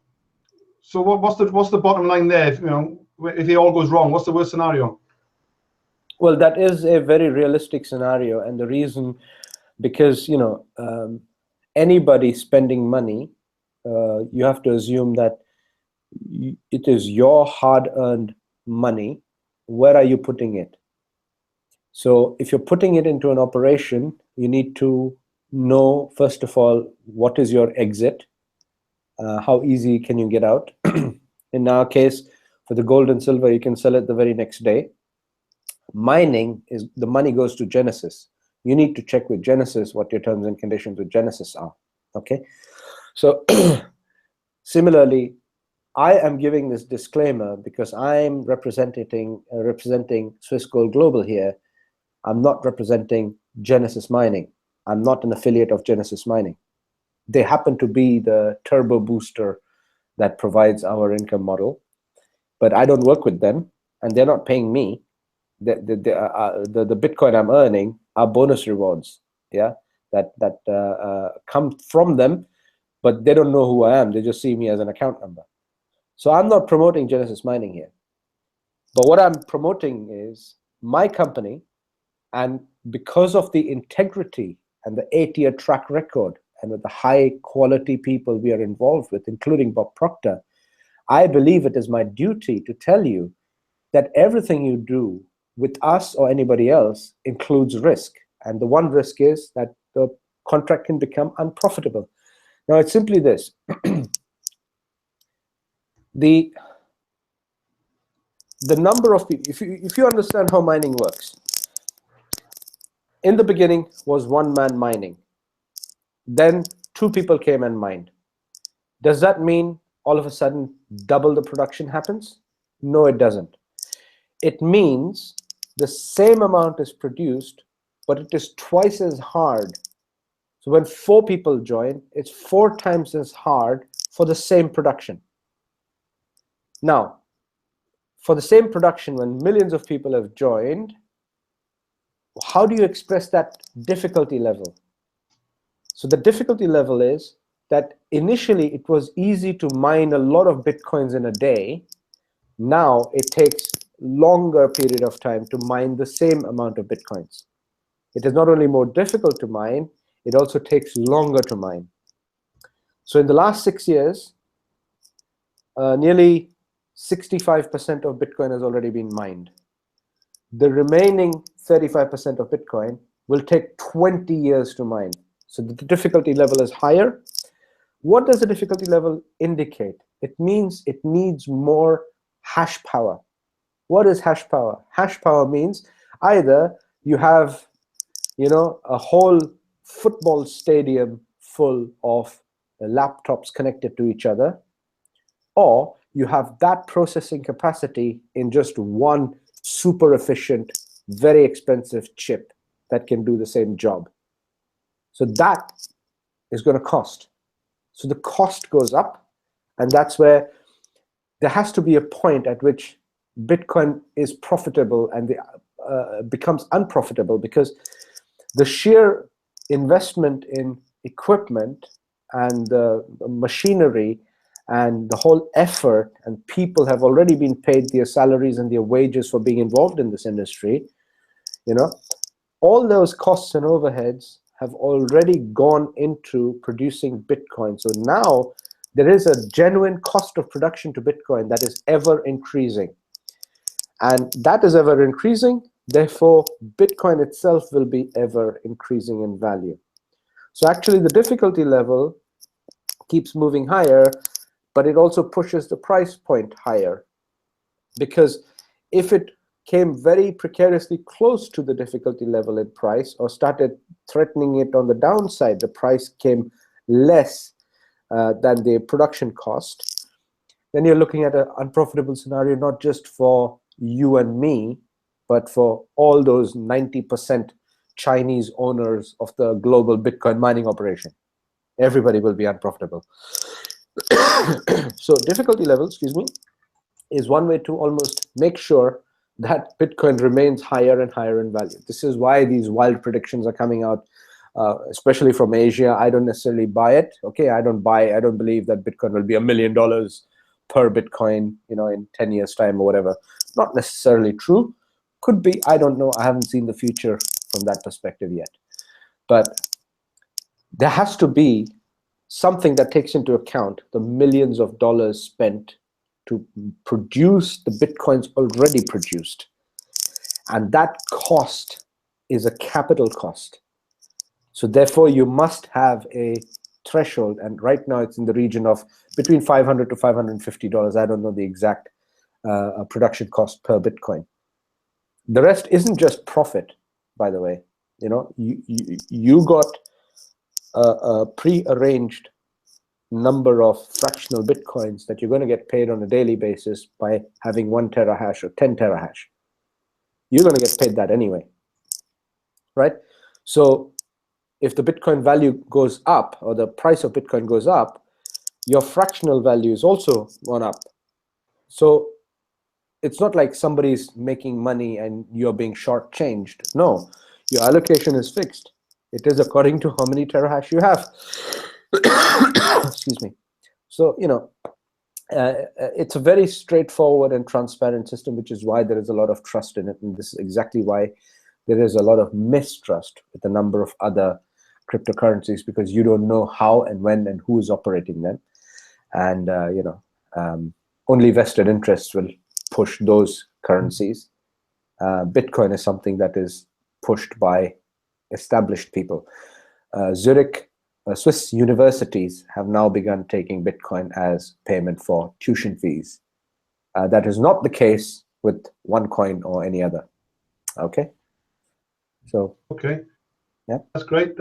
So what's the bottom line there? If it all goes wrong, what's the worst scenario? Well, that is a very realistic scenario, and the reason, because anybody spending money, you have to assume that it is your hard-earned money. Where are you putting it? So if you're putting it into an operation, you need to know, first of all, what is your exit? How easy can you get out? In our case, for the gold and silver, you can sell it the very next day. Mining is, the money goes to Genesis. You need to check with Genesis what your terms and conditions with Genesis are. Okay, so similarly, I am giving this disclaimer because I'm representing Swiss Gold Global here. I'm not representing Genesis Mining. I'm not an affiliate of Genesis Mining. They happen to be the turbo booster that provides our income model, but I don't work with them, and they're not paying me. The Bitcoin I'm earning are bonus rewards, that come from them, but they don't know who I am. They just see me as an account number. So I'm not promoting Genesis Mining here. But what I'm promoting is my company, and because of the integrity and the 8-year track record and with the high quality people we are involved with, including Bob Proctor, I believe it is my duty to tell you that everything you do with us or anybody else includes risk. And the one risk is that the contract can become unprofitable. Now, it's simply this. The number of people, if you understand how mining works, in the beginning was one man mining. Then 2 people came and mined. Does that mean all of a sudden double the production happens? No, it doesn't. It means the same amount is produced, but it is twice as hard. So when 4 people join, it's 4 times as hard for the same production. Now, for the same production, when millions of people have joined, how do you express that difficulty level? So the difficulty level is that initially it was easy to mine a lot of Bitcoins in a day. Now it takes longer period of time to mine the same amount of Bitcoins. It is not only more difficult to mine, it also takes longer to mine. So in the last 6 years, nearly 65% of Bitcoin has already been mined. The remaining 35% of Bitcoin will take 20 years to mine. So the difficulty level is higher. What does the difficulty level indicate? It means it needs more hash power. What is hash power? Hash power means either you have, you know, a whole football stadium full of laptops connected to each other, or you have that processing capacity in just one super efficient, very expensive chip that can do the same job. So that is going to cost. So the cost goes up, and that's where there has to be a point at which Bitcoin is profitable and becomes unprofitable, because the sheer investment in equipment and machinery and the whole effort, and people have already been paid their salaries and their wages for being involved in this industry, you know, all those costs and overheads have already gone into producing Bitcoin. So now there is a genuine cost of production to Bitcoin that is ever increasing. And that is ever increasing, therefore Bitcoin itself will be ever increasing in value. So actually the difficulty level keeps moving higher, but it also pushes the price point higher. Because if it came very precariously close to the difficulty level in price, or started threatening it on the downside, the price came less than the production cost, then you're looking at an unprofitable scenario, not just for you and me, but for all those 90% Chinese owners of the global Bitcoin mining operation. Everybody will be unprofitable. So difficulty level, excuse me, is one way to almost make sure that Bitcoin remains higher and higher in value. This is why these wild predictions are coming out, especially from Asia. I don't necessarily buy it. Okay, I don't believe that Bitcoin will be $1 million per Bitcoin, you know, in 10 years time or whatever. Not necessarily true. Could be, I don't know. I haven't seen the future from that perspective yet. But there has to be something that takes into account the millions of dollars spent to produce the Bitcoins already produced. And that cost is a capital cost. So therefore you must have a threshold, and right now it's in the region of between $500 to $550. I don't know the exact production cost per Bitcoin. The rest isn't just profit, by the way. You know, you got a pre-arranged number of fractional Bitcoins that you're going to get paid on a daily basis by having 1 terahash or 10 terahash. You're going to get paid that anyway, right? So if the Bitcoin value goes up, or the price of Bitcoin goes up, your fractional value is also gone up. So it's not like somebody's making money and you're being shortchanged. No, your allocation is fixed. It is according to how many terahash you have. Excuse me. So, you know, it's a very straightforward and transparent system, which is why there is a lot of trust in it. And this is exactly why there is a lot of mistrust with a number of other cryptocurrencies, because you don't know how and when and who is operating them. And, you know, only vested interests will push those currencies. Bitcoin is something that is pushed by established people. Zurich, Swiss universities have now begun taking Bitcoin as payment for tuition fees. That is not the case with OneCoin or any other. Okay. So. Okay. Yeah. That's great.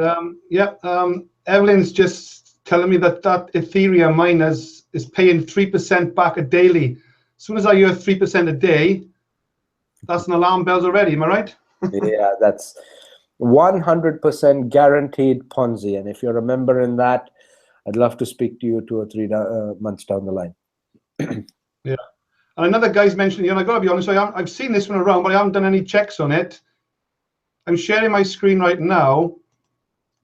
Evelyn's just telling me that Ethereum miner is paying 3% back a daily. As soon as I hear 3% a day, that's an alarm bells already. Am I right? Yeah, that's 100% guaranteed Ponzi. And if you're a member in that, I'd love to speak to you 2 or 3 months down the line. Yeah. And another guy's mentioned, you know, I got to be honest, I've seen this one around, but I haven't done any checks on it. I'm sharing my screen right now.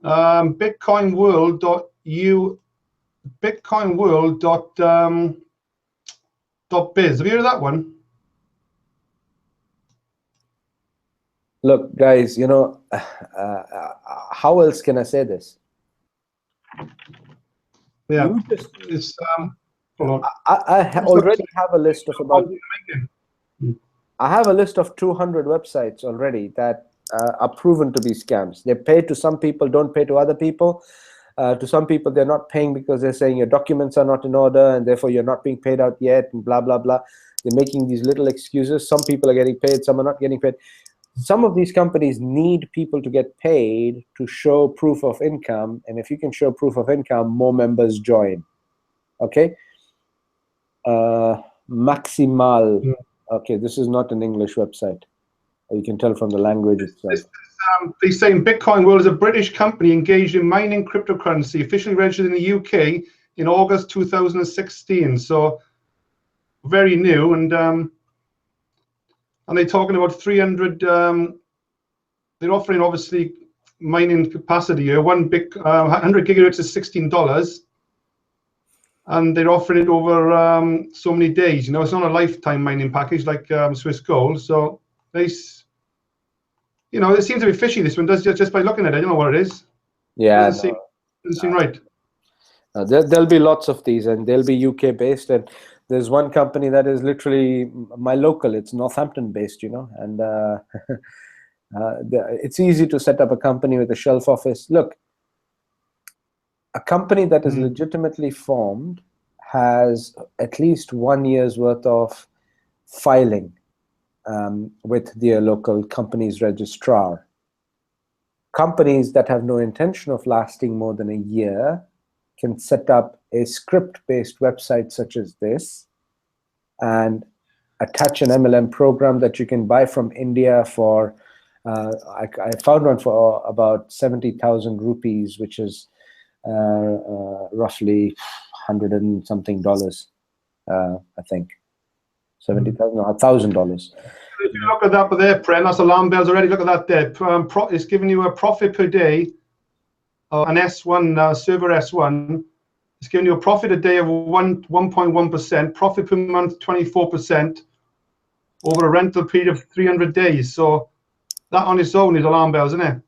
Bitcoinworld.biz. Have you heard of that one? Look, guys, you know, how else can I say this? Yeah. It's, I already have a list of about. I have a list of 200 websites already that are proven to be scams. They pay to some people, don't pay to other people. To some people, they're not paying because they're saying your documents are not in order and therefore you're not being paid out yet, and blah, blah, blah. They're making these little excuses. Some people are getting paid, some are not getting paid. some of these companies need people to get paid to show proof of income, and if you can show proof of income, more members join. Okay. Maximal. Okay, this is not an English website. You can tell from the language itself. They say Bitcoin World is a British company engaged in mining cryptocurrency, officially registered in the UK in August 2016. So very new, and they're talking about 300. They're offering obviously mining capacity here. 100 gigahertz is $16, and they're offering it over so many days. You know, it's not a lifetime mining package like Swiss Gold. So they, you know, it seems to be fishy. This one does just by looking at it. I don't know what it is. Yeah, doesn't seem right. There'll be lots of these, and they'll be UK based. And there's one company that is literally my local. It's Northampton based, you know, and it's easy to set up a company with a shelf office. Look, a company that is legitimately formed has at least 1 year's worth of filing with their local company's registrar. Companies that have no intention of lasting more than a year can set up a script-based website such as this and attach an MLM program that you can buy from India for, I found one for about 70,000 rupees, which is roughly $100 and something, I think. 70,000 or $1,000. If you look at that there, Prem, that's alarm bells already. Look at that there. It's giving you a profit per day, an S1 server S1. It's giving you a profit a day of 1.1%, profit per month 24%, over a rental period of 300 days. So that on its own is alarm bells, isn't it?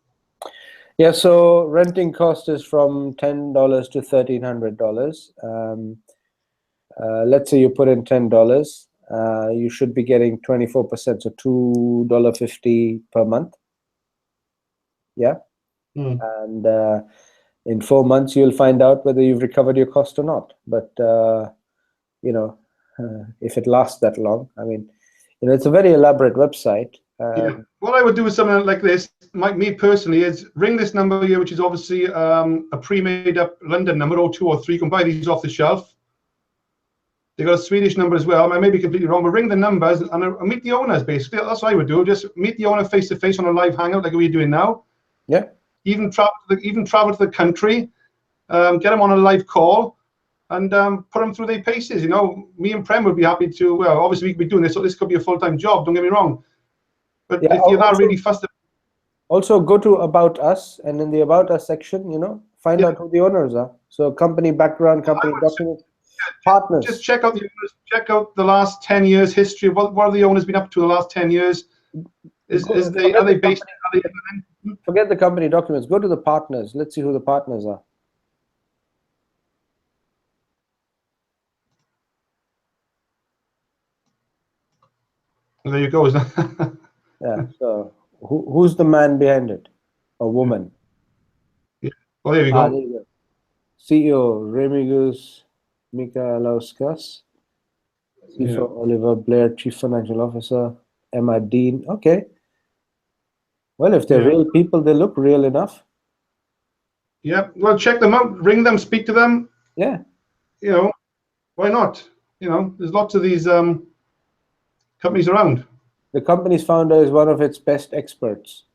Yeah. So renting cost is from $10 to $1,300. Let's say you put in $10. You should be getting 24%, so $2.50 per month. Yeah. And in 4 months, you'll find out whether you've recovered your cost or not. But you know, if it lasts that long, I mean, you know, it's a very elaborate website. Yeah. What I would do with something like this, me personally, is ring this number here, which is obviously a pre-made up London number, 0203. You can buy these off the shelf. They got a Swedish number as well. I may be completely wrong, but ring the numbers and meet the owners. Basically, that's what I would do. Just meet the owner face to face on a live hangout, like we're doing now. Yeah. Even travel to the country, get them on a live call, and put them through their paces. You know, me and Prem would be happy to. Well, obviously we could be doing this, so this could be a full-time job. Don't get me wrong. But yeah, if you're not really fussed. Also, go to About Us, and in the About Us section, you know, find out who the owners are. So, company background, company documents. Partners. Just check out the owners. Check out the last 10 years history. What have the owners been up to the last 10 years? Are they based? Forget the company documents. Go to the partners. Let's see who the partners are. There you go. Yeah. So who's the man behind it? A woman. Yeah. Oh, there you go. There you go. CEO Remigus Michaelauskas, CFO Oliver Blair, Chief Financial Officer Emma Dean. Okay. Well, if they're real people, they look real enough. Yeah. Well, check them out. Ring them. Speak to them. Yeah. You know, why not? You know, there's lots of these companies around. The company's founder is one of its best experts.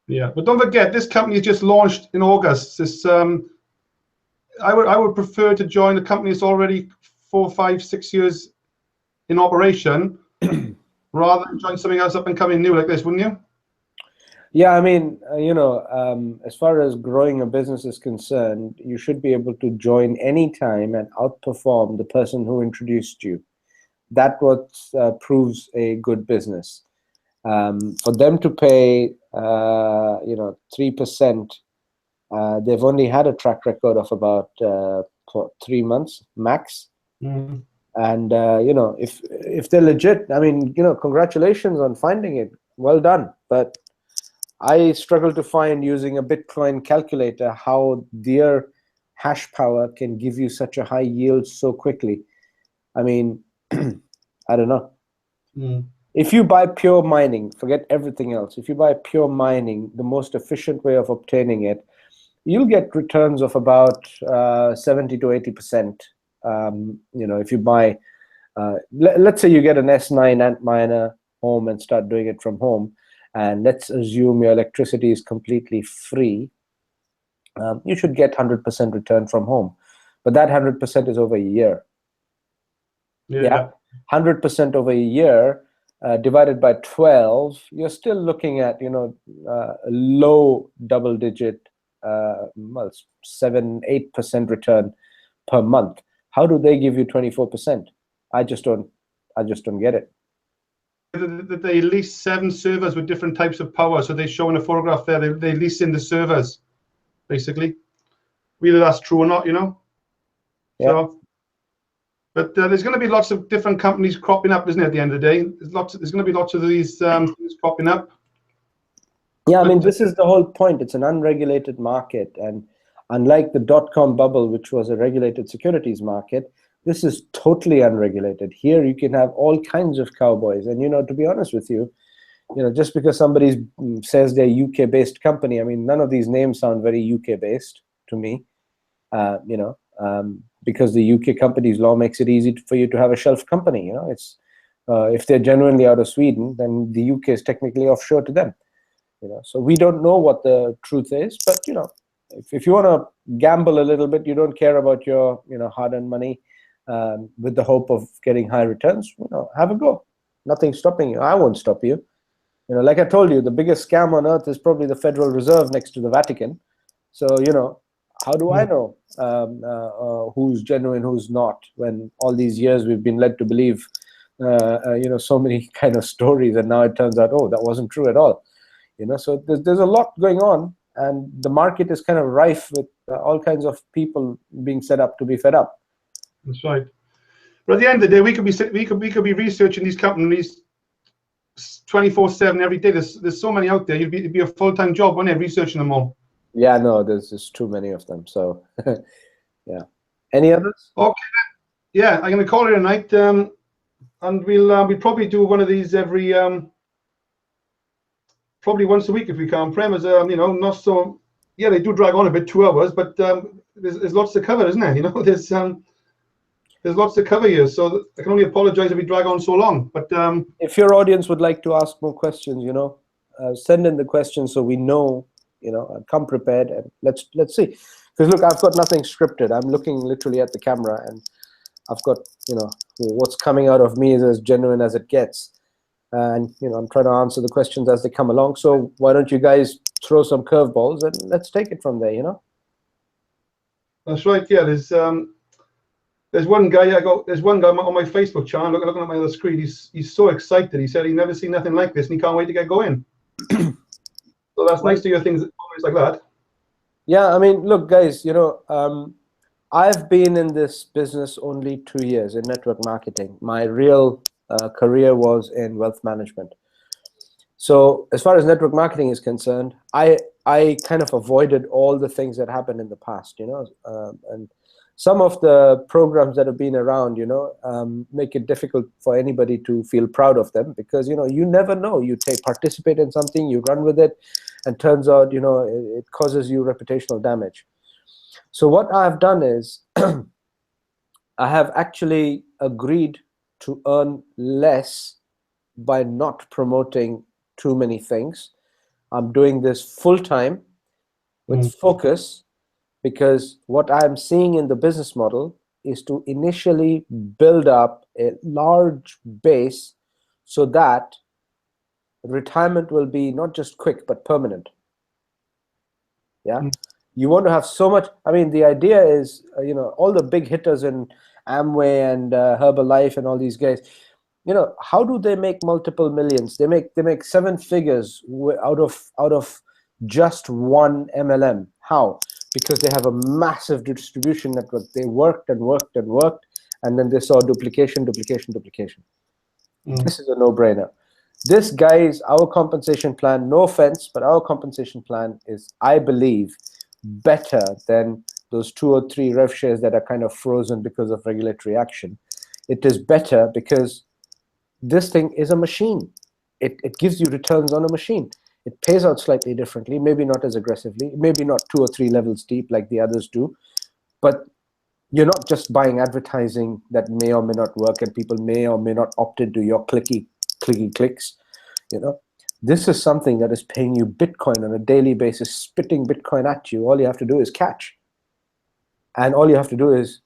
Yeah, but don't forget, this company just launched in August. This I would prefer to join a company that's already 4, 5, 6 years in operation rather than join something else up and coming new like this, wouldn't you? Yeah, I mean, you know, as far as growing a business is concerned, you should be able to join anytime and outperform the person who introduced you. That's what proves a good business. For them to pay, you know, 3%, they've only had a track record of about 3 months max. Mm-hmm. And you know, if they're legit, I mean, you know, congratulations on finding it. Well done. But I struggle to find, using a Bitcoin calculator, how their hash power can give you such a high yield so quickly. I mean, I don't know. Mm. if you buy pure mining, forget everything else. If you buy pure mining, the most efficient way of obtaining it, you'll get returns of about 70 to 80%. If you buy, let's say you get an S9 Antminer home and start doing it from home, and let's assume your electricity is completely free, you should get 100% return from home. But that 100% is over a year. Yeah, 100% over a year divided by 12, you're still looking at a low double-digit, 7-8% return per month. How do they give you 24%? I just don't get it. They lease 7 servers with different types of power. So they show in a photograph there, they lease in the servers, basically. Whether that's true or not, Yeah. So, but there's going to be lots of different companies cropping up, isn't it? At the end of the day, there's going to be lots of these things cropping up. Yeah, I mean, this is the whole point. It's an unregulated market, and unlike the dot-com bubble, which was a regulated securities market, this is totally unregulated. Here, you can have all kinds of cowboys, and to be honest with you, just because somebody says they're UK-based company, I mean, none of these names sound very UK-based to me. Because the UK companies law makes it easy for you to have a shelf company. It's if they're genuinely out of Sweden, then the UK is technically offshore to them. So we don't know what the truth is, but if you want to gamble a little bit, you don't care about your hard-earned money with the hope of getting high returns, have a go. Nothing's stopping you. I won't stop you. Like I told you, the biggest scam on earth is probably the Federal Reserve next to the Vatican. So how do I know who's genuine, who's not, when all these years we've been led to believe, so many kind of stories, and now it turns out, oh, that wasn't true at all. So there's a lot going on, and the market is kind of rife with all kinds of people being set up to be fed up. That's right. But at the end of the day, we could be researching these companies 24/7 every day. There's so many out there. It'd be a full-time job, wouldn't it, researching them all? Yeah, no, there's just too many of them. So, yeah. Any others? Okay. Yeah, I'm going to call it a night, and we'll probably do one of these every probably once a week if we can. Prem is not so. Yeah, they do drag on a bit, 2 hours, but there's lots to cover, isn't there? There's lots to cover here, so I can only apologize if we drag on so long. But if your audience would like to ask more questions, send in the questions so we know. Come prepared, and let's see. Because look, I've got nothing scripted. I'm looking literally at the camera, and I've got what's coming out of me is as genuine as it gets, and I'm trying to answer the questions as they come along. So why don't you guys throw some curveballs and let's take it from there? That's right. Yeah, there's one guy there's one guy on my Facebook channel looking at my other screen. He's so excited. He said he'd never seen nothing like this, and he can't wait to get going. So that's nice to hear things always like that. Yeah, I mean, look, guys, I've been in this business only 2 years in network marketing. My real career was in wealth management. So as far as network marketing is concerned, I kind of avoided all the things that happened in the past, and some of the programs that have been around, make it difficult for anybody to feel proud of them, because you never know. You participate in something, you run with it, and turns out it causes you reputational damage. So what I've done is I have actually agreed to earn less by not promoting too many things. I'm doing this full-time with focus, because what I'm seeing in the business model is to initially build up a large base so that retirement will be not just quick but permanent. Yeah, you want to have so much. I mean, the idea is all the big hitters in Amway and Herbalife and all these guys, how do they make multiple millions? They make 7 figures out of just one MLM. How? Because they have a massive distribution network. They worked and worked and worked, and then they saw duplication. This is a no-brainer. This, guys, our compensation plan, no offense, but our compensation plan is, I believe, better than those 2 or 3 rev shares that are kind of frozen because of regulatory action. It is better because this thing is a machine. It gives you returns on a machine. It pays out slightly differently, maybe not as aggressively, maybe not 2 or 3 levels deep like the others do, but you're not just buying advertising that may or may not work, and people may or may not opt into your clicky clicks. This is something that is paying you Bitcoin on a daily basis, spitting Bitcoin at you. All you have to do is catch, and all you have to do is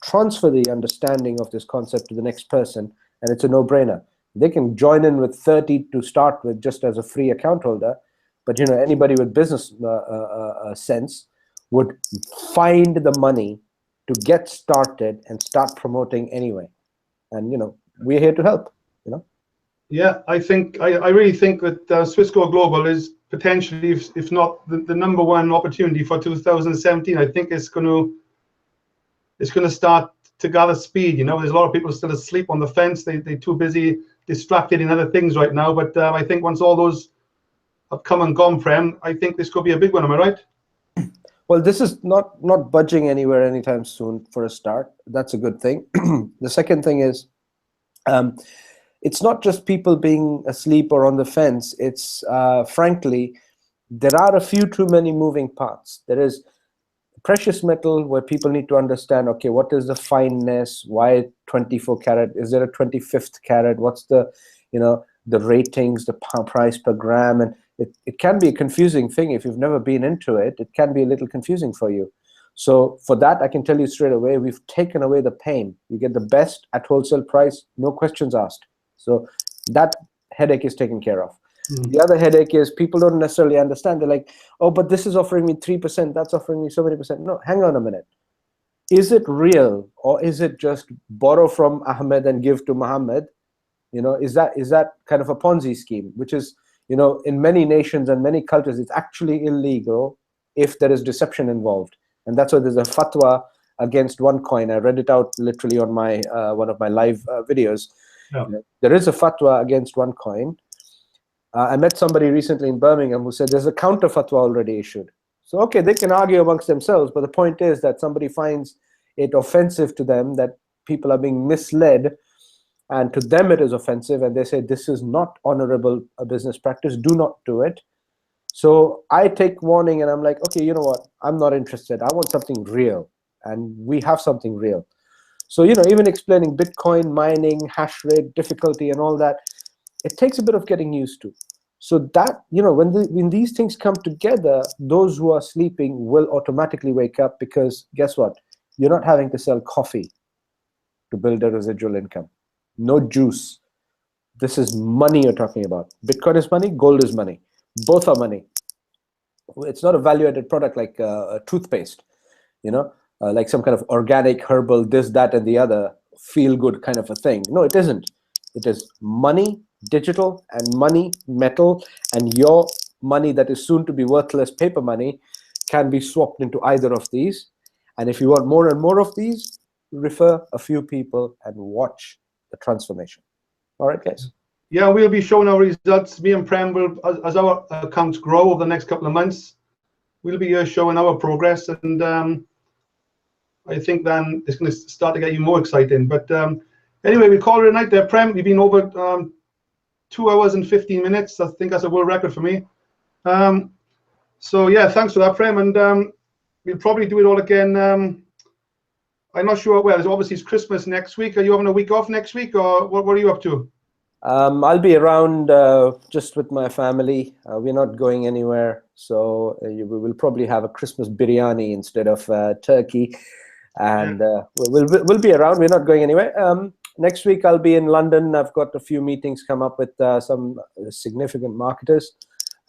transfer the understanding of this concept to the next person, and it's a no-brainer. They can join in with 30 to start with, just as a free account holder, but anybody with business sense would find the money to get started and start promoting anyway. And we're here to help. Yeah, I really think that Swissquote Global is potentially, if not the number one opportunity for 2017. I think it's going to start to gather speed. There's a lot of people still asleep on the fence. They're too busy, distracted in other things right now. But I think once all those have come and gone, Prem, I think this could be a big one. Am I right? Well, this is not budging anywhere anytime soon for a start. That's a good thing. The second thing is, it's not just people being asleep or on the fence. It's frankly, there are a few too many moving parts. There is precious metal, where people need to understand, okay, what is the fineness? Why 24 karat? Is there a 25th karat? What's the ratings, the price per gram? And it can be a confusing thing. If you've never been into it, it can be a little confusing for you. So for that, I can tell you straight away, we've taken away the pain. You get the best at wholesale price, no questions asked. So that headache is taken care of. The other headache is people don't necessarily understand. They're like, oh, but this is offering me 3%, that's offering me so many percent. No, hang on a minute. Is it real, or is it just borrow from Ahmed and give to Muhammad? Is that kind of a Ponzi scheme, which is, in many nations and many cultures, it's actually illegal if there is deception involved. And that's why there's a fatwa against OneCoin. I read it out literally on my one of my live videos. Yeah. There is a fatwa against OneCoin. I met somebody recently in Birmingham who said there's a counter fatwa already issued. So, okay, they can argue amongst themselves, but the point is that somebody finds it offensive to them that people are being misled, and to them it is offensive, and they say this is not honorable business practice, do not do it. So I take warning, and I'm like, okay, you know what? I'm not interested. I want something real, and we have something real. So, even explaining Bitcoin, mining, hash rate, difficulty, and all that, it takes a bit of getting used to. So that, when these things come together, those who are sleeping will automatically wake up, because guess what? You're not having to sell coffee to build a residual income. No juice. This is money you're talking about. Bitcoin is money, gold is money. Both are money. It's not a value-added product like a toothpaste, like some kind of organic, herbal, this, that, and the other, feel-good kind of a thing. No, it isn't. It is money, digital, and money, metal, and your money that is soon to be worthless paper money can be swapped into either of these. And if you want more and more of these, refer a few people and watch the transformation. All right, guys. Yeah, we'll be showing our results. Me and Prem will, as our accounts grow over the next couple of months, we'll be showing our progress, and I think then it's going to start to get you more exciting. But anyway, we call it a night there, Prem. We've been over 2 hours and 15 minutes. I think that's a world record for me. So yeah, thanks for that, Prem. And we'll probably do it all again. I'm not sure. Well, obviously it's Christmas next week. Are you having a week off next week, or what are you up to? I'll be around just with my family. We're not going anywhere, so we will probably have a Christmas biryani instead of turkey, and we'll be around. We're not going anywhere. Next week I'll be in London. I've got a few meetings come up with some significant marketers,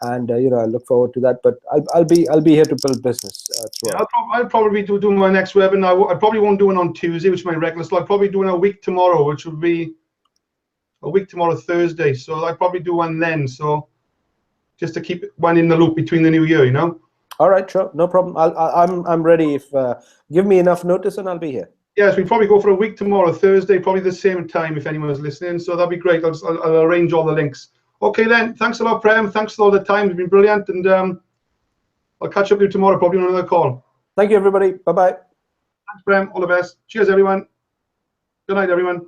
and I look forward to that. But I'll be here to build business. Yeah, I'll probably be doing my next webinar. I probably won't do it on Tuesday, which is my regular. So I'll probably do it a week tomorrow, which will be a week tomorrow, Thursday. So I'll probably do one then. So just to keep one in the loop between the new year, All right, sure, no problem. I'm ready. If give me enough notice, and I'll be here. Yes, we probably go for a week tomorrow, Thursday, probably the same time if anyone's listening. So that'll be great. I'll arrange all the links. Okay, then. Thanks a lot, Prem. Thanks for all the time. It's been brilliant. And I'll catch up with you tomorrow, probably on another call. Thank you, everybody. Bye-bye. Thanks, Prem. All the best. Cheers, everyone. Good night, everyone.